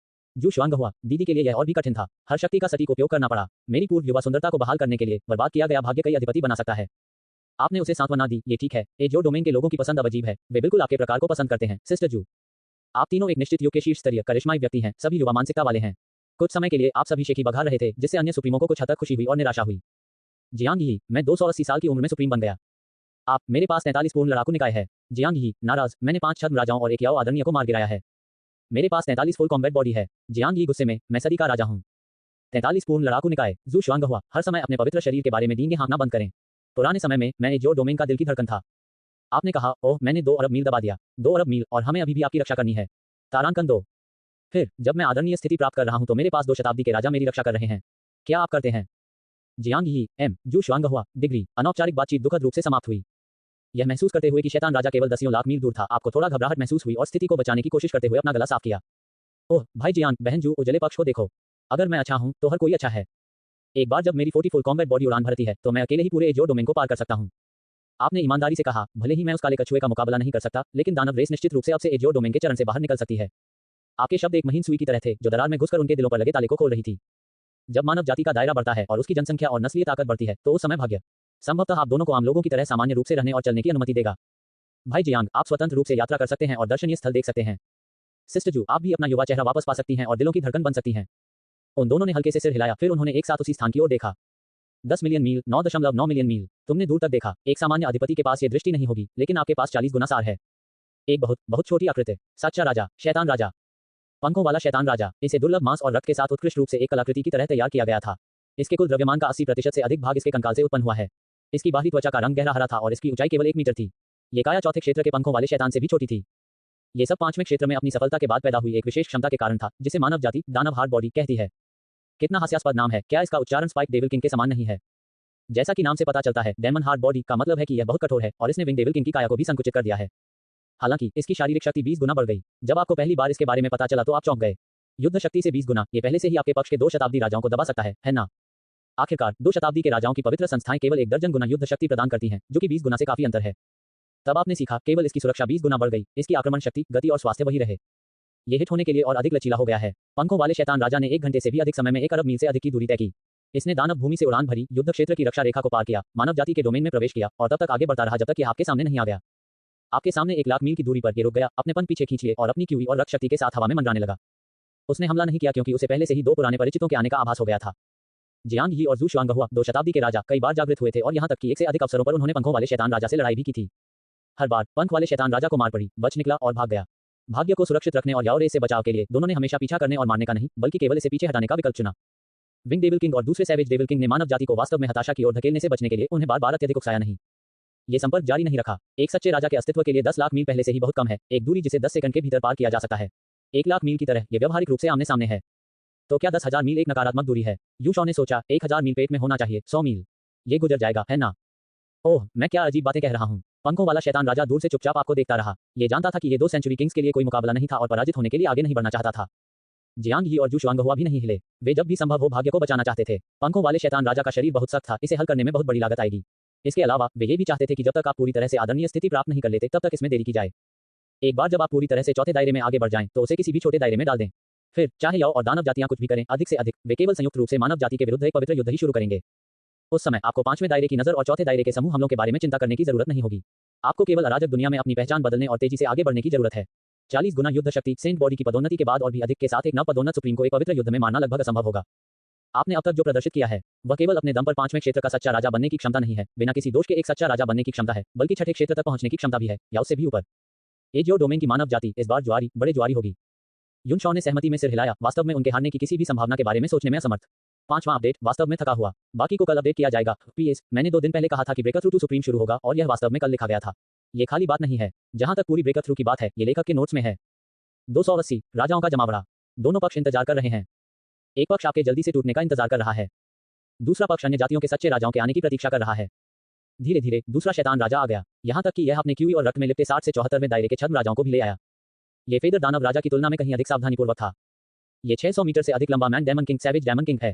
जू शुआंगहुआ, दीदी के लिए यह और भी कठिन था। हर शक्ति का सटीक उपयोग करना पड़ा। मेरी पूर्व युवा सुंदरता को बहाल करने के लिए बर्बाद किया गया भाग्य कई अधिपति बना सकता है। आपने उसे सांत्वना दी, ये ठीक है। एजोर डोमेन के लोगों की पसंद अब अजीब है, वे बिल्कुल आपके प्रकार को पसंद करते हैं। सिस्टर जू, आप तीनों एक निश्चित युग के शीर्ष स्तरीय करिश्माई व्यक्ति हैं, सभी युवा मानसिकता वाले हैं। कुछ समय के लिए आप सभी शेखी बघार रहे थे, जिससे अन्य सुप्रीमों को कुछ हद तक खुशी हुई और निराशा हुई। जियांग ही, मैं 280 साल की उम्र में सुप्रीम बन गया। आप, मेरे पास 43 पूर्ण लड़ाकू निकाय है। जियांग ही, नाराज, मैंने 5 छद्म राजाओं और 1 याओ आदरणीय को मार गिराया है। मेरे पास 43 फुल कॉम्बैट बॉडी है। जियांग ही गुस्से में, मैं सदी का राजा हूँ। 43 पूर्ण लड़ाकू निकाय। जू शुआंगहुआ, हर समय अपने पवित्र शरीर के बारे में डींगे हाँकना बंद करें। पुराने समय में मैं एजोर डोमेन का दिल की धड़कन था। आपने कहा, ओह, मैंने 2 अरब मील दबा दिया। 2 अरब मील, और हमें अभी भी आपकी रक्षा करनी है। तारांकन 2। फिर जब मैं आदरणीय स्थिति प्राप्त कर रहा हूं तो मेरे पास 2 शताब्दी के राजा मेरी रक्षा कर रहे हैं। क्या आप करते हैं? जियांग ही, एम। जू शुआंगहुआ, डिग्री। अनौपचारिक बातचीत दुखद रूप से समाप्त हुई। यह महसूस करते हुए कि शैतान राजा केवल दसियों लाख मील दूर था, आपको थोड़ा घबराहट महसूस हुई और स्थिति को बचाने की कोशिश करते हुए अपना गला साफ किया। ओह भाई जियांग, बहन जू, उजले पक्ष को देखो। अगर मैं अच्छा हूं तो हर कोई अच्छा है। एक बार जब मेरी 40 फुल कॉम्बैट बॉडी उड़ान भरती है तो मैं अकेले ही पूरे एजोर डोमेन को पार कर सकता हूं। आपने ईमानदारी से कहा, भले ही मैं उस काले कछुए का मुकाबला नहीं कर सकता, लेकिन दानव रेस निश्चित रूप से अब से एजोर डोमेन के चरण से बाहर निकल सकती है। आपके शब्द एक महीन सुई की तरह थे जो दरार में घुसकर उनके दिलों पर लगे ताले को खोल रही थी। जब मानव जाति का दायरा बढ़ता है और उसकी जनसंख्या और नस्लीय ताकत बढ़ती है तो उस समय भाग्य संभवतः आप दोनों को आम लोगों की तरह सामान्य रूप से रहने और चलने की अनुमति देगा। भाई जियांग, आप स्वतंत्र रूप से यात्रा कर सकते हैं और दर्शनीय स्थल देख सकते हैं। सिस्टर जू, आप भी अपना युवा चेहरा वापस पा सकती हैं और दिलों की धड़कन बन सकती हैं। उन दोनों ने हल्के से सिर हिलाया, फिर उन्होंने एक साथ उसी स्थान की ओर देखा। 10 मिलियन मील, 9.9 मिलियन मील। तुमने दूर तक देखा। एक सामान्य अधिपति के पास ये दृष्टि नहीं होगी, लेकिन आपके पास 40 गुना सार है। एक बहुत बहुत छोटी आकृति, सच्चा राजा, शैतान राजा, पंखों वाला शैतान राजा। इसे दुर्लभ मांस और रक्त के साथ उत्कृष्ट रूप से एक कलाकृति की तरह तैयार किया गया था। इसके कुल द्रव्यमान का 80% से अधिक भाग इसके कंकाल से उत्पन्न हुआ है। इसकी बाहरी त्वचा का रंग गहरा हरा था और इसकी ऊंचाई केवल 1 मीटर थी। ये काया चौथे क्षेत्र के पंखों वाले शैतान से भी छोटी थी। ये सब पांचवें क्षेत्र में अपनी सफलता के बाद पैदा हुई एक विशेष क्षमता के कारण था, जिसे मानव जाति दानव हार्ड बॉडी कहती है। कितना हास्यास्पद नाम है, क्या इसका उच्चारण स्पाइक डेविल किंग के समान नहीं है? जैसा कि नाम से पता चलता है, डेमन हार्ड बॉडी का मतलब है कि यह बहुत कठोर है और इसने विंग डेविल किंग की काया को भी संकुचित कर दिया है। हालांकि इसकी शारीरिक शक्ति 20 गुना बढ़ गई। जब आपको पहली बार इसके बारे में पता चला तो आप चौंक गए। युद्ध शक्ति से 20 गुना, ये पहले से ही आपके पक्ष के 2 शताब्दी राजाओं को दबा सकता है ना? आखिरकार 2 शताब्दी के राजाओं की पवित्र संस्थाएं केवल 1 दर्जन गुना युद्ध शक्ति प्रदान करती हैं, जो कि 20 गुना से काफी अंतर है। तब आपने सीखा, केवल इसकी सुरक्षा 20 गुना बढ़ गई, इसकी आक्रमण शक्ति, गति और स्वास्थ्य वही रहे। ये हिट होने के लिए और अधिक लचीला हो गया है। पंखों वाले शैतान राजा ने 1 घंटे से भी अधिक समय में 1 अरब मील से अधिक की दूरी तय की। इसने दानव भूमि से उड़ान भरी, युद्ध क्षेत्र की रक्षा रेखा को पार किया, मानव जाति के डोमेन में प्रवेश किया और तब तक आगे बढ़ता रहा जब तक कि आपके सामने नहीं आ गया। आपके सामने 1 लाख मील की दूरी पर ये रुक गया, अपने पंख पीछे खींच लिए और अपनी क्यूई और रक्त शक्ति के साथ हवा में मंडराने लगा। उसने हमला नहीं किया क्योंकि उसे पहले से ही 2 पुराने परिचितों के आने का आभास हो गया था। जियांग यी और जू शुआंगहुआ 2 शताब्दी के राजा कई बार जागृत हुए थे और यहाँ तक कि 1 से अधिक अवसरों पर उन्होंने पंखों वाले शैतान राजा से लड़ाई भी की थी। हर बार पंख वाले शैतान राजा को मार पड़ी, बच निकला और भाग गया। भाग्य को सुरक्षित रखने और याओ रेस से बचाव के लिए दोनों ने हमेशा पीछा करने और मारने का नहीं, बल्कि केवल इसे पीछे हटाने का विकल्प चुना। विंग डेविल किंग और दूसरे सैवेज डेविल किंग ने मानव जाति को वास्तव में हताशा की ओर धकेलने से बचने के लिए उन्हें बार-बार अत्यधिक उकसाया नहीं। ये संपर्क जारी नहीं रखा। एक सच्चे राजा के अस्तित्व के लिए 10 लाख मील पहले से ही बहुत कम है, एक दूरी जिसे 10 सेकंड के भीतर पार किया जा सकता है। 1 लाख मील की तरह ये व्यावहारिक रूप से आमने सामने है। तो क्या 10,000 मील एक नकारात्मक दूरी है? यू शॉ ने सोचा, 1,000 मील पेट में होना चाहिए, 100 मील। ये गुजर जाएगा, है ना? ओह, मैं क्या अजीब बातें कह रहा हूँ। पंखों वाला शैतान राजा दूर से चुपचाप आपको देखता रहा। ये जानता था कि ये 2 सेंचुरी किंग्स के लिए कोई मुकाबला नहीं था और पराजित होने के लिए आगे नहीं बढ़ना चाहता था। जियांग यी और जू शुआंगहुआ भी नहीं हिले। वे जब भी संभव हो भाग्य को बचाना चाहते थे। पंखों वाले शैतान राजा का शरीर बहुत सख्त था, इसे हल करने में बहुत बड़ी लागत आएगी। इसके अलावा वे ये भी चाहते थे कि जब तक आप पूरी तरह से आदरणीय स्थिति प्राप्त नहीं कर लेते तब तक इसमें देरी की जाए। एक बार जब आप पूरी तरह से चौथे दायरे में आगे बढ़ जाएं तो उसे किसी भी छोटे दायरे में डाल दें। फिर चाहे याओ और दानव जातियां कुछ भी करें, अधिक से अधिक वे केवल संयुक्त रूप से मानव जाति के विरुद्ध एक पवित्र युद्ध ही शुरू करेंगे। उस समय आपको 5वें दायरे की नजर और चौथे दायरे के समूह हमलों के बारे में चिंता करने की जरूरत नहीं होगी। आपको केवल अराजक दुनिया में अपनी पहचान बदलने और तेजी से आगे बढ़ने की जरूरत है। 40 गुना युद्ध शक्ति सेंट बॉडी की पदोन्नति के बाद और भी अधिक के साथ एक नव पदोन्नत सुप्रीम को एक पवित्र युद्ध में मारना लगभग असंभव होगा। आपने अब तक जो प्रदर्शित किया है वह केवल अपने दम पर 5वें क्षेत्र का सच्चा राजा बनने की क्षमता नहीं है, बिना किसी दोष के एक सच्चा राजा बनने की क्षमता है, बल्कि 6ठे क्षेत्र तक पहुंचने की क्षमता भी है, या उससे भी ऊपर। एजियो डोमेन की मानव जाति इस बार बड़े ज्वारी होगी। युन शॉ ने सहमति में सिर हिलाया, वास्तव में उनके हारने की किसी भी संभावना के बारे में सोचने में असमर्थ। 5वां अपडेट, वास्तव में थका हुआ। बाकी को कल अपडेट किया जाएगा। पीएस, मैंने 2 दिन पहले कहा था कि ब्रेकर थ्रू टू सुप्रीम शुरू होगा और यह वास्तव में कल लिखा गया था। ये खाली बात नहीं है। जहां तक पूरी ब्रेकर थ्रू की बात है, ये लेखक के नोट्स में है। 280 राजाओं का जमावड़ा। दोनों पक्ष इंतजार कर रहे हैं। एक पक्ष आपके जल्दी से टूटने का इंतजार कर रहा है, दूसरा पक्ष अन्य जातियों के सच्चे राजाओं के आने की प्रतीक्षा कर रहा है। धीरे धीरे दूसरा शैतान राजा आ गया, यहां तक कि यह अपने क्यूई और रक्त में लिपटे 60 से 74वें दायरे के छद्म राजाओं को भी ले आया। ये फेदर दानव राजा की तुलना में कहीं अधिक सावधानीपूर्वक था। ये 600 मीटर से अधिक लंबा man daemon king savage daemon king है।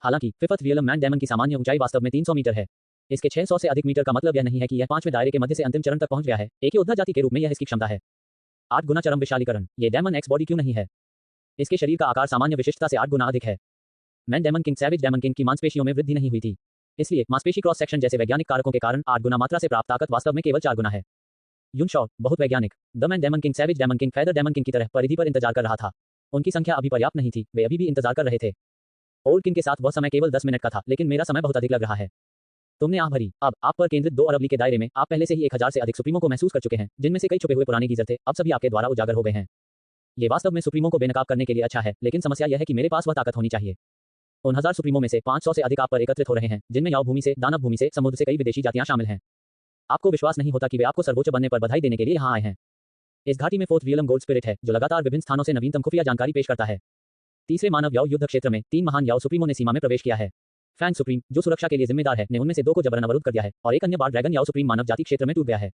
हालांकि फिफ्थ रियलम मैन डेमन की सामान्य ऊंचाई वास्तव में 300 मीटर है। इसके 600 से अधिक मीटर का मतलब यह नहीं है कि यह 5वें दायरे के मध्य से अंतिम चरण तक पहुंच गया है। एक योद्धा जाति के रूप में यह इसकी क्षमता है। 8 गुना चरम विशालीकरण। ये डेमन एक्स बॉडी क्यों नहीं है? इसके शरीर का आकार सामान्य विशिष्टता से 8 गुना अधिक है। Man daemon king savage daemon king की मांसपेशियों में वृद्धि नहीं हुई थी, इसलिए मांसपेशी क्रॉस सेक्शन जैसे वैज्ञानिक कारकों के कारण 8 गुना मात्रा से प्राप्त ताकत वास्तव में केवल 4 गुना है। युन शॉ, बहुत वैज्ञानिक। The man daemon king savage daemon king feather daemon king की तरह परिधि पर इंतजार कर रहा था। उनकी संख्या अभी पर्याप्त नहीं थी, वे अभी भी इंतजार कर रहे थे। ओल्ड किंग के साथ वह समय केवल 10 मिनट का था, लेकिन मेरा समय बहुत अधिक लग रहा है। तुमने आह भरी। अब आप पर केंद्रित 2 अरबली के दायरे में आप पहले से ही 1000 से अधिक सुप्रीमों को महसूस कर चुके हैं, जिनमें से कई छुपे हुए पुराने गीजर थे, अब सभी आपके द्वारा उजागर हो गए हैं। ये वास्तव में सुप्रीमों को बेनकाब करने के लिए अच्छा है, लेकिन समस्या यह है कि मेरे पास वह ताकत होनी चाहिए। उन 1000 सुप्रीमों में से 500 से अधिक आप पर एकत्रित हो रहे हैं, जिनमें याओ भूमि से, दानव भूमि से, समुद्र से कई विदेशी जातियां शामिल हैं। आपको विश्वास नहीं होता कि वे आपको सर्वोच्च बनने पर बधाई देने के लिए यहाँ आए हैं। इस घाटी में 4th रियलम गोल्ड स्पिरिट है, जो लगातार विभिन्न स्थानों से नवीनतम खुफिया जानकारी पेश करता है। तीसरे मानव याओ युद्ध क्षेत्र में 3 महान याओ सुप्रीमों ने सीमा में प्रवेश किया है। फैंग सुप्रीम, जो सुरक्षा के लिए जिम्मेदार है, ने उनमें से 2 को जबरन अवरुद्ध कर दिया है और एक अन्य बार ड्रैगन याओ सुप्रीम मानव जाति क्षेत्र में टूट गया है।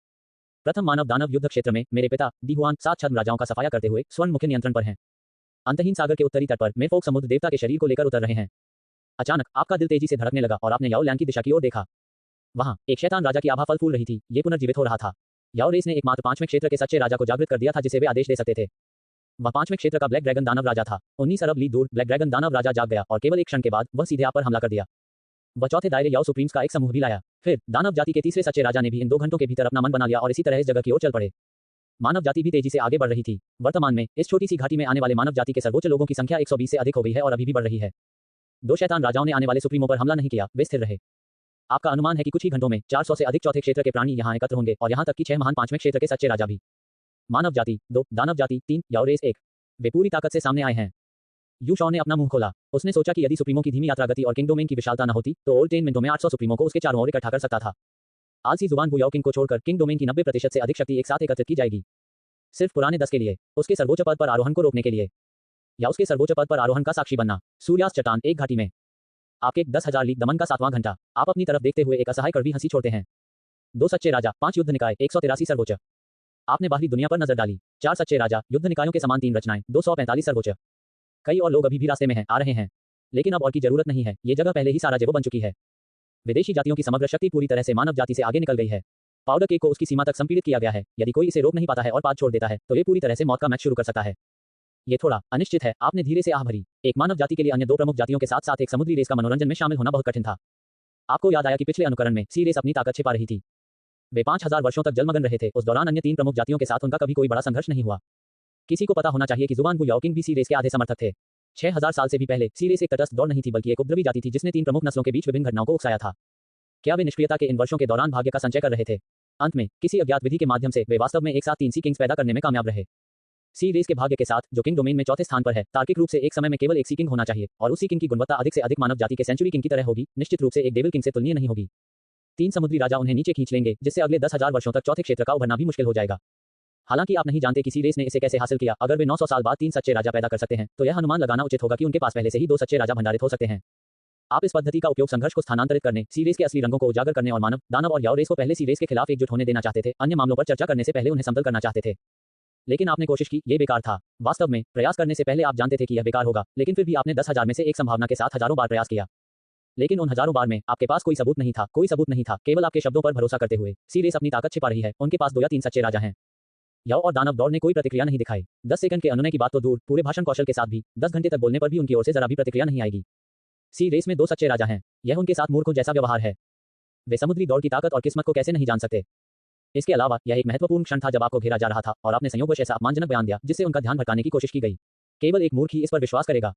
प्रथम मानव दानव युद्ध क्षेत्र में मेरे पिता दी हुआन 7 छद्म राजाओं का सफाया करते हुए स्वर्ण मुख्य नियंत्रण पर हैं। अंतहीन सागर के उत्तरी तट पर मेरफोक समुद्र देवता के शरीर को लेकर उतर रहे हैं। अचानक आपका दिल तेजी से धड़कने लगा और आपने याओ लैंड की दिशा की ओर देखा। वहां एक शैतान राजा की आभा फल फूल रही थी, ये पुनर्जीवित हो रहा था। याओ रेस ने एकमात्र 5वें क्षेत्र के सच्चे राजा को जागृत कर दिया था जिसे वे आदेश दे सकते थे। वह 5वें क्षेत्र का ब्लैक ड्रैगन दानव राजा था। 19 अरब लीग दूर ब्लैक ड्रैगन दानव राजा जाग गया और केवल एक क्षण के बाद वह सीधे आप पर हमला कर दिया। वह चौथे दायरे याओ सुप्रीम्स का एक समूह भी लाया। फिर दानव जाति के तीसरे सच्चे राजा ने भी इन 2 घंटों के भीतर अपना मन बना लिया और इसी तरह इस जगह की ओर चल पड़े। मानव जाति भी तेजी से आगे बढ़ रही थी। वर्तमान में इस छोटी सी घाटी में आने वाले मानव जाति के सर्वोच्च लोगों की संख्या 120 से अधिक हो गई है और अभी भी बढ़ रही है। 2 शैतान राजाओं ने आने वाले सुप्रीमों पर हमला नहीं किया, वे स्थिर रहे। आपका अनुमान है कि कुछ ही घंटों में 400 से अधिक चौथे क्षेत्र के प्राणी यहाँ एकत्र होंगे और यहाँ तक कि 6 महान 5वें क्षेत्र के सच्चे राजा भी। मानव जाति 2, दानव जाति 3, याओ रेस 1। वे पूरी ताकत से सामने आए हैं। यू शॉ ने अपना मुंह खोला। उसने सोचा कि यदि सुप्रीमों की धीमी यात्रा गति और किंग डोमेन की विशालता न होती तो ओल्ड 10 मिनटों में 800 सुप्रीमों को उसके चारों ओर इकट्ठा कर सकता था। आलसी जुबान बुयाओ किंग को छोड़कर किंग डोमेन की 90% से अधिक शक्ति एक साथ एकत्रित की जाएगी। सिर्फ पुराने 10 के लिए, उसके सर्वोच्च पद पर आरोहण को रोकने के लिए, या उसके सर्वोच्च पद पर आरोहण का साक्षी बनना। सूर्यास्त चट्टान एक घाटी में आपके 10,000 लीग दमन का 7वां घंटा। आप अपनी तरफ देखते हुए एक असहाय कड़वी हंसी छोड़ते हैं। 2 सच्चे राजा, 5 युद्ध निकाय, 183 सर्वोच्च। आपने बाहरी दुनिया पर नजर डाली। 4 सच्चे राजा, युद्ध निकायों के समान 3 रचनाएं, 245 सर्वोच्च। कई और लोग अभी भी रास्ते में हैं, आ रहे हैं। लेकिन अब और की जरूरत नहीं है, ये जगह पहले ही साराजेवो बन चुकी है। विदेशी जातियों की समग्र शक्ति पूरी तरह से मानव जाति से आगे निकल गई है। पाउडर केक को उसकी सीमा तक संपीड़ित किया गया है। यदि कोई इसे रोक नहीं पाता है और पाद छोड़ देता है, तो ये पूरी तरह से मौत का मैच शुरू कर सकता है। ये थोड़ा अनिश्चित है। आपने धीरे से आह भरी। एक मानव जाति के लिए अन्य 2 प्रमुख जातियों के साथ साथ एक समुद्री रेस का मनोरंजन में शामिल होना बहुत कठिन था। आपको याद आया कि पिछले अनुकरण में सी रेस अपनी ताकत छिपा रही थी। वे 5000 वर्षों तक जलमग्न रहे थे। उस दौरान अन्य 3 प्रमुख जातियों के साथ उनका कभी कोई बड़ा संघर्ष नहीं हुआ। किसी को पता होना चाहिए कि जुबान बुयाओकिंग भी सी रेस के आधे समर्थक थे। 6000 साल से भी पहले सी रेस एक तटस्थ दौड़ नहीं थी, बल्कि एक उपद्रवी जाति थी जिसने 3 प्रमुख नस्लों के बीच विभिन्न घटनाओं को उकसाया था। क्या वे निष्क्रियता के इन वर्षों के दौरान भाग्य का संचय कर रहे थे? अंत में किसी अज्ञात विधि के माध्यम से वे वास्तव में एक साथ 3 सी किंग्स पैदा करने में कामयाब रहे। सी रेस के भाग्य के साथ, जो किंग डोमेन में चौथे स्थान पर है, तार्किक रूप से एक समय में केवल एक सी किंग होना चाहिए, और उस सी किंग की गुणवत्ता अधिक से अधिक मानव जाति के सेंचुरी किंग की तरह होगी, निश्चित रूप से एक डेविल किंग से तुलनीय नहीं होगी। 3 समुद्री राजा उन्हें नीचे खींच लेंगे, जिससे अगले 10,000 वर्षों तक चौथे क्षेत्र का उभरना भी मुश्किल हो जाएगा। हालांकि आप नहीं जानते कि सी रेस ने इसे कैसे हासिल किया। अगर वे 900 साल बाद 3 सच्चे राजा पैदा कर सकते हैं, तो यह अनुमान लगाना उचित होगा कि उनके पास पहले से ही 2 सच्चे राजा भंडारित हो सकते हैं। आप इस पद्धति का उपयोग संघर्ष को स्थानांतरित करने, सी रेस के असली रंगों को उजागर करने और मानव, दानव और याओ रेस को पहले सी रेस के खिलाफ एकजुट होने देना चाहते थे। अन्य मामलों पर चर्चा करने से पहले उन्हें समतल करना चाहते थे। लेकिन आपने कोशिश की, ये बेकार था। वास्तव में प्रयास करने से पहले आप जानते थे कि यह बेकार होगा, लेकिन फिर भी आपने 10,000 में से एक संभावना के साथ हजारों बार प्रयास किया। लेकिन उन हजारों बार में आपके पास कोई सबूत नहीं था, कोई सबूत नहीं था, केवल आपके शब्दों पर भरोसा करते हुए। सी रेस अपनी ताकत छिपा रही है। उनके पास 2 या 3 सच्चे राजा हैं। याओ और दानव दौड़ ने कोई प्रतिक्रिया नहीं दिखाई। 10 सेकंड के अनुनय की बात तो दूर, पूरे भाषण कौशल के साथ भी 10 घंटे तक बोलने पर भी उनकी ओर से जरा भी प्रतिक्रिया नहीं आएगी। सी रेस में 2 सच्चे राजा हैं। यह उनके साथ मूर्खों जैसा व्यवहार है। वे समुद्री दौड़ की ताकत और किस्मत को कैसे नहीं जान सकते? इसके अलावा यह एक महत्वपूर्ण क्षण था जब आपको घेरा जा रहा था और आपने संयोगवश ऐसा अपमानजनक बयान दिया जिससे उनका ध्यान भटकाने की कोशिश की गई। केवल एक मूर्ख ही इस पर विश्वास करेगा।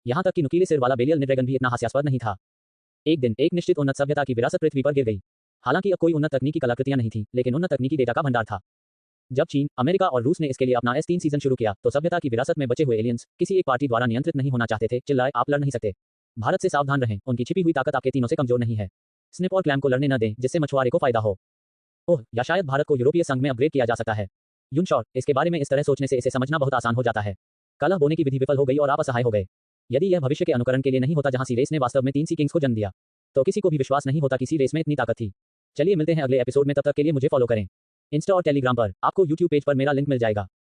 यहां तक कि नुकीले सिर वाला बेलियल ड्रैगन भी इतना हास्यास्पद नहीं था। एक दिन एक निश्चित उन्नत सभ्यता की विरासत पृथ्वी पर गिर गई। हालांकि अब कोई उन्नत तकनीकी कलाकृतियां नहीं थी, लेकिन उन्नत तकनीकी डेटा का भंडार था। जब चीन, अमेरिका और रूस ने इसके लिए अपना S3 सीजन शुरू किया, तो सभ्यता की विरासत में बचे हुए एलियंस किसी एक पार्टी द्वारा नियंत्रित नहीं होना चाहते थे। चिल्लाए, आप लड़ नहीं सकते। भारत से सावधान रहें, उनकी छिपी हुई ताकत आपके तीनों से कमजोर नहीं है। स्निप और क्लैम को लड़ने न दें, जिससे मछुआरे को फायदा हो। ओह, या शायद भारत को यूरोपीय संघ में अपग्रेड किया जा सकता है। यून शॉर्ट, इसके बारे में इस तरह सोचने से इसे समझना बहुत आसान हो जाता है। कलह बोने की विधि विफल हो गई और आप असहाय हो गए। यदि यह भविष्य के अनुकरण के लिए नहीं होता जहां सी रेस ने वास्तव में 3 सी किंग्स को जन्म दिया, तो किसी को भी विश्वास नहीं होता कि सी रेस में इतनी ताकत थी। चलिए मिलते हैं अगले एपिसोड में, तब तक के लिए मुझे फॉलो करें इंस्टा और टेलीग्राम पर। आपको यूट्यूब पेज पर मेरा लिंक मिल जाएगा।